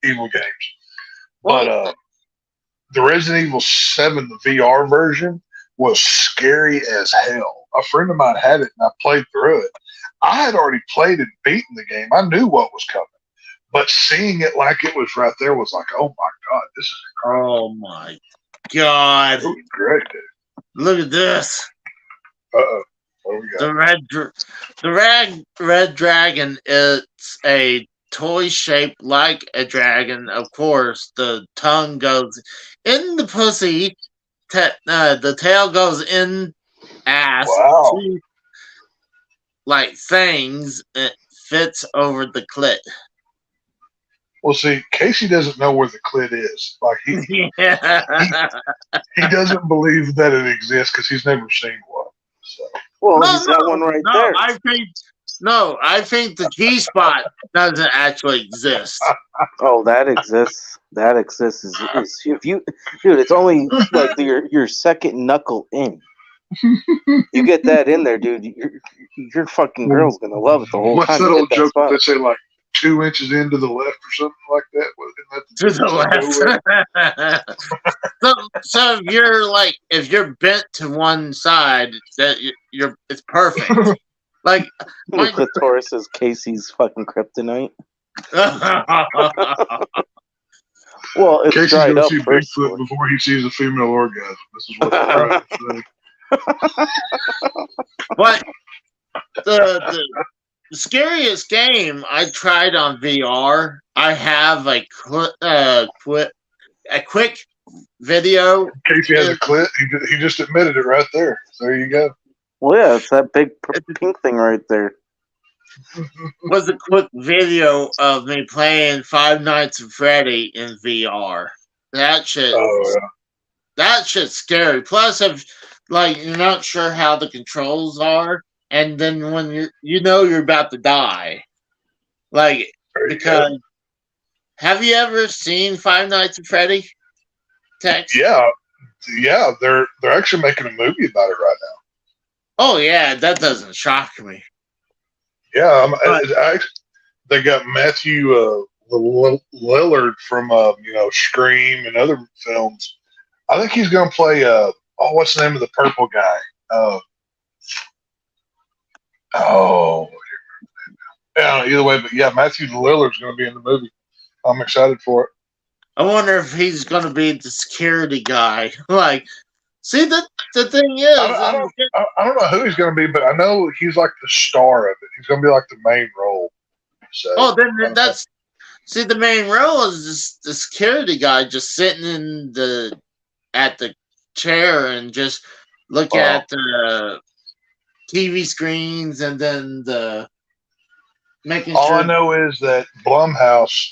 Evil games. But the Resident Evil 7, the VR version, was scary as hell. A friend of mine had it, and I played through it. I had already played and beaten the game. I knew what was coming. But seeing it like it was right there was like, oh my God, this is incredible. Oh my God. It was great, dude. Look at this. Uh-oh. What do we got? The red dragon is a toy shaped like a dragon. Of course, the tongue goes in the pussy. The tail goes in ass. Wow. Teeth, like fangs. It fits over the clit. Well, see, Casey doesn't know where the clit is. Like he doesn't believe that it exists because he's never seen one. So. Well, he's got one right there. I think the G spot doesn't actually exist. Oh, that exists. That exists. Is if you, dude? It's only like your second knuckle in. You get that in there, dude. Your fucking girl's gonna love it the whole What's time. that old joke that they say, like 2 inches into the left or something like that? To the left. so if you're bent to one side, that it's perfect. Like the clitoris is Casey's fucking kryptonite. Well, it's Casey's dried gonna up see first. Bigfoot before he sees a female orgasm. This is what they're trying to say. But the scariest game I tried on VR, I have a quick video. Casey has a clit. He just admitted it right there. So there you go. Well, yeah, it's that big pink thing right there. Was a quick video of me playing Five Nights at Freddy in VR. That shit. Oh yeah. That shit's scary. Plus, if you're not sure how the controls are, and then when you're about to die, because have you ever seen Five Nights at Freddy? Text? Yeah. They're actually making a movie about it right now. Oh yeah, that doesn't shock me. Yeah, they got Matthew Lillard from Scream and other films. I think he's going to play. What's the name of the purple guy? Either way, but yeah, Matthew Lillard's going to be in the movie. I'm excited for it. I wonder if he's going to be the security guy. See, the thing is, I don't know who he's going to be, but I know he's like the star of it. He's going to be like the main role. So, then that's the main role is just the security guy just sitting at the chair and just look at the TV screens and then making all sure. I know is that Blumhouse,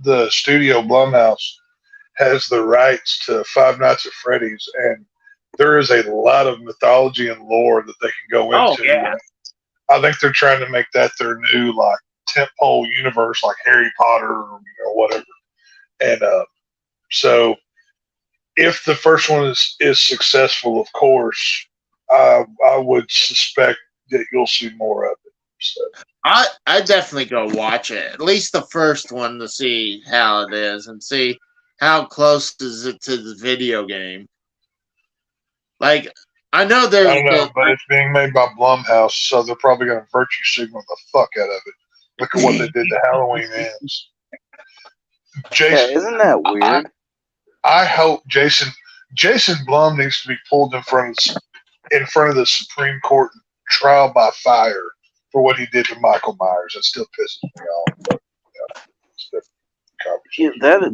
the studio Blumhouse, has the rights to Five Nights at Freddy's, and there is a lot of mythology and lore that they can go into. Oh, yeah. I think they're trying to make that their new tentpole universe, like Harry Potter or whatever. And so, if the first one is successful, of course, I would suspect that you'll see more of it. So. I definitely go watch it, at least the first one, to see how it is and see how close is it to the video game. I know there's. I don't know, but it's being made by Blumhouse, so they're probably going to virtue signal the fuck out of it. Look at what they did to Halloween Ends. Jason, isn't that weird? I hope Jason Blum needs to be pulled in front of the Supreme Court and trial by fire for what he did to Michael Myers. That still pisses me off. But,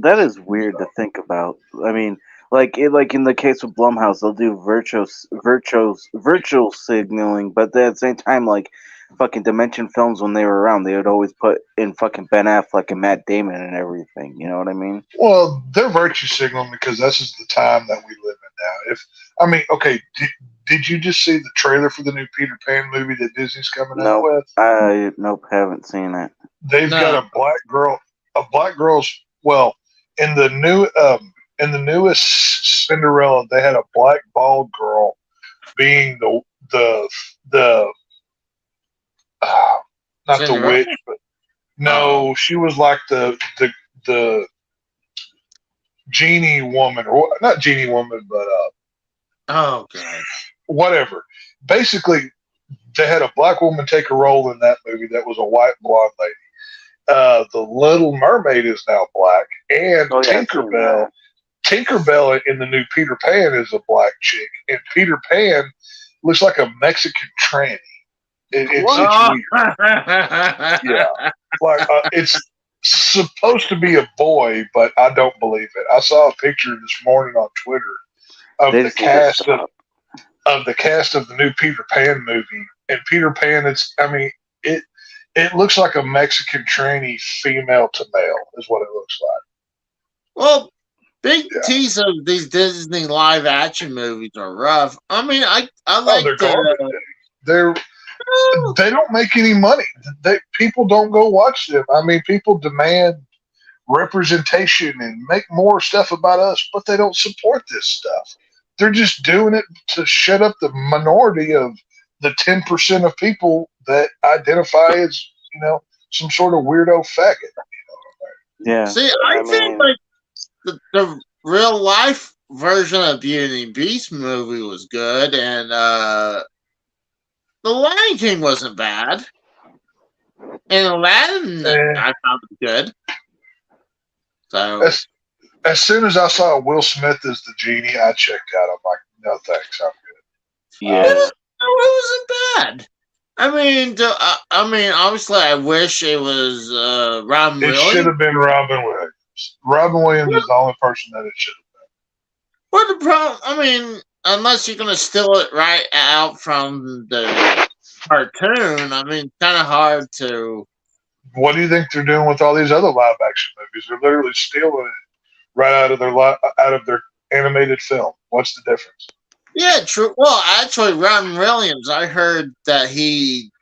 that is weird to think about. I mean, like in the case of Blumhouse, they'll do virtual signaling, but at the same time, fucking Dimension Films, when they were around, they would always put in fucking Ben Affleck and Matt Damon and everything. You know what I mean? Well, they're virtue signaling because this is the time that we live in now. Did you just see the trailer for the new Peter Pan movie that Disney's coming out with? Nope, haven't seen it. They've got a black girl. In the newest Cinderella, they had a black bald girl being the not the Cinderella? witch, but no, she was like the genie woman, or not genie woman, but Oh god. whatever. Basically, they had a black woman take a role in that movie that was a white blonde lady. The Little Mermaid is now black, and Oh, yeah, I've seen that. Tinkerbell in the new Peter Pan is a black chick, and Peter Pan looks like a Mexican tranny. It's weird. Yeah, like it's supposed to be a boy, but I don't believe it. I saw a picture this morning on Twitter of They the just need to cast stop. of the cast of the new Peter Pan movie, and Peter Pan. It looks like a Mexican tranny, female to male, is what it looks like. Well, big Yeah. tease of these Disney live action movies are rough. I mean, I Oh, like they're garbage. They don't make any money. People don't go watch them. I mean, people demand representation and make more stuff about us, but they don't support this stuff. They're just doing it to shut up the minority of the 10% of people that identify as, some sort of weirdo faggot. Yeah. See, I think like the real life version of Beauty and the Beast movie was good, and The Lion King wasn't bad, and Aladdin I found it good. So as soon as I saw Will Smith as the genie, I checked out. I'm like, no thanks, I'm good. Yeah. it wasn't bad. I mean, obviously, I wish it was Robin It Williams. should have been Robin Williams. Robin Williams is the only person that it should have been. What the problem? I mean, unless you're gonna steal it right out from the cartoon, I mean, kind of hard to. What do you think they're doing with all these other live action movies? They're literally stealing it right out of their animated film. What's the difference? Yeah, true. Well, actually, Robin Williams, I heard that he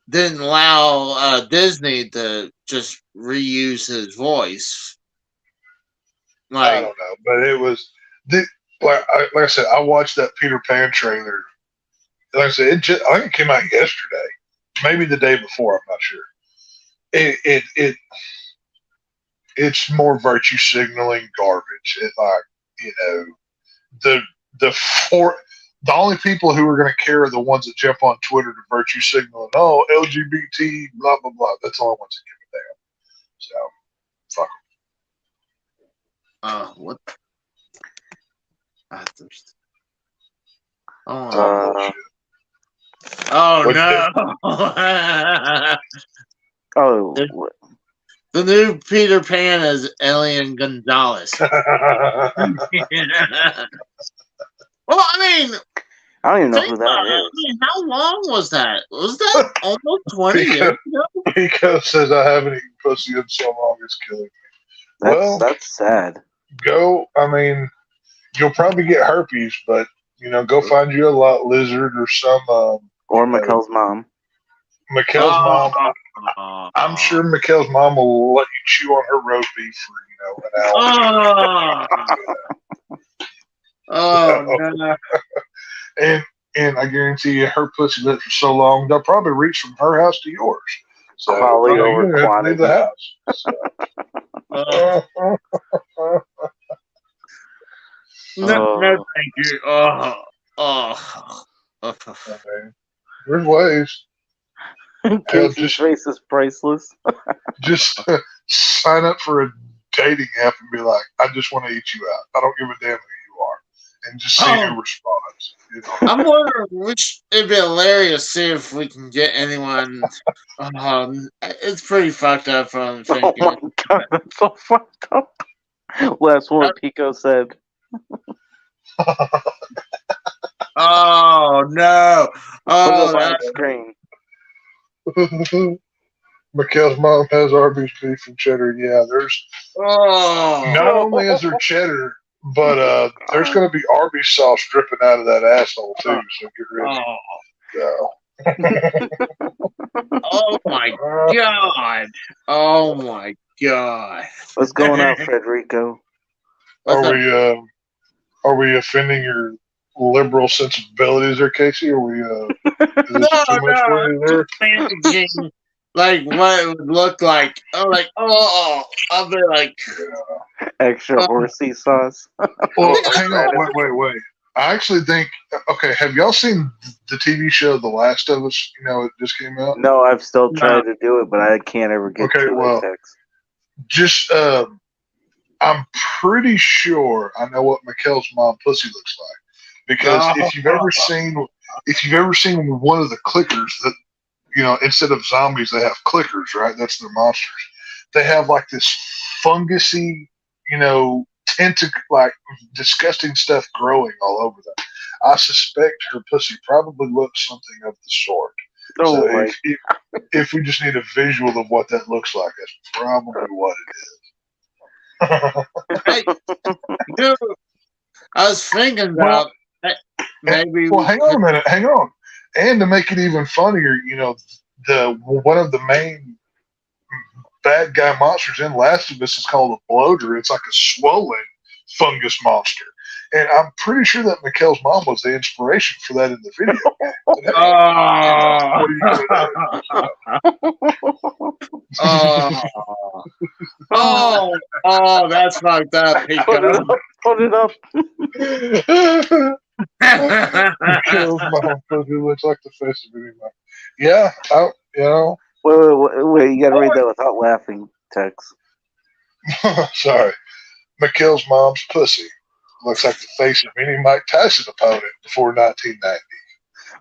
didn't allow Disney to just reuse his voice. I don't know, but it was like I said, I watched that Peter Pan trailer. Like I said, I think it came out yesterday, maybe the day before. I'm not sure. It's more virtue signaling garbage. The only people who are going to care are the ones that jump on Twitter to virtue signal and LGBT blah blah blah. That's the only ones that give a damn. So fuck them. What? Oh, the new Peter Pan is Elian Gonzalez. Well, I mean, I don't even know who that is. I mean, how long was that? Was that almost 20 years ago? Pico says I haven't eaten pussy in so long it's killing me. That's sad. I mean, you'll probably get herpes, but go find you a lot lizard or some or Mikkel's mom. Mikkel's mom. I'm sure Mikkel's mom will let you chew on her roast beef for an hour. No. And I guarantee you, her pussy lips for so long they'll probably reach from her house to yours. So probably over quantity. The house. So. No, thank you. Okay. There's ways. Casey's face is priceless. Just sign up for a dating app and be like, I just want to eat you out. I don't give a damn who you are. And just see who responds. I'm wondering it'd be hilarious to see if we can get anyone. It's pretty fucked up from thinking. Oh my god, that's so fucked up. Last one Pico said. Oh no! Oh, on the screen. Mikkel's mom has Arby's beef and cheddar. Yeah, there's. Not only is there cheddar, but there's going to be Arby's sauce dripping out of that asshole too. So get ready. Oh my god! Oh my god! What's going on, Federico? Are we offending liberal sensibilities there, Casey? Are we? Is this too much for you there? Managing, like what it would look like. I'm like, I'll be like, Extra horsey sauce. Well, hang on, wait. I actually think. Okay, have y'all seen the TV show The Last of Us? You know, it just came out. No, I've still tried to do it, but I can't ever get to it. Just I'm pretty sure I know what Mikkel's mom pussy looks like, because if you've ever seen one of the clickers that, you know, instead of zombies they have clickers, right? That's their monsters. They have like this fungusy, you know, like disgusting stuff growing all over them. I suspect her pussy probably looks something of the sort. So if we just need a visual of what that looks like, that's probably what it is. hey, dude, I was thinking about maybe. Well, hang on a minute. Hang on. And to make it even funnier, you know, one of the main bad guy monsters in Last of Us is called a bloater. It's like a swollen fungus monster. And I'm pretty sure that Mikkel's mom was the inspiration for that in the video game. That's fucked up. Put it up. Mikkel's mom looks like the face of anybody. Yeah, you know. Wait, you gotta read that without laughing, Tex. Sorry. Mikkel's mom's pussy looks like the face of any Mike Tyson opponent before 1990.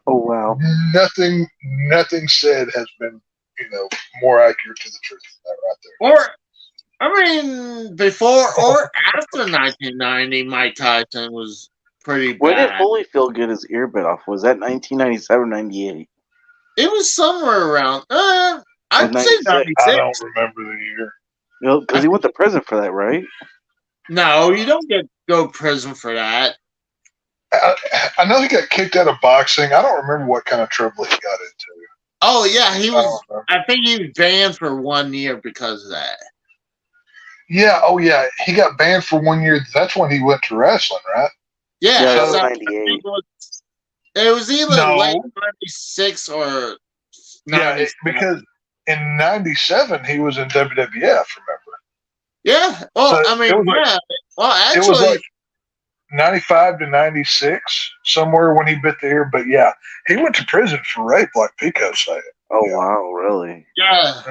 Oh, wow. Nothing said has been, you know, more accurate to the truth than that right there. Or, I mean, before or after 1990, Mike Tyson was pretty bad. When did Holyfield get his ear bit off? Was that 1997, 98? It was somewhere around, I'd say 96. I don't remember the year. You know, because he went to prison for that, right? No, you don't go to prison for that. I know he got kicked out of boxing. I don't remember what kind of trouble he got into. Oh, yeah, he was. I think he was banned for 1 year because of that. Yeah, yeah. He got banned for 1 year. That's when he went to wrestling, right? Yeah, that was so 98. It was either late 96 or 97. Yeah, because in 97 he was in WWF, remember? Yeah. Well, so I mean, yeah. Well, actually, it was like 95 to 96, somewhere when he bit the ear. But yeah, he went to prison for rape, like Pico said. Oh, yeah. Wow, really? Yeah.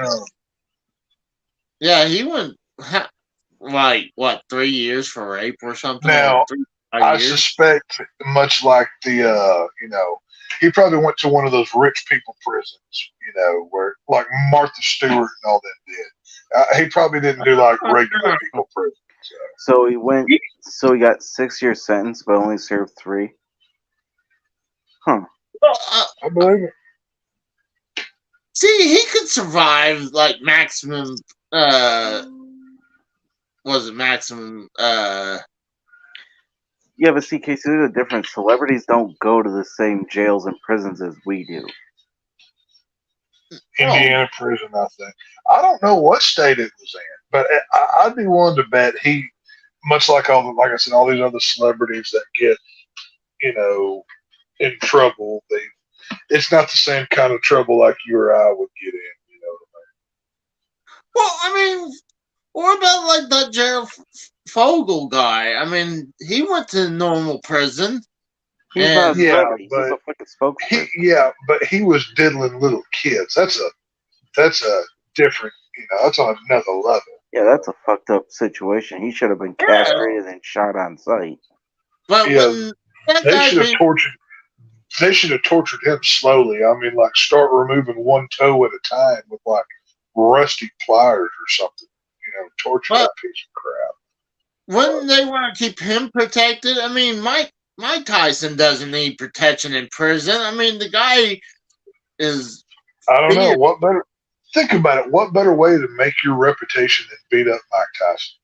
Yeah, he went, like, what, 3 years for rape or something? Now, I suspect, much like the, you know, he probably went to one of those rich people prisons, you know, where, like Martha Stewart and all that did. He probably didn't do, like, regular people prison. So he went. So he got 6-year sentence, but only served 3. Huh? Well, I believe it. See, he could survive like maximum. Was it maximum? Yeah, but see, Casey, there's a difference. Celebrities don't go to the same jails and prisons as we do. Indiana prison, I think. I don't know what state it was in, but I'd be willing to bet he, much like like I said, all these other celebrities that get, you know, in trouble. It's not the same kind of trouble like you or I would get in. You know what I mean? Well, I mean, what about like that Gerald Fogel guy? I mean, he went to normal prison. He's not he's a fucking spokesman. But he was diddling little kids. That's a different, you know, that's on another level. Yeah, that's a fucked up situation. He should have been castrated and shot on sight. But yeah, they should have tortured him slowly. I mean, like start removing one toe at a time with like rusty pliers or something. You know, torture that piece of crap. Wouldn't they want to keep him protected? I mean, Mike Tyson doesn't need protection in prison. I mean, the guy is. I don't know what better. Think about it. What better way to make your reputation than beat up Mike Tyson?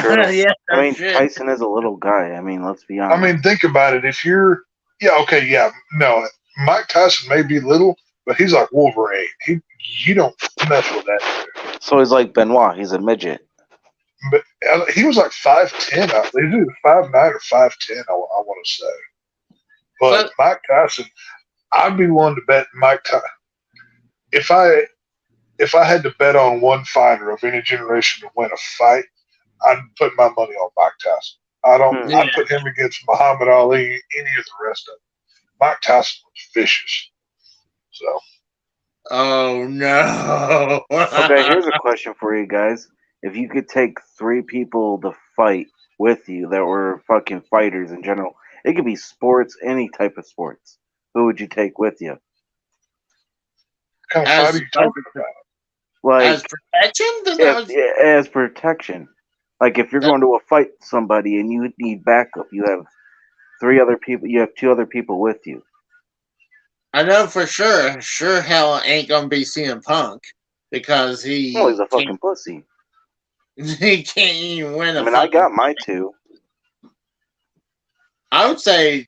Sure. Yeah, I mean, Tyson is a little guy. I mean, let's be honest. I mean, think about it. If you're, no, Mike Tyson may be little, but he's like Wolverine. You don't mess with that dude. So he's like Benoit. He's a midget. But he was like 5'10". He's either 5'9" or 5'10". I want to say. But Mike Tyson, I'd be willing to bet Mike Tyson. If I had to bet on one fighter of any generation to win a fight, I'd put my money on Mike Tyson. I'd put him against Muhammad Ali, any of the rest of them. Mike Tyson was vicious. So. Oh no. Okay, here's a question for you guys. If you could take 3 people to fight with you that were fucking fighters in general, it could be sports, any type of sports. Who would you take with you? What kind of fight are you talking about? Like as protection? as protection. Like if you're going to a fight somebody and you need backup, you have 3 other people. You have 2 other people with you. I know for sure. Sure hell ain't gonna be CM Punk because he's a fucking pussy. He can't even win a I got my 2. I would say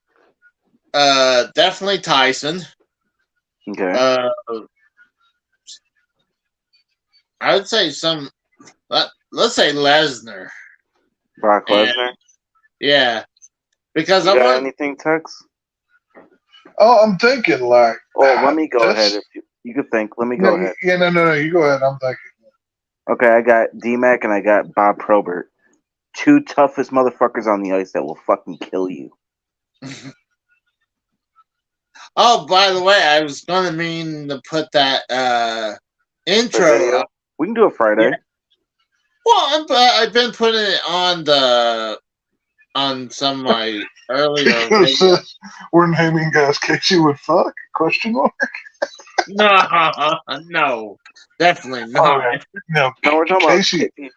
definitely Tyson. Okay. I would say let's say Lesnar. Brock Lesnar? Yeah. Because you got anything, Tex? Oh, I'm thinking like. Oh, let me go ahead. If you could think. Let me go ahead. Yeah, no. You go ahead. I'm thinking. Okay, I got D-Mac and I got Bob Probert. 2 toughest motherfuckers on the ice that will fucking kill you. Oh, by the way, I was going to mean to put that intro up. We can do it Friday. Yeah. Well, I've been putting it on some of my earlier videos. We're naming guys Casey would fuck? Question mark? No, definitely not. No, we're talking Casey. About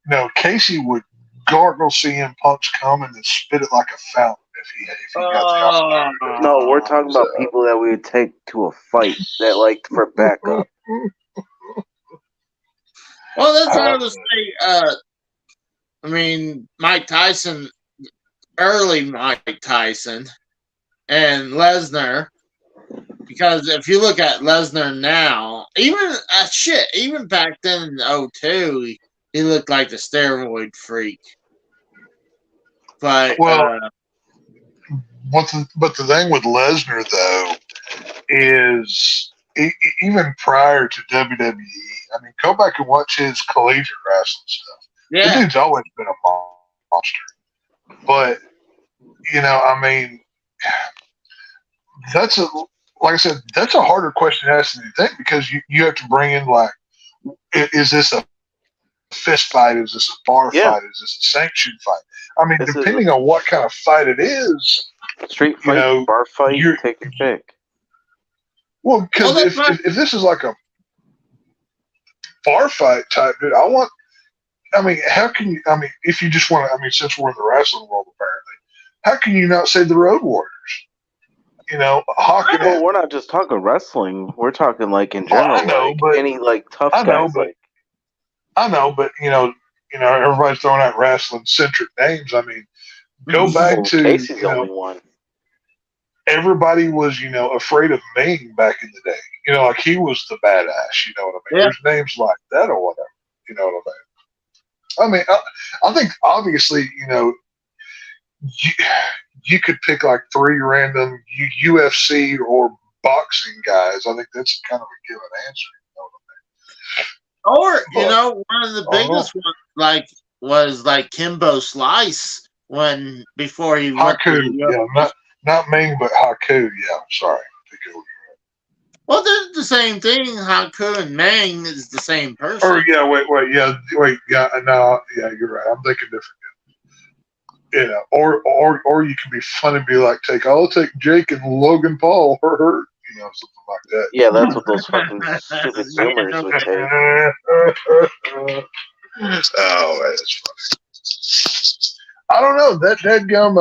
no, Casey would gargle CM Punk's cum and then spit it like a fountain if he got the opportunity. No, we're talking about people that we would take to a fight that liked for backup. Well, that's what I was saying. Mike Tyson, early Mike Tyson, and Lesnar. Because if you look at Lesnar now, even back then in 2002, he looked like the steroid freak. But but the thing with Lesnar though is even prior to WWE, go back and watch his collegiate wrestling stuff. Yeah, the dude's always been a monster. But like I said, that's a harder question to ask than you think because you have to bring in is this a fist fight? Is this a bar fight? Is this a sanctioned fight? Depending on what kind of fight it is, street fight, bar fight, take your pick. Well, because if this is like a bar fight type, dude, how can you? If you just want to, since we're in the wrestling world, apparently, how can you not say the Road Warriors? Hawk. Well, we're not just talking wrestling. We're talking like in general. I know, but any tough guys. I know, but everybody's throwing out wrestling centric names. Go back to Casey's the only one. Everybody was afraid of Ming back in the day. Like he was the badass. You know what I mean? Yeah. There's names like that or whatever. You know what I mean? I think obviously you could pick like 3 random UFC or boxing guys. I think that's kind of a given answer. You know what I mean? Or one of the biggest ones was Kimbo Slice before he went to Haku, not Ming, but Haku. Yeah, sorry. Well, they're the same thing. Haku and Ming is the same person. Or yeah, you're right. I'm thinking different. Or you can be funny and be like, I'll take Jake and Logan Paul, something like that. Yeah, that's what those fucking stupid zoomers would take. Oh, that's funny. I don't know. That dadgum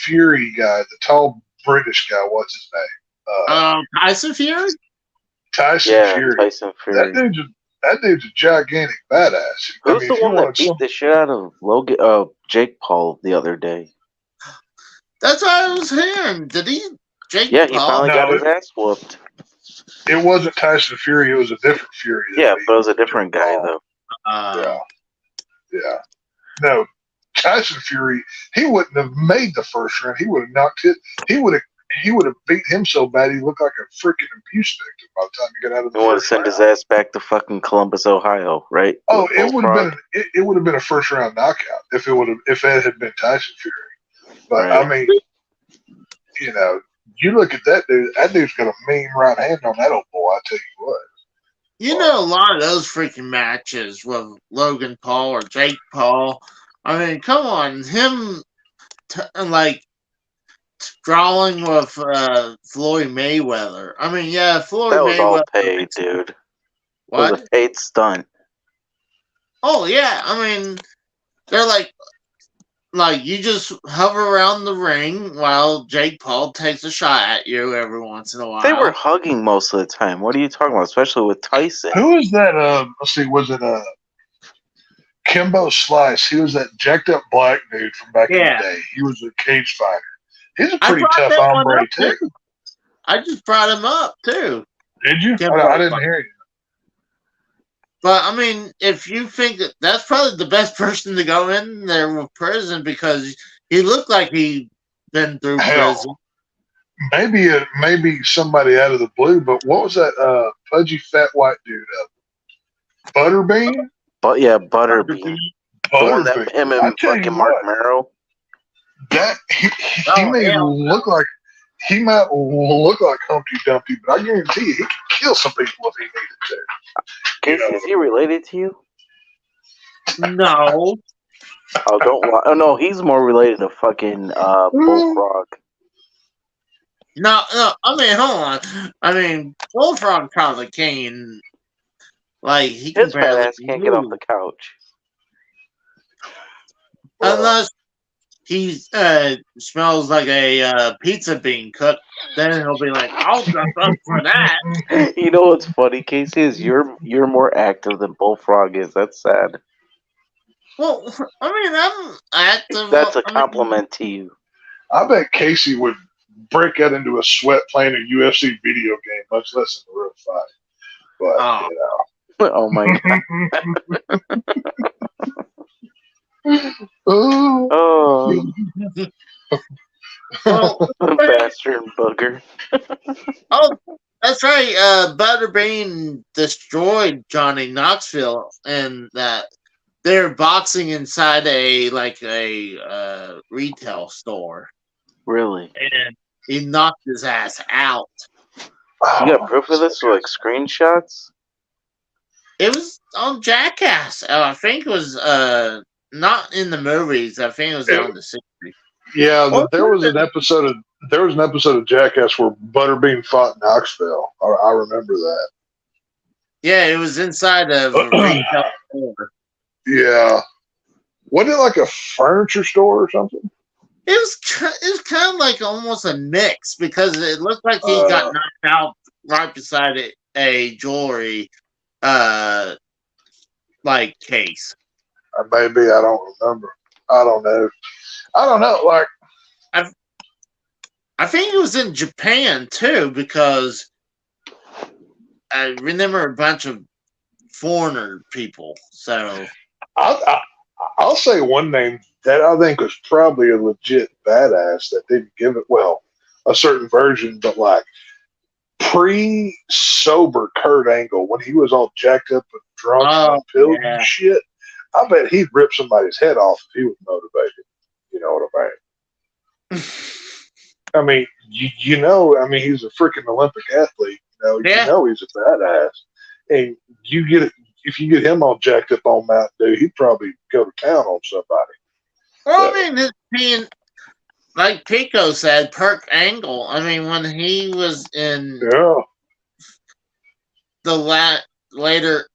Fury guy, the tall British guy, what's his name? Tyson Fury? Tyson Fury. Tyson Fury. That dude's a gigantic badass. Who's the one that beat the shit out of Jake Paul the other day? That's what I was hearing. Did he? Jake Paul? He finally got his ass whooped. It wasn't Tyson Fury. It was a different Fury. Yeah, but it was a different guy, though. Yeah. No, Tyson Fury, he wouldn't have made the first round. He would have knocked it. He would have beat him so bad he looked like a freaking abuse victim by the time he got out of the He want to first send round. his ass back to fucking Columbus, Ohio, right? Oh, With it would have Bullfrog. been it would have been a first round knockout if it had been Tyson Fury. But Right. I mean, you know, you look at that dude. That dude's got a mean right hand on that old boy. I tell you what. You know, a lot of those freaking matches with Logan Paul or Jake Paul. I mean, come on, him drawing with Floyd Mayweather. I mean, yeah, Floyd That was Mayweather. all paid, dude. It What? was a paid stunt. Oh yeah, I mean, they're like you just hover around the ring while Jake Paul takes a shot at you every once in a while. They were hugging most of the time. What are you talking about? Especially with Tyson. Who was that? Let's see. Was it Kimbo Slice? He was that jacked up black dude from back in the day. He was a cage fighter. He's a pretty tough hombre too. I just brought him up too. Did you? I didn't hear you. But I mean, if you think that's probably the best person to go in there with prison because he looked like he'd been through prison. Maybe somebody out of the blue. But what was that pudgy fat white dude? Butterbean? But yeah, Butterbean. The one that him and fucking Mark Merrow. That he might look like Humpty Dumpty, but I guarantee you he could kill some people if he needed to. Casey, is he related to you? No. Oh, don't lie. Oh no, he's more related to fucking Bullfrog. No. I mean, hold on. I mean, Bullfrog probably can. Like he His can fat ass can't get off the couch. Unless he smells like a pizza being cooked, then he'll be like, "I'll jump up for that." You know what's funny, Casey, is you're more active than Bullfrog is. That's sad. Well, I mean, I'm active. That's a compliment to you. I bet Casey would break out into a sweat playing a UFC video game, much less in a real fight. But you know. Oh my god. Oh. Bastard booger. Oh, that's right. Butterbean destroyed Johnny Knoxville, and that they're boxing inside a retail store. Really? And he knocked his ass out. You got proof of this, like screenshots? It was on Jackass. I think it was not in the movies. I think it was on the series. Yeah, there was an episode of Jackass where Butterbean fought Knoxville. I remember that. Yeah, it was inside of a retail store. Yeah, wasn't it like a furniture store or something? It was kind of like almost a mix because it looked like he got knocked out right beside a jewelry case. Maybe I don't remember. I don't know. Like, I think it was in Japan too because I remember a bunch of foreigner people. So I'll say one name that I think was probably a legit badass that didn't give it a certain version, but like pre-sober Kurt Angle when he was all jacked up and drunk and pills and shit. I bet he'd rip somebody's head off if he was motivated. You know what I mean? I mean, he's a freaking Olympic athlete. You know he's a badass. And if you get him all jacked up on Mountain Dew, he'd probably go to town on somebody. Well, I mean, being like Pico said, Kurt Angle. I mean, when he was in the later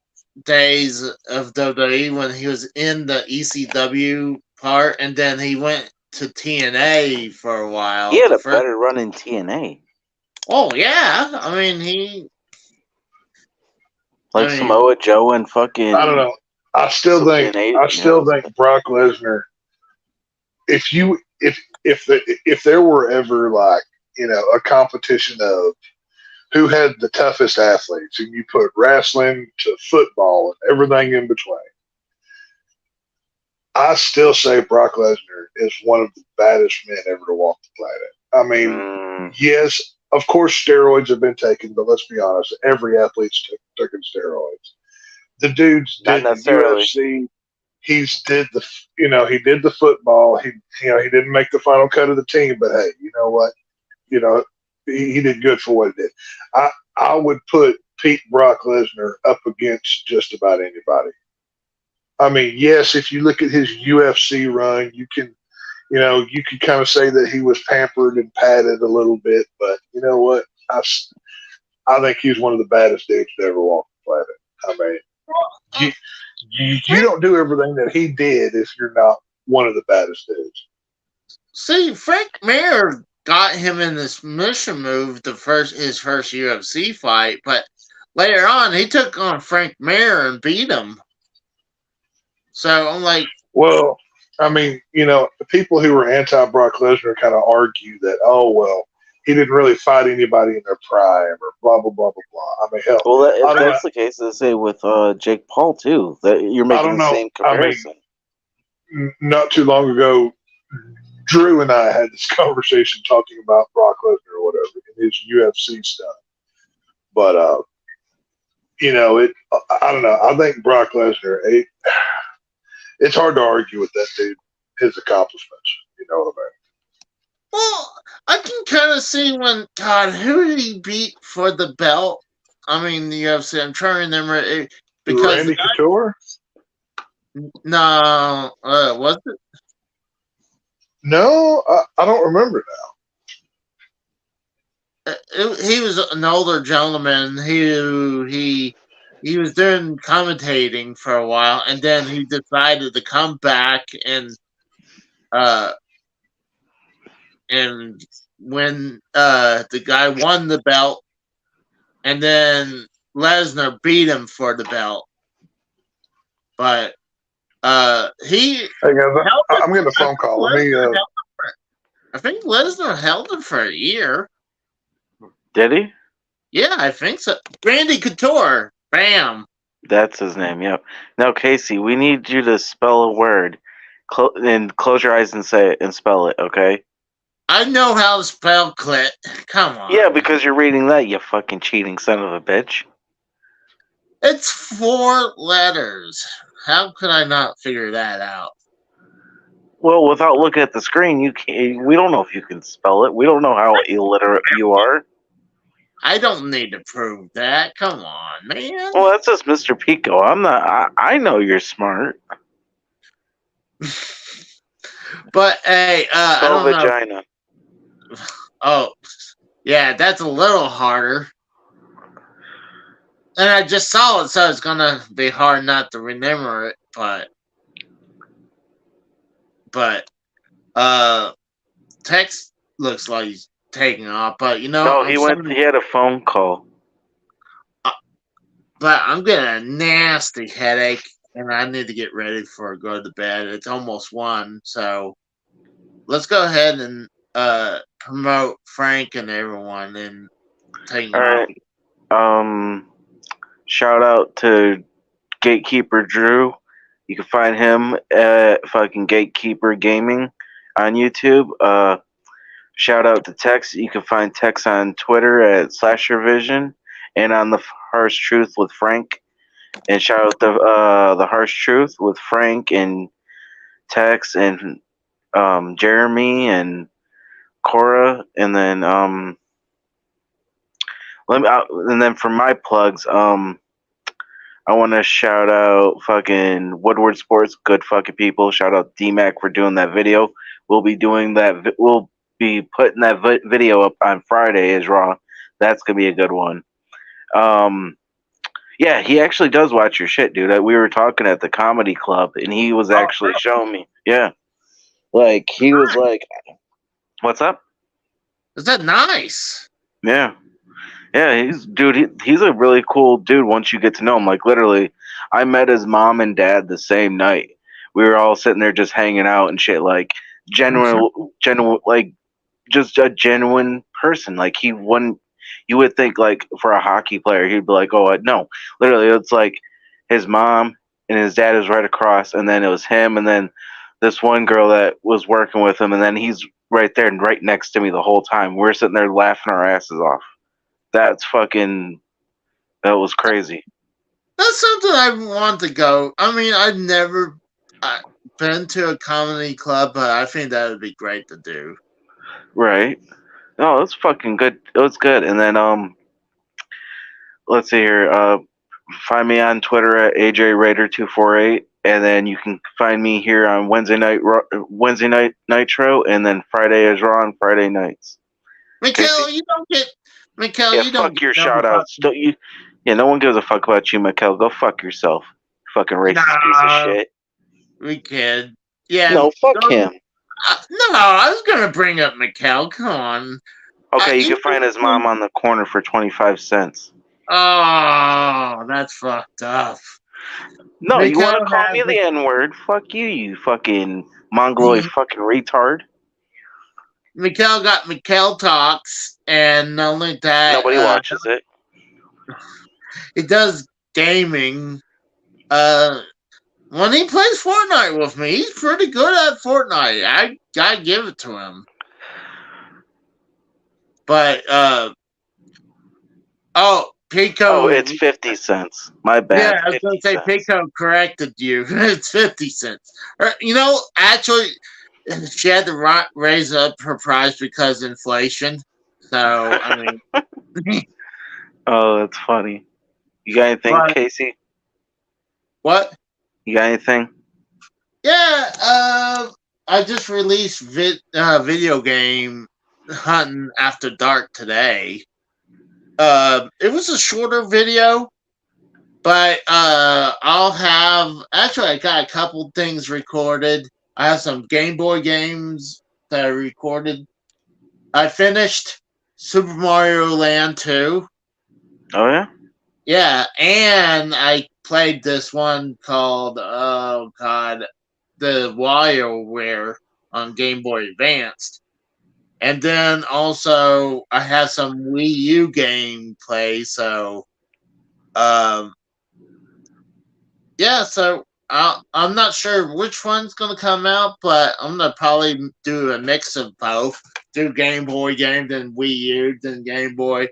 days of WWE, when he was in the ECW part, and then he went to TNA for a while. He had a better run in TNA. Oh yeah, I mean he. Samoa Joe and fucking. I don't know. I still think Brock Lesnar. If there were ever a competition of who had the toughest athletes, and you put wrestling to football and everything in between, I still say Brock Lesnar is one of the baddest men ever to walk the planet. I mean, yes, of course, steroids have been taken, but let's be honest, every athlete's taken steroids. The dude's did the UFC. He's did the he did the football. He he didn't make the final cut of the team, but hey, you know what? He did good for what he did. I would put Pete Brock Lesnar up against just about anybody. I mean, yes, if you look at his UFC run, you can kind of say that he was pampered and padded a little bit, but you know what? I think he's one of the baddest dudes to ever walk the planet. I mean, you don't do everything that he did if you're not one of the baddest dudes. See, Frank Mir got him in this submission move his first UFC fight, but later on he took on Frank Mir and beat him. So I'm like, well, I mean, the people who were anti-Brock Lesnar kind of argue that, oh, well, he didn't really fight anybody in their prime or blah, blah, blah, blah, blah. I mean, hell. Well, if that's the case, they say with Jake Paul, too, that you're making the same comparison. I mean, not too long ago, Drew and I had this conversation talking about Brock Lesnar or whatever in his UFC stuff. But, I don't know. I think Brock Lesnar, it's hard to argue with that dude, his accomplishments. You know what I mean? Well, I can kind of see who did he beat for the belt? I mean, the UFC. I'm trying to remember because Randy Couture. No, was it? No, I don't remember now. He was an older gentleman he was doing commentating for a while, and then he decided to come back and when the guy won the belt, and then Lesnar beat him for the belt. But he. Hey guys, I'm getting a phone call. I think Lesnar held him for a year. Did he? Yeah, I think so. Randy Couture. Bam. That's his name, yep. Now, Casey, we need you to spell a word. And close your eyes and say it and spell it, okay? I know how to spell clit. Come on. Yeah, because you're reading that, you fucking cheating son of a bitch. It's 4 letters. How could I not figure that out? Well, without looking at the screen, we don't know if you can spell it. We don't know how illiterate you are. I don't need to prove that. Come on, man. Well, that's just Mr. Pico. I'm not. I know you're smart. But hey, I don't vagina. Know. Oh, yeah, that's a little harder. And I just saw it, so it's gonna be hard not to remember it. But text looks like he's taking off. But no, he had a phone call. But I'm getting a nasty headache, and I need to get ready before I go to bed. It's almost 1, so let's go ahead and promote Frank and everyone and take off. Right. Shout out to Gatekeeper Drew. You can find him at fucking Gatekeeper Gaming on YouTube. Shout out to Tex. You can find Tex on Twitter at /Vision and on the Harsh Truth with Frank. And shout out to the Harsh Truth with Frank and Tex and Jeremy and Cora. And then and then for my plugs, I want to shout out fucking Woodward Sports, good fucking people. Shout out D-Mac for doing that video. We'll be doing that. We'll be putting that video up on Friday as Raw. That's gonna be a good one. Yeah, he actually does watch your shit, dude. We were talking at the comedy club, and he was actually showing me. Yeah, like he was like, "What's up?" Is that nice? Yeah. Yeah, he's a really cool dude once you get to know him. Like, literally, I met his mom and dad the same night. We were all sitting there just hanging out and shit. Like, genuine, like, just a genuine person. Like, you would think, like, for a hockey player, he'd be like, oh, no. Literally, it's like his mom and his dad is right across, and then it was him, and then this one girl that was working with him, and then he's right there and right next to me the whole time. We're sitting there laughing our asses off. That was crazy. That's something I want to go. I mean, I've never been to a comedy club, but I think that would be great to do. Right. No, it's fucking good. It was good. And then let's see here. Find me on Twitter at AJRaider248, and then you can find me here on Wednesday night Nitro, and then Friday is Raw on Friday nights. Mikhail, you don't get. Mikhail, Yeah, you don't fuck get your no shout outs. Don't you? Yeah, no one gives a fuck about you, Mikhail. Go fuck yourself. Fucking racist piece of shit. We kid. Yeah. No, fuck him. No, I was gonna bring up Mikhail. Come on. Okay, you can find his mom on the corner for 25 cents. Oh, that's fucked up. No, Mikhail, you want to call me the N-word? Fuck you, you fucking mongoloid fucking retard. Mikhail got Mikhail Talks, and not only that, nobody watches it. He does gaming. When he plays Fortnite with me, he's pretty good at Fortnite. I gotta give it to him. But Pico. Oh, it's 50 cents. My bad. Yeah, I was gonna say Pico corrected you. It's 50 cents. You know, actually, she had to raise up her price because of inflation. So I mean. Oh, that's funny. You got anything, Casey? What? You got anything? Yeah, I just released video game Hunting After Dark today. It was a shorter video, but I got a couple things recorded. I have some Game Boy games that I recorded. I finished Super Mario Land 2. Oh, yeah? Yeah, and I played this one called, The WarioWare on Game Boy Advanced. And then also I have some Wii U gameplay, so so I'm not sure which one's gonna come out, but I'm gonna probably do a mix of both. Do Game Boy game, then Wii U, then Game Boy.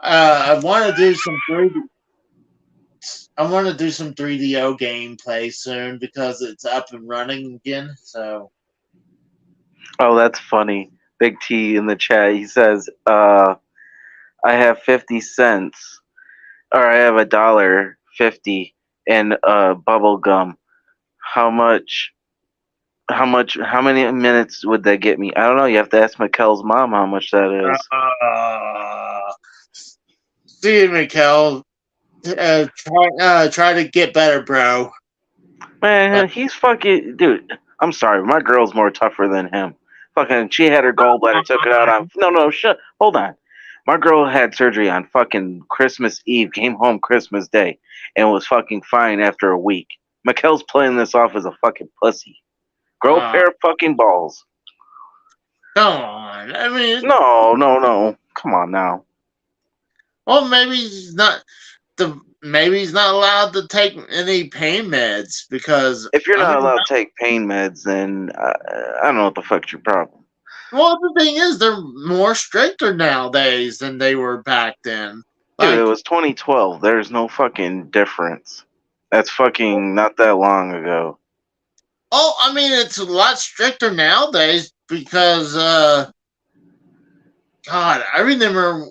I want to do some 3D. I want to do some 3DO gameplay soon because it's up and running again. So. Oh, that's funny. Big T in the chat. He says, "I have 50 cents, or I have $1.50 and bubble gum. How much? How many minutes would that get me? I don't know. You have to ask Mikkel's mom how much that is." See you, Mikkel. Try to get better, bro. Man, he's fucking dude. I'm sorry, my girl's more tougher than him. Fucking, she had her gallbladder, took it out on. No, shut. Hold on. My girl had surgery on fucking Christmas Eve, came home Christmas Day, and was fucking fine after a week. Mikkel's playing this off as a fucking pussy. Grow a pair of fucking balls. Come on. I mean. No. Come on now. Well, maybe he's not allowed to take any pain meds because if you're not allowed to take pain meds, then I don't know what the fuck's your problem. Well, the thing is, they're more stricter nowadays than they were back then. Dude, it was 2012. There's no fucking difference. That's fucking not that long ago. Oh, I mean, it's a lot stricter nowadays because, God, I remember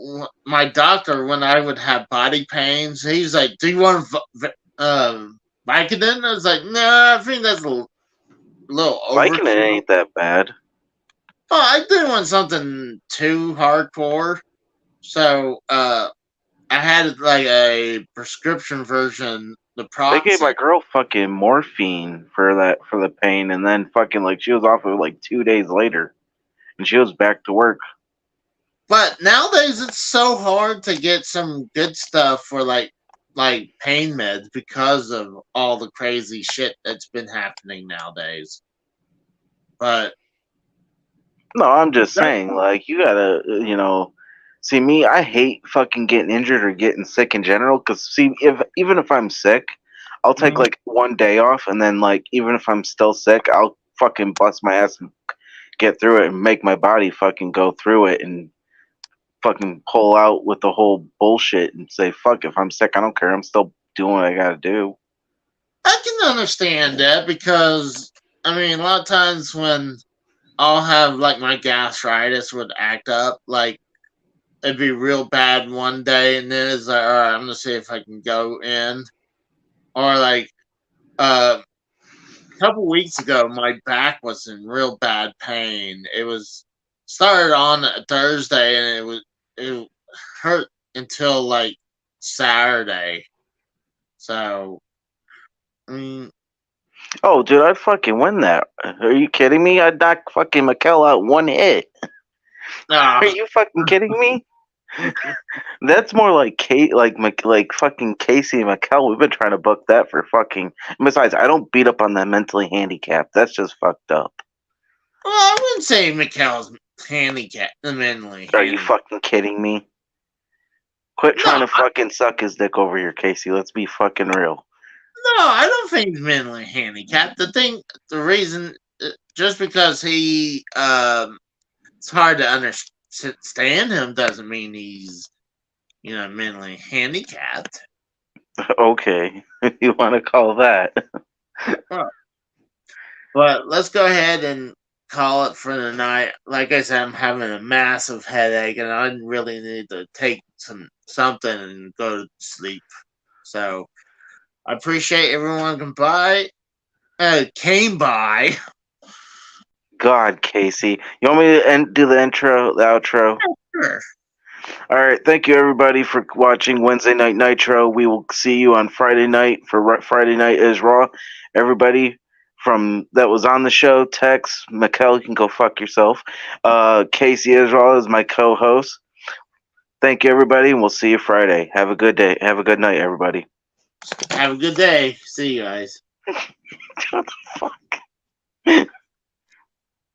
my doctor when I would have body pains. He's like, "Do you want Vicodin?" I was like, "No, I think that's a little over." Vicodin ain't that bad. Oh, I didn't want something too hardcore, so I had like a prescription version. They gave my girl fucking morphine for the pain, and then fucking like she was off of like 2 days later, and she was back to work. But nowadays it's so hard to get some good stuff for like pain meds because of all the crazy shit that's been happening nowadays. But no, I'm just saying, like, you gotta, see me. I hate fucking getting injured or getting sick in general. Because even if I'm sick, I'll take like one day off, and then like even if I'm still sick, I'll fucking bust my ass and get through it and make my body fucking go through it and fucking pull out with the whole bullshit and say, fuck, if I'm sick, I don't care. I'm still doing what I gotta do. I can understand that because, I mean, a lot of times when I'll have, like, my gastritis would act up, like, it'd be real bad one day, and then it's like, all right, I'm going to see if I can go in. Or, like, a couple weeks ago, my back was in real bad pain. It was started on a Thursday, and it hurt until, like, Saturday. So, I mean, Oh, dude, I'd fucking win that. Are you kidding me? I'd knock fucking Mikkel out one hit. Are you fucking kidding me? That's more like like fucking Casey and Mikkel. We've been trying to book that for fucking. Besides, I don't beat up on the mentally handicapped. That's just fucked up. well, I wouldn't say Mikkel's handicapped, mentally. Are you fucking kidding me? Quit trying to fucking suck his dick over here, Casey. Let's be fucking real. No, I don't think he's mentally handicapped. The reason, just because it's hard to understand him doesn't mean he's, mentally handicapped. Okay, you want to call that? But let's go ahead and call it for the night. Like I said, I'm having a massive headache, and I really need to take something and go to sleep. So I appreciate everyone came by. God, Casey, you want me to do the outro? Sure. All right, thank you everybody for watching Wednesday Night Nitro. We will see you on Friday night for Friday Night is Raw. Everybody from that was on the show, Tex, Mikkel, you can go fuck yourself. Casey Israel is my co-host. Thank you everybody, and we'll see you Friday. Have a good day. Have a good night, everybody. Have a good day. See you guys. What the fuck?